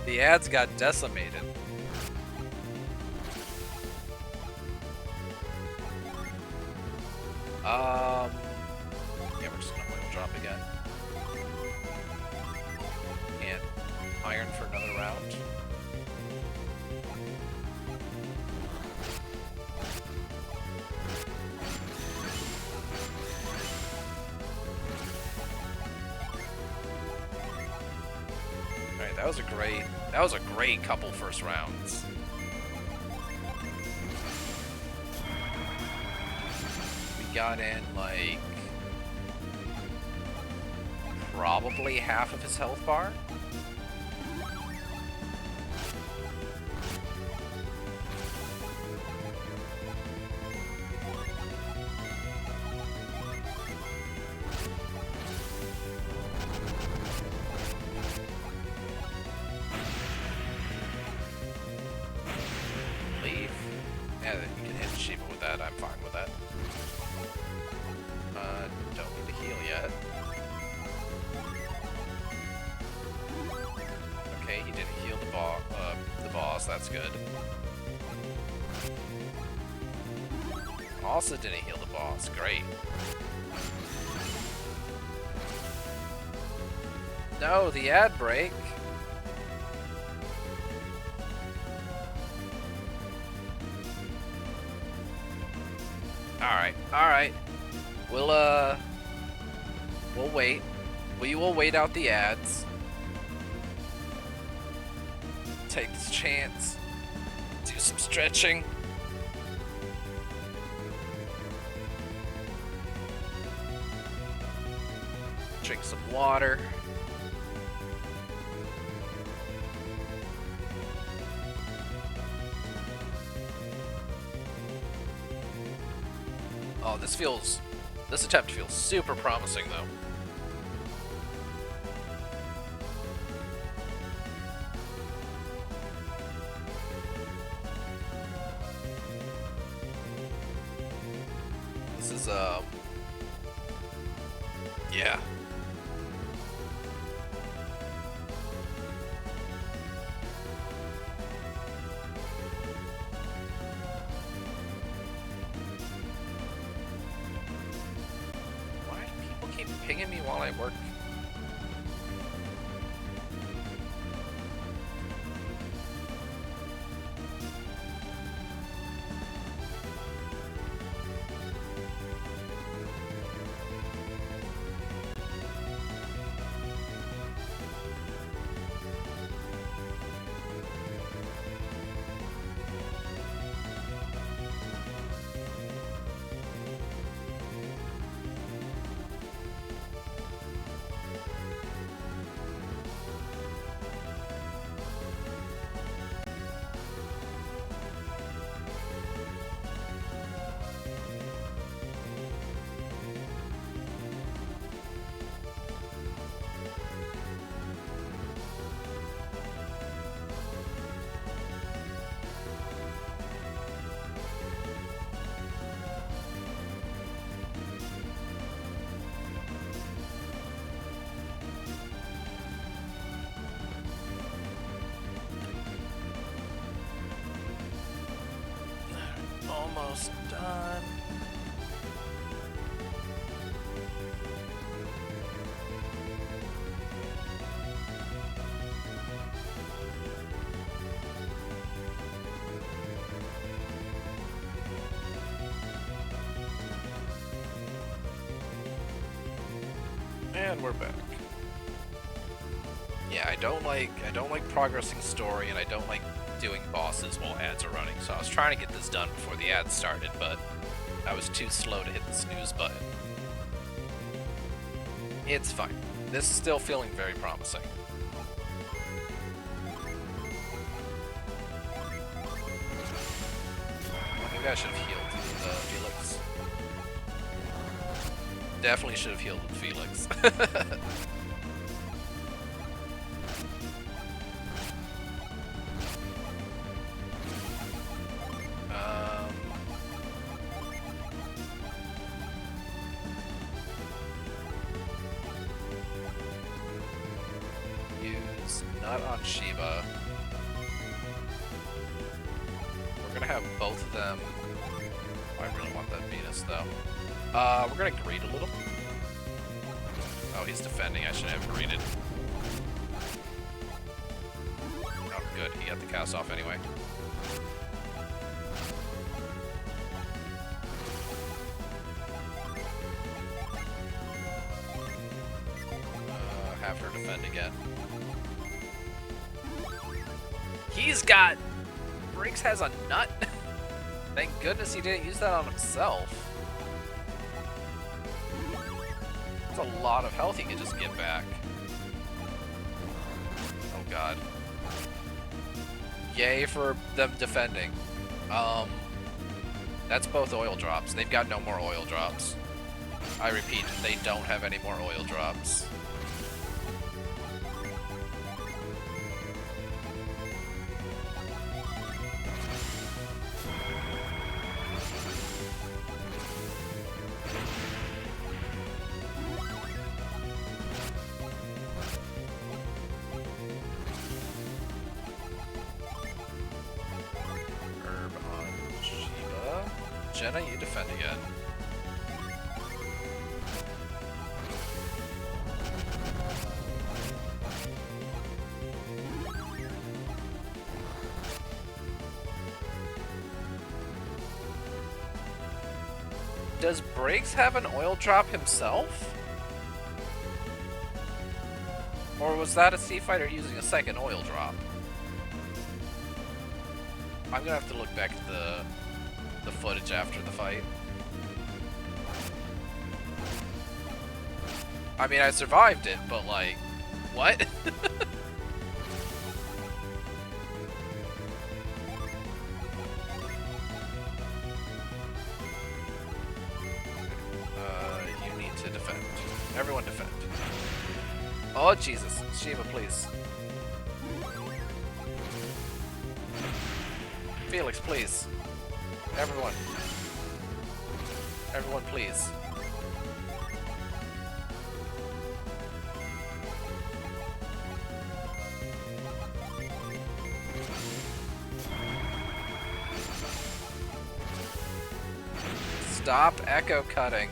The ads got decimated. Yeah, we're just gonna oil drop again. And iron for another round. Alright, that was a great couple first rounds. We got in like probably half of his health bar. I'm fine with that. Don't need to heal yet. Okay, he didn't heal the boss. That's good. Also didn't heal the boss. Great. No, the ad break. Alright. We'll wait. We will wait out the ads. Take this chance. Do some stretching. Drink some water. Oh, this attempt feels super promising though. This is, yeah. Why do people keep pinging me while I work? Almost done. And we're back. Yeah, I don't like progressing story, and I don't like doing bosses while ads are running, so I was trying to get this done before the ads started, but I was too slow to hit the snooze button. It's fine. This is still feeling very promising. Maybe I should have healed Felix. Definitely should have healed with Felix. Not on Shiva. We're gonna have both of them. Oh, I really want that Venus though. We're gonna greed a little. Oh, he's defending. I should have greeted. Oh, good. He got the cast off anyway. Have her defend again. He's got... Briggs has a nut? Thank goodness he didn't use that on himself. That's a lot of health he could just get back. Oh god. Yay for them defending. That's both oil drops. They've got no more oil drops. I repeat, they don't have any more oil drops. Jenna, you defend again. Does Briggs have an oil drop himself? Or was that a sea fighter using a second oil drop? I'm gonna have to look back at the footage after the fight. I mean, I survived it, but like, what? You need to defend. Everyone defend. Oh, Jesus. Shiva, please. Felix, please. Everyone. Everyone, please. Stop echo cutting.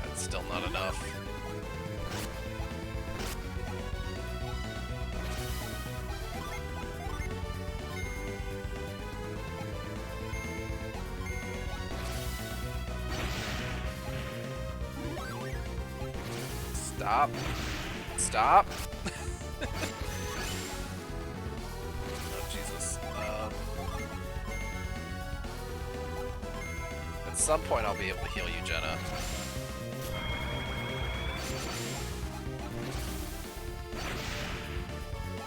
That's still not enough. Stop. Stop. Oh, Jesus. At some point I'll be able to heal you, Jenna.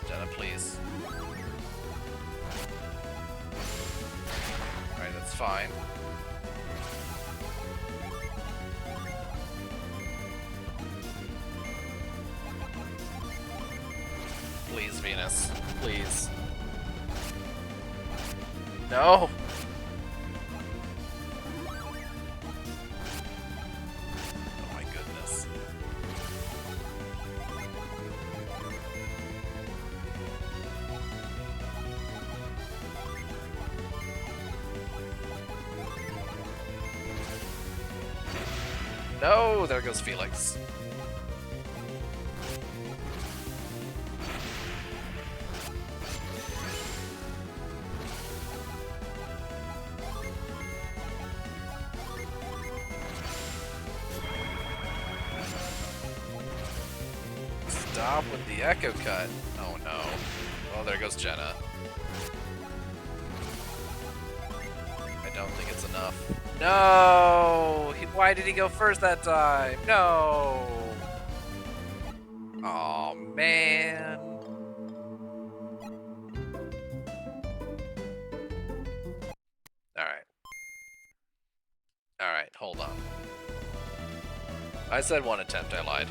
Jenna, please. Alright, that's fine. Please, Venus. Please. No! Oh my goodness. No! There goes Felix. Stop with the echo cut. Oh no. Well, there goes Jenna. I don't think it's enough. No! Why did he go first that time? No! Aw, man. Alright. Alright, hold on. I said one attempt, I lied.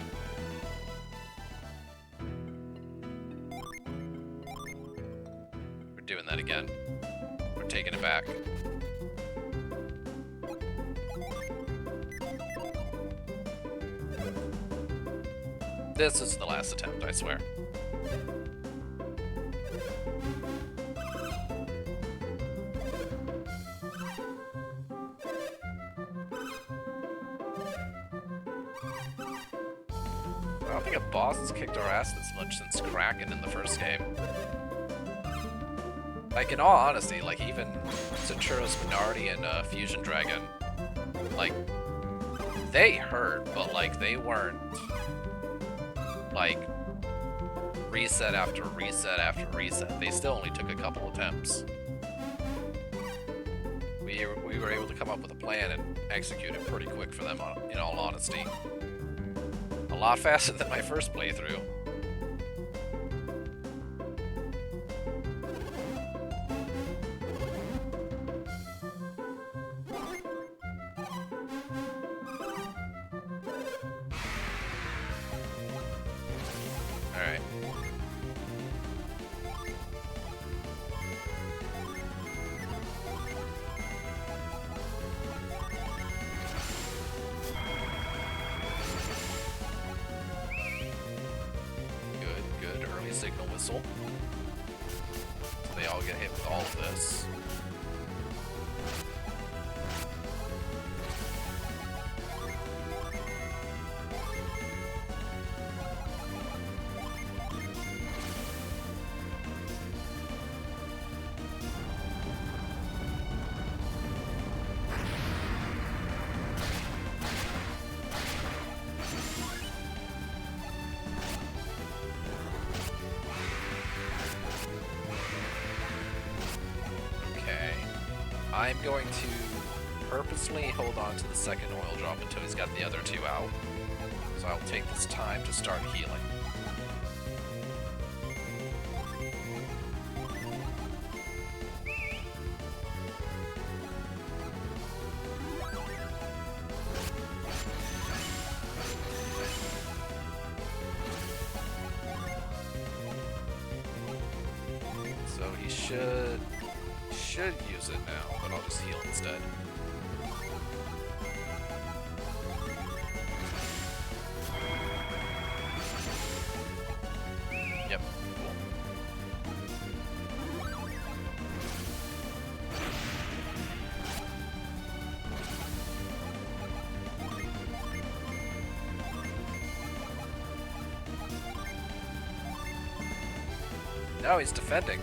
We're doing that again. We're taking it back. This is the last attempt, I swear. I don't think a boss has kicked our ass this much since Kraken in the first game. Like, in all honesty, like, even Centuro's Minority and Fusion Dragon, like, they hurt, but, like, they weren't, like, reset after reset after reset. They still only took a couple attempts. We were able to come up with a plan and execute it pretty quick for them, in all honesty. A lot faster than my first playthrough. Alright. signal whistle. So they all get hit with all of this. I'm going to purposely hold on to the second oil drop until he's got the other two out. So I'll take this time to start healing. So he should use it now, but I'll just heal instead. Yep, cool. No, he's defending.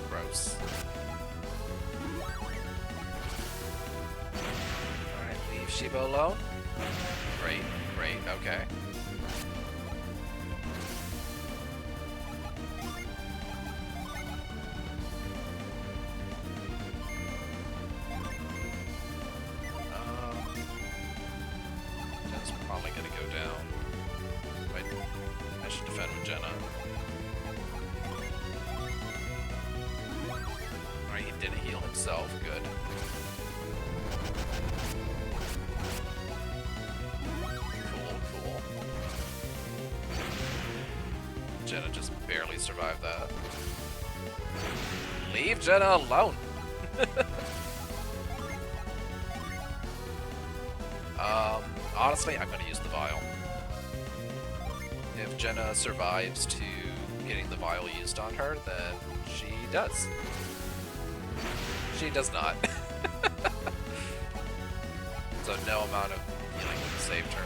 Gross. Alright, leave Shiba alone. Great, great, okay. Jenna's probably gonna go down. Wait, I should defend with Jenna. Alright, he didn't heal himself, good. Cool, cool. Jenna just barely survived that. Leave Jenna alone! Honestly, I'm gonna use the vial. If Jenna survives to getting the vial used on her, then she does. She does not. So no amount of healing would have saved her.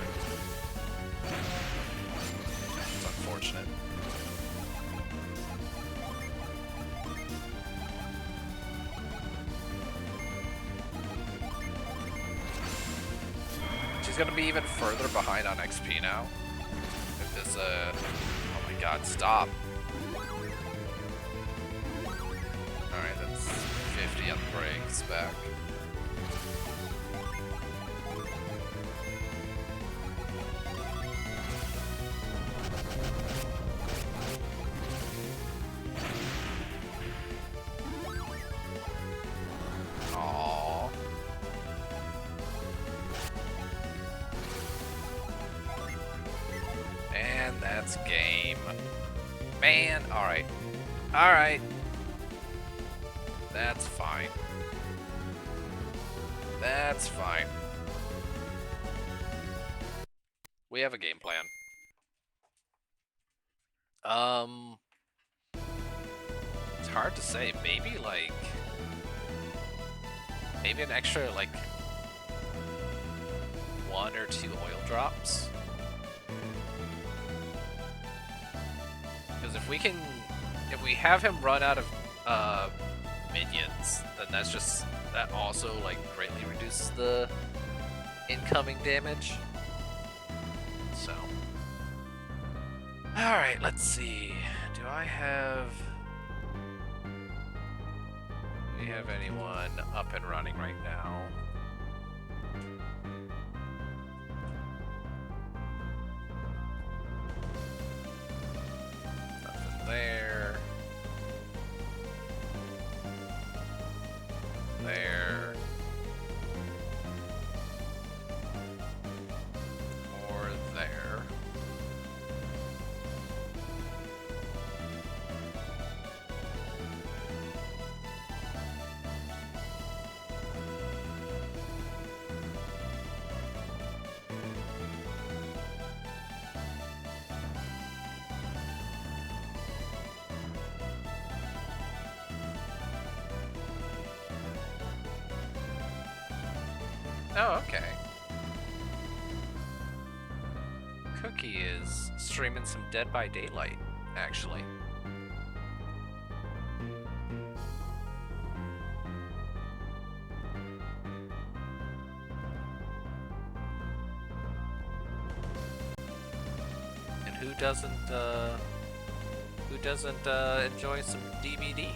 It's unfortunate. She's gonna be even further behind on XP now. If this, oh my god, stop. Alright, that's 50 on the brakes back. Aww. And that's game. Man, alright. Alright. That's fine. That's fine. We have a game plan. It's hard to say. Maybe like... Maybe an extra, like... 1 or 2 oil drops? Because if we can... If we have him run out of, minions, then that's just... That also, like, greatly reduces the incoming damage. So... Alright, let's see. Do I have... Do we have anyone up and running right now? there. There. More there. Oh, okay. Cookie is streaming some Dead by Daylight, actually. And who doesn't enjoy some DVD?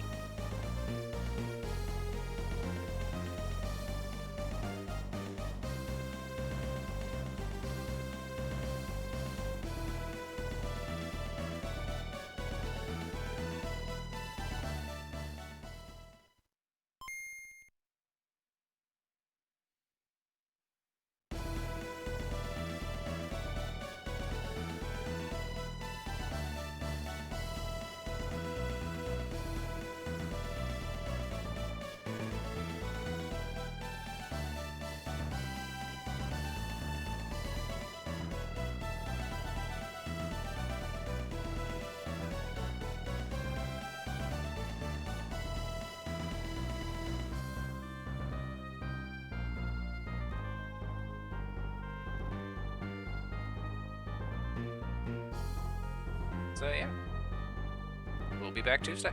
So yeah, we'll be back Tuesday.